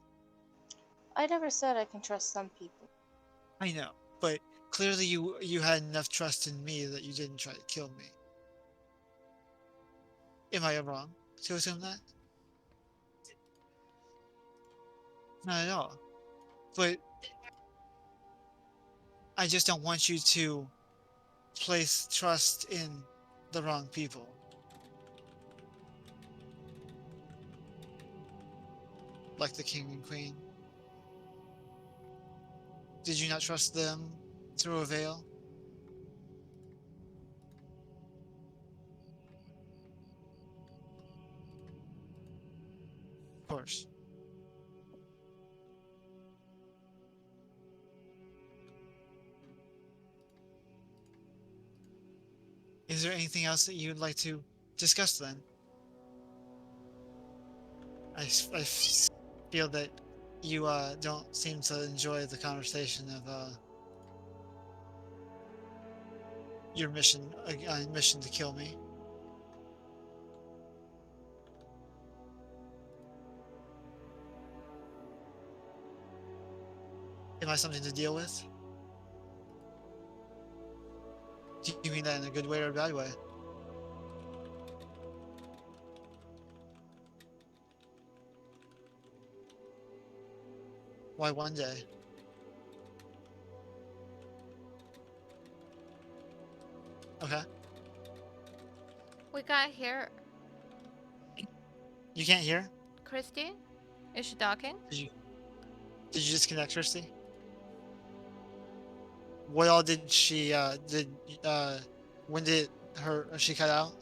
I never said I can trust some people. I know. But clearly you had enough trust in me that you didn't try to kill me. Am I wrong to assume that? Not at all. But I just don't want you to place trust in the wrong people. Like the king and queen. Did you not trust them through a veil? Of course. Is there anything else that you'd like to discuss then? I feel that you don't seem to enjoy the conversation of your mission to kill me. Am I something to deal with? Do you mean that in a good way or a bad way? Why one day? Okay. We can't hear You can't hear? Christy. Is she talking? Did you disconnect Christy? What all did she when did she cut out?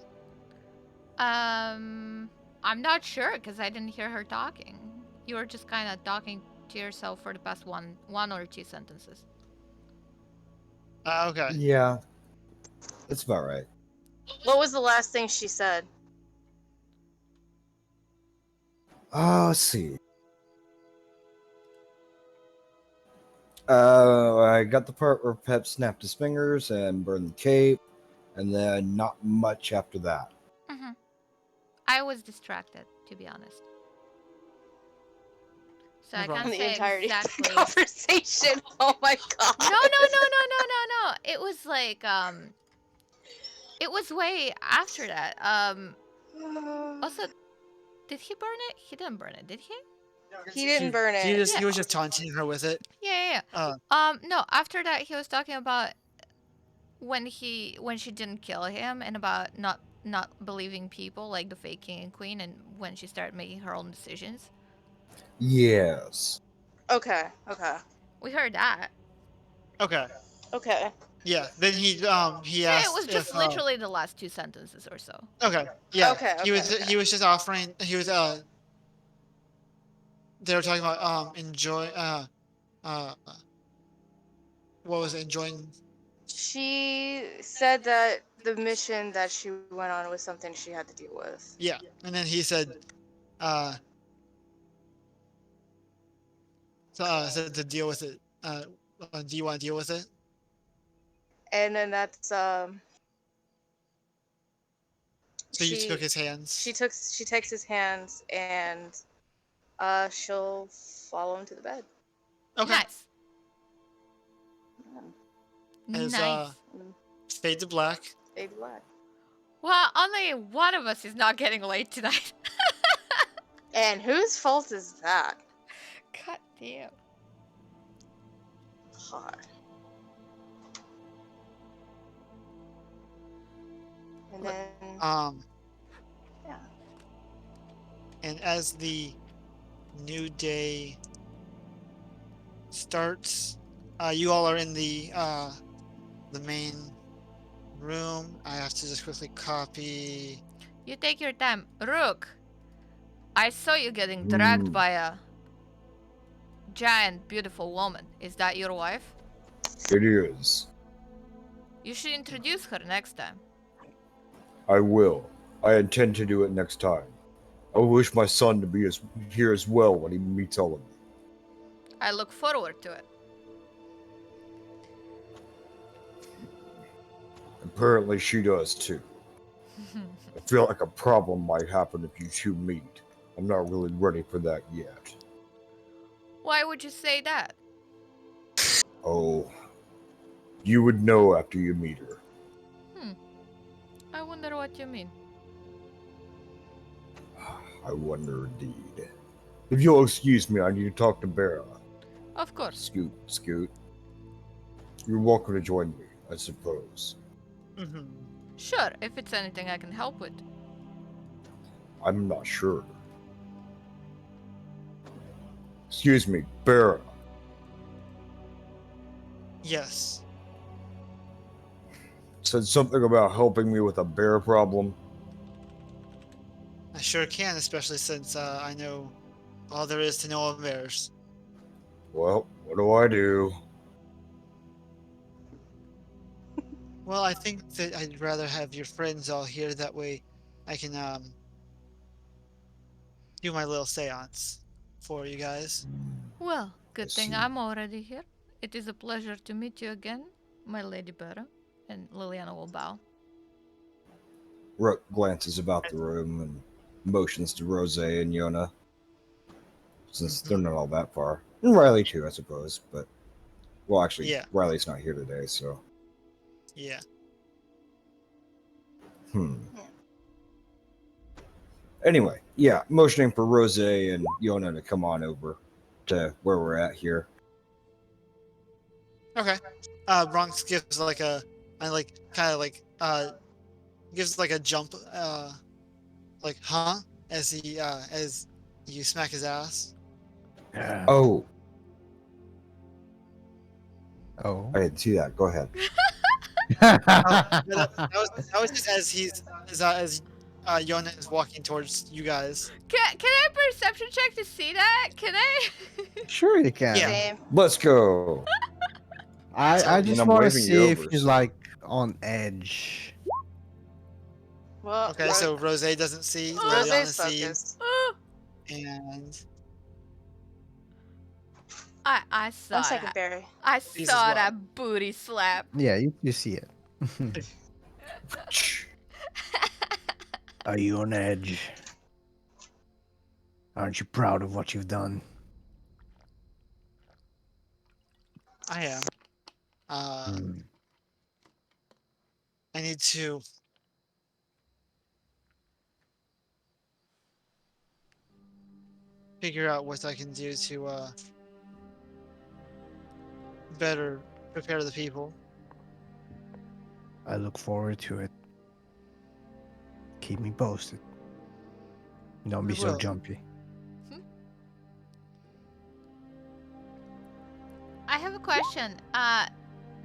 I'm not sure because I didn't hear her talking. You were just kind of talking to yourself for the past one or two sentences. Okay. Yeah, that's about right. What was the last thing she said? Let's see. I got the part where Pep snapped his fingers and burned the cape, and then not much after that. Mm-hmm. I was distracted, to be honest. So No I problem. can't The say entirety exactly. of the conversation. Oh my god. No. It was like it was way after that. Also, did he burn it? He didn't burn it, did he? He didn't burn it. He was just taunting her with it. Yeah. No, after that he was talking about when she didn't kill him and about not believing people like the fake king and queen, and when she started making her own decisions. Yes. Okay. We heard that. Okay. Okay. Yeah. Then he Yeah, it was asked just if literally the last 2 sentences or so. okay. Yeah. Okay, He was okay. he was just offering. He was They were talking about enjoy uh what was it, enjoying. She said that the mission that she went on was something she had to deal with. Yeah. And then he said uh said to deal with it. Do you want to deal with it? And then that's So you took she his hands. she takes his hands and she'll follow him to the bed. Okay. Nice. As Nice. fade to black. Fade to black. Well, only one of us is not getting laid tonight. And whose fault is that? God damn. Hot. And then yeah. And as the new day starts, you all are in the main room. I have to just quickly copy. You take your time. Rook, I saw you getting dragged by a giant, beautiful woman. Is that your wife? It is. You should introduce her next time. I will. I intend to do it next time. I wish my son to be here as well when he meets all of you. I look forward to it. Apparently she does too. I feel like a problem might happen if you two meet. I'm not really ready for that yet. Why would you say that? Oh, you would know after you meet her. I wonder what you mean. I wonder indeed. If you'll excuse me, I need to talk to Bera. Of course. Scoot. You're welcome to join me, I suppose. Mm-hmm. Sure, if it's anything I can help with. I'm not sure. Excuse me, Bera. Yes. Said something about helping me with a bear problem. I sure can, especially since I know all there is to know of bears. Well, what do I do? Well, I think that I'd rather have your friends all here. That way I can do my little seance for you guys. Well, good I thing see. I'm already here. It is a pleasure to meet you again, my Lady Bera. And Liliana will bow. Rook glances about the room and motions to Rose and Yona, since they're not all that far. And Riley too, I suppose. But well, actually, Yeah. Riley's not here today, so. Yeah. Anyway, yeah, motioning for Rose and Yona to come on over to where we're at here. Okay. Bronx gives like a, gives like a jump, like huh, as he as you smack his ass. Oh, Oh. I didn't see that. Go ahead. That was just as Yona is walking towards you guys. Can I perception check to see that? Can I? Sure you can. Yeah. Same. Let's go. I And just I'm want to waving you see if over, he's so- like on edge. Well, Okay, so Rose doesn't see, Liliana Rose's sees, focused. Oh, and I saw 1 second, that. Barry. I These as saw well. that booty slap. Yeah, you see it. Are you on edge? Aren't you proud of what you've done? I am. I need to figure out what I can do to better prepare the people. I look forward to it. Keep me posted. Don't be I so will. jumpy. I have a question.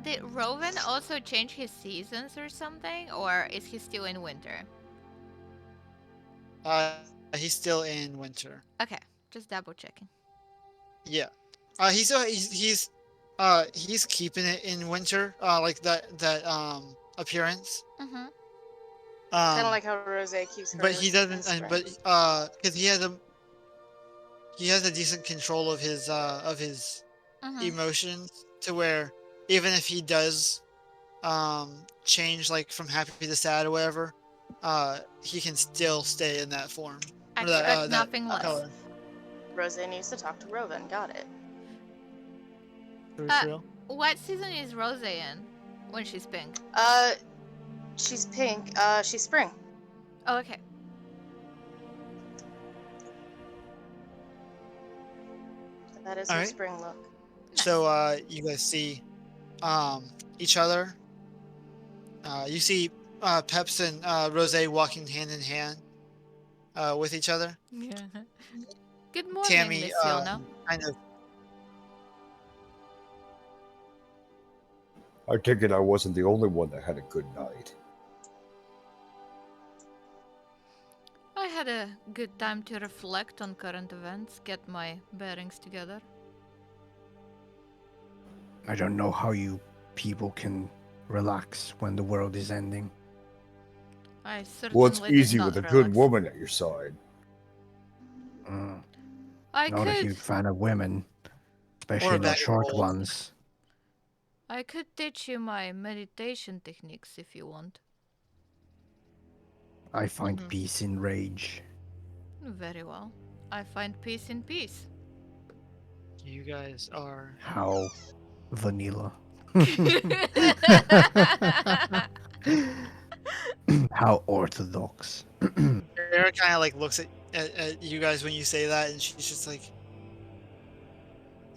Did Rowan also change his seasons or something, or is he still in winter? He's still in winter. Okay, just double checking. Yeah. He's keeping it in winter, like that appearance. Mm-hmm. Kind of Um, like how Rose keeps but hers he in doesn't, spring. because he has a decent control of his Mm-hmm. emotions to where even if he does change like from happy to sad or whatever, he can still stay in that form I or expect that nothing less. color. Rose needs to talk to Rowan. Got it. True. What season is Rose in when she's pink? She's pink. She's spring. Oh, okay. That is All her right. spring look. Nice. So you guys see each other. You see Peps and Rose walking hand in hand with each other. Yeah. Good morning, Tammy Miss Yona. kind of I take it I wasn't the only one that had a good night. I had a good time to reflect on current events, get my bearings together. I don't know how you people can relax when the world is ending. I certainly Well, it's did easy not with a relax. good woman at your side. I Not a could huge fan of women, especially bag not of short gold. ones. I could teach you my meditation techniques if you want. I find Mhm. peace in rage. Very well. I find peace in peace. you guys are How vanilla. How orthodox. Sarah kind of like looks at you guys when you say that, and she's just like,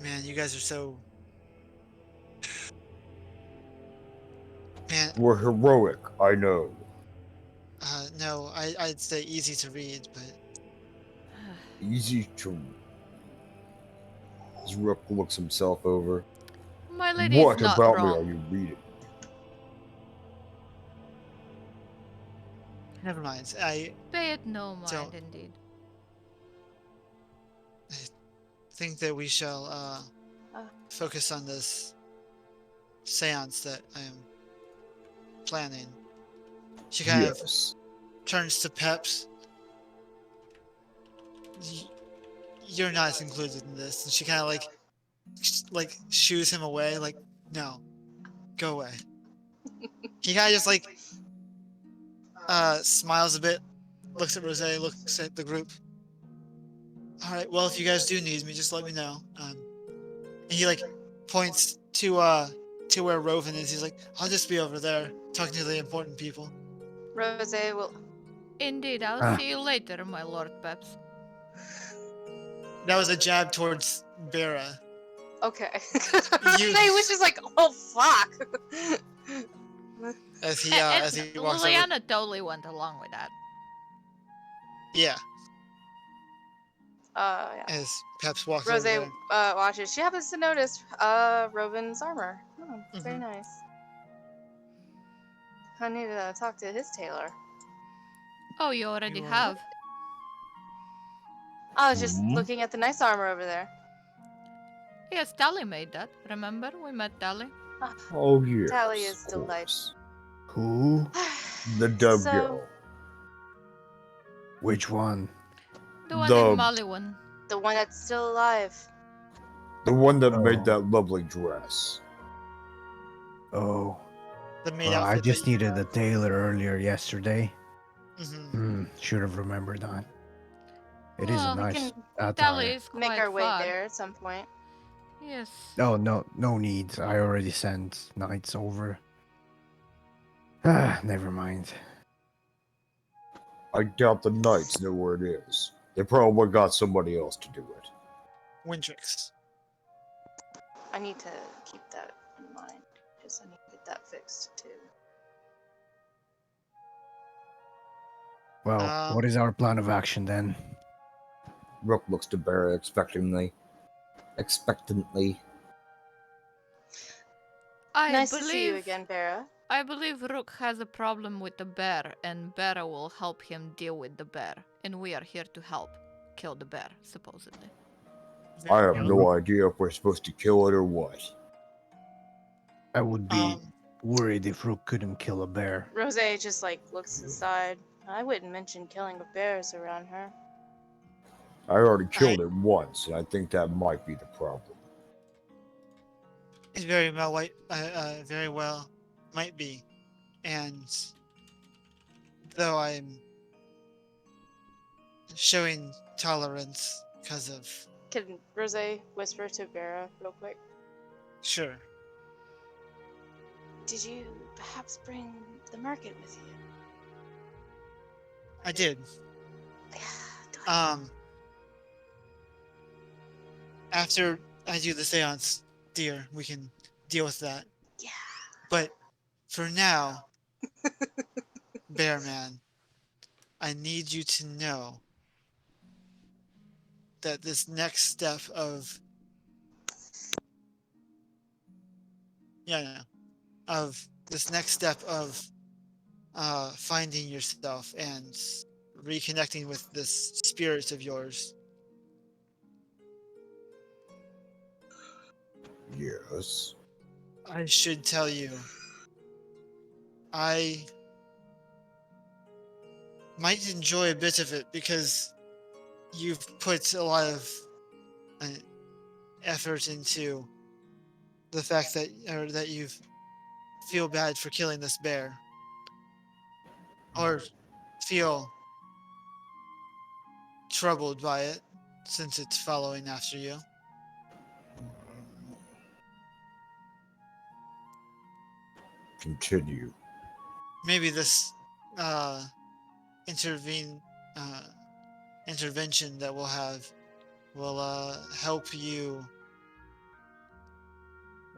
"Man, you guys are so man." We're heroic, I know. No, I'd say easy to read, but Easy to. As Rook looks himself over. My lady is What not about me are wrong. you reading? never mind. I Pay it no mind, Don't. indeed. think that we shall focus on this seance that I am planning. She kind of Yes. turns to Peps. You're not included in this, and she kind of like shoos him away. Like, no, go away. He kind of just like smiles a bit, looks at Rose, looks at the group. All right, well, if you guys do need me, just let me know. And he like points to where Rovan is. He's like, I'll just be over there talking to the important people. Rose will. Indeed, I'll Ah. see you later, my Lord Peps. That was a jab towards Bera. Okay. You- I was just like, oh fuck. As he And walks over. Liliana totally went along with that. Yeah, Yeah. as Peps walks Rose over there. watches. She happens to notice Rovin's armor. Oh, very Mhm. nice. I need to talk to his tailor. Oh, you already You are- have. I was just Mhm. looking at the nice armor over there. Yes, Tally made that. Remember? We met Tally. Oh, yes. Tally is of delightful. course. Who? The dub So- girl. Which one? The one The- in Maliwan. The one that's still alive. The one that Oh. made that lovely dress. Oh, The maid I outfit. just needed a tailor earlier yesterday. Mm-hmm. Should have remembered that. It is Well, a we nice can attire. Tally is quite Make our way far. there at some point. Yes. Oh, no need. I already sent knights over. Ah, never mind. I doubt the knights know where it is. They probably got somebody else to do it. Wintrix. I need to keep that in mind because I need to get that fixed too. Well, what is our plan of action then? Rook looks to Barra expectantly. I Nice to see you believe again, Bera. I believe Rook has a problem with the bear, and Bera will help him deal with the bear. And we are here to help kill the bear, supposedly. I Very have good. no idea if we're supposed to kill it or what. I would be Um, worried if Rook couldn't kill a bear. Rose just like looks aside. I wouldn't mention killing the bears around her. I already I killed it once, and I think that might be the problem. it very well might be, and though I'm showing tolerance because of Can Rose whisper to Vera real quick? sure. Did you perhaps bring the market with you? I did. Don't After I do the seance, dear, we can deal with that. yeah. But for now, Bear Man, I need you to know that this next step of of this next step of finding yourself and reconnecting with this spirit of yours, Yes. I should tell you, I might enjoy a bit of it because you've put a lot of uh, effort into the fact that you feel bad for killing this bear, or feel troubled by it since it's following after you. Continue. Maybe this uh, intervene uh, intervention that we'll have will help you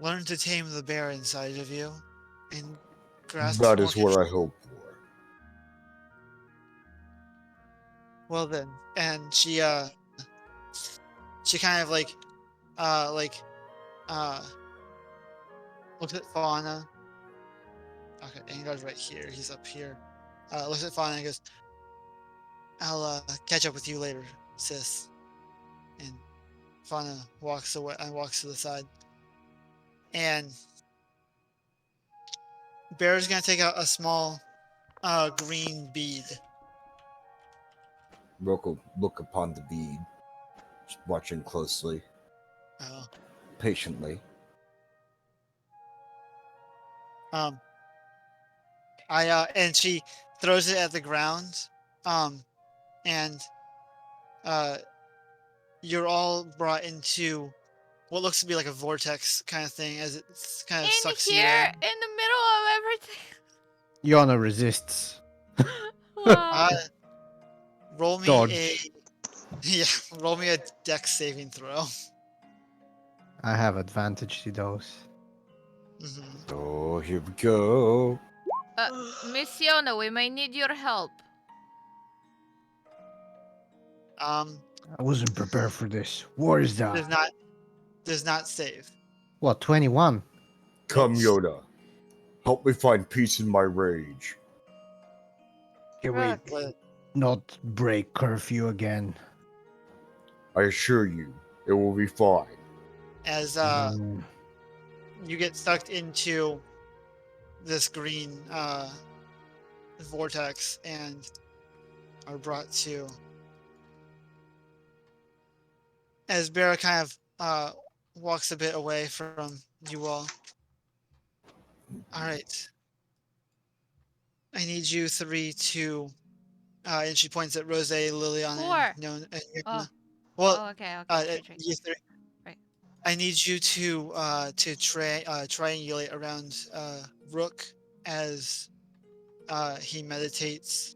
learn to tame the bear inside of you and grasp That more is what control. I hope for. Well then, and she kind of like uh looks at Fauna. Okay, and he goes right here. He's up here. Looks at Fauna and goes, "I'll catch up with you later, sis." And Fauna walks away and walks to the side. And Bear's gonna take out a small green bead. Look upon the bead, watching closely, Uh, patiently. um, and she throws it at the ground. Um, and uh, you're all brought into what looks to be like a vortex kind of thing as it kind of In sucks you here, in. in the middle of everything. Yana resists. Wow. Uh, roll me a Dodge. yeah, roll me a dex saving throw. I have advantage to those. Hmm. Oh, here we go. Miss Yona, we may need your help. Um, I wasn't prepared for this. What is that? does not save. What, 21? Come, Yes. Yoda. Help me find peace in my rage. Can we Rook. What- not break curfew again? I assure you, it will be fine. As Mm, you get sucked into this green vortex and are brought to as Bera kind of walks a bit away from you all. All right, I need you three to and she points at Rose, Liliana, Four. and no, and Oh. Yuna. Well, Oh, okay, okay. True. you three. Right. I need you to triangulate around Rook as he meditates.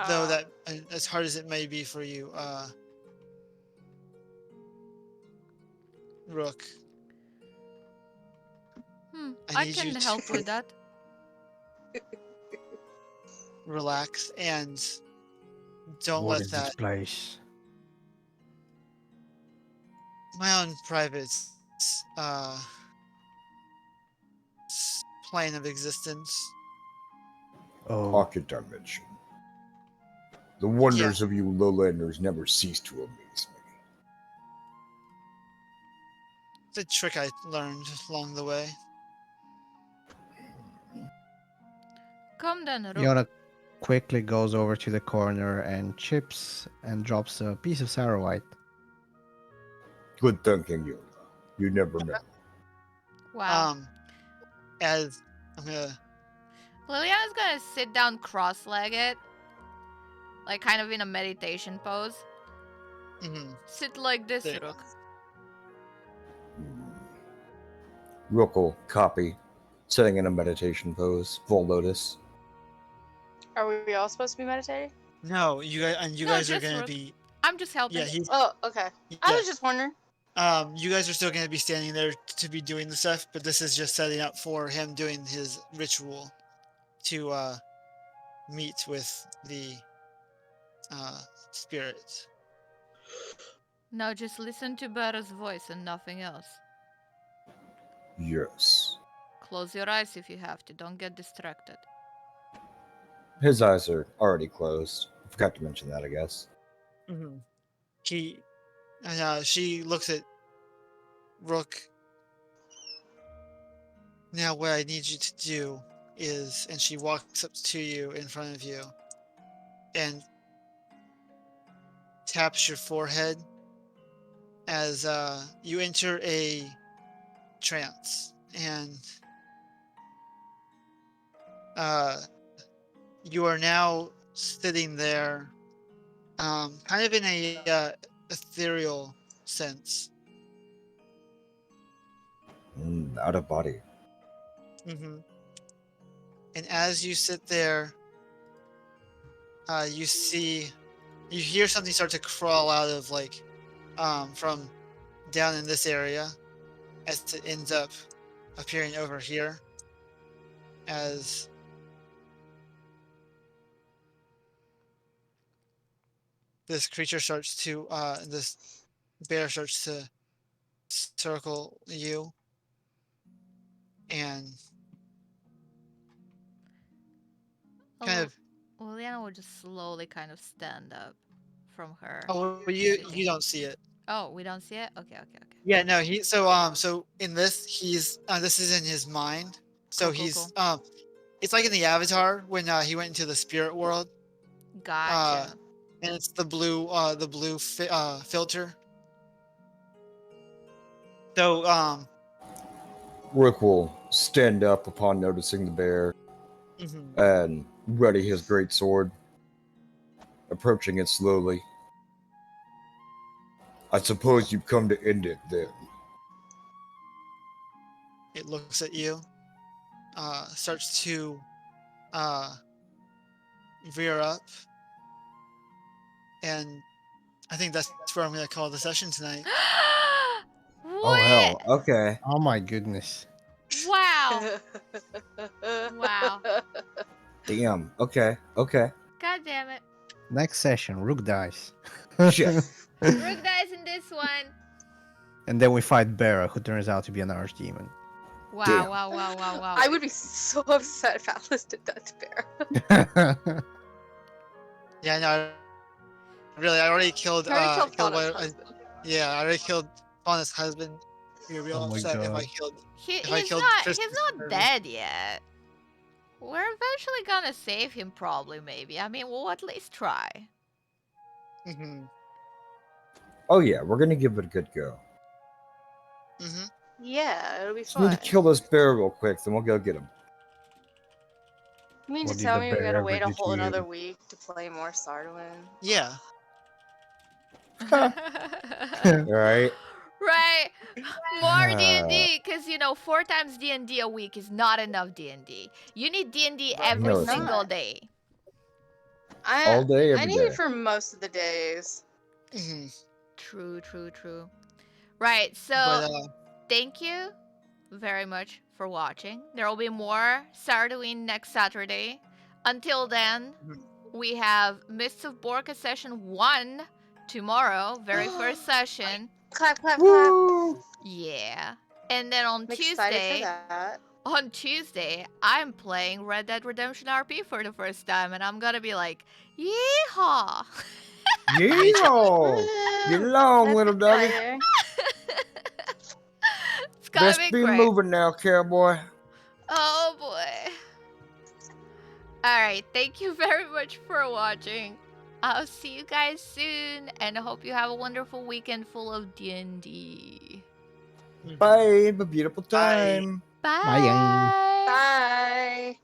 Though that, as hard as it may be for you, Rook, I I need can you help to with that. relax and don't what let is this that. place? My own private uh, plane of existence. Oh, Pocket dimension. The wonders of you lowlanders never cease to amaze me. It's a trick I learned along the way. Come then, Rook. Yona quickly goes over to the corner and chips and drops a piece of Sardowiin. Good thinking, Yoda. You never know. Wow. As I'm gonna Liliana's gonna sit down cross-legged, like kind of in a meditation pose. Sit like this, There. Rook. Rook will copy, sitting in a meditation pose, full lotus. Are we all supposed to be meditating? No, you guys No, guys are just gonna Rook. be I'm just helping. yeah, he's Oh, okay. I yeah. was just wondering. You guys are still gonna be standing there to be doing the stuff, but this is just setting up for him doing his ritual to meet with the spirits. Now just listen to Bara's voice and nothing else. Yes. Close your eyes if you have to. Don't get distracted. His eyes are already closed. I forgot to mention that, I guess. She looks at Rook. Now what I need you to do is, and she walks up to you in front of you and taps your forehead as you enter a trance, and you are now sitting there kind of in a ethereal sense. Out of body. And as you sit there, you hear something start to crawl out of from down in this area as it ends up appearing over here as this creature starts to this bear starts to circle you, and kind of Liliana will just slowly kind of stand up from her. you don't see it. Oh, we don't see it? Okay. Yeah, no, so in this this is in his mind. So Cool. it's like in the Avatar when he went into the spirit world. Gotcha. And it's the blue filter. So Rook will stand up upon noticing the bear and ready his great sword, approaching it slowly. I suppose you've come to end it then. it looks at you, starts to rear up, and I think that's where I'm going to call the session tonight. What? Oh hell. Okay. Oh my goodness. Wow. Wow. Damn. Okay. Okay. God damn it. Next session, Rook dies. Shit. Rook dies in this one. And then we fight Bera, who turns out to be an archdemon. Wow, Damn. wow. I would be so upset if Atlas did that to Bear. Yeah, no, really, I already killed. He already killed killed Fauna's one- husband. Yeah, I already killed Fauna's husband. You'd be real Oh my upset if I God. killed. He's I killed not Tristan's dead husband. yet. We're eventually gonna save him probably, maybe. I mean, we'll at least try. Oh yeah, we're gonna give it a good go. Yeah, it'll be Just need fun. to kill this bear real quick, then we'll go get him. You mean What to did tell the me we bear gotta ever wait a do to whole another you? week to play more Sardowiin? Yeah. Alright. Right. More D&D, because, 4 times D&D a week is not enough D&D. You need D&D Right, every it's single not. day. All day, I every need day. it for most of the days. True. Right, so But thank you very much for watching. There will be more Sardowiin next Saturday. Until then, we have Mists of Borka session 1 tomorrow, very first session. Clap, clap, clap. Woo! Yeah. And then on I'm excited for Tuesday, that. on Tuesday, I'm playing Red Dead Redemption RP for the first time, and I'm gonna be like, yeehaw! Yeehaw! Get along, That's little doggy. exciting. It's gonna Best be be great. moving now, cowboy. Oh boy. Alright, thank you very much for watching. I'll see you guys soon, and I hope you have a wonderful weekend full of D&D. Bye. Have a beautiful Bye. time. Bye. Bye. Bye.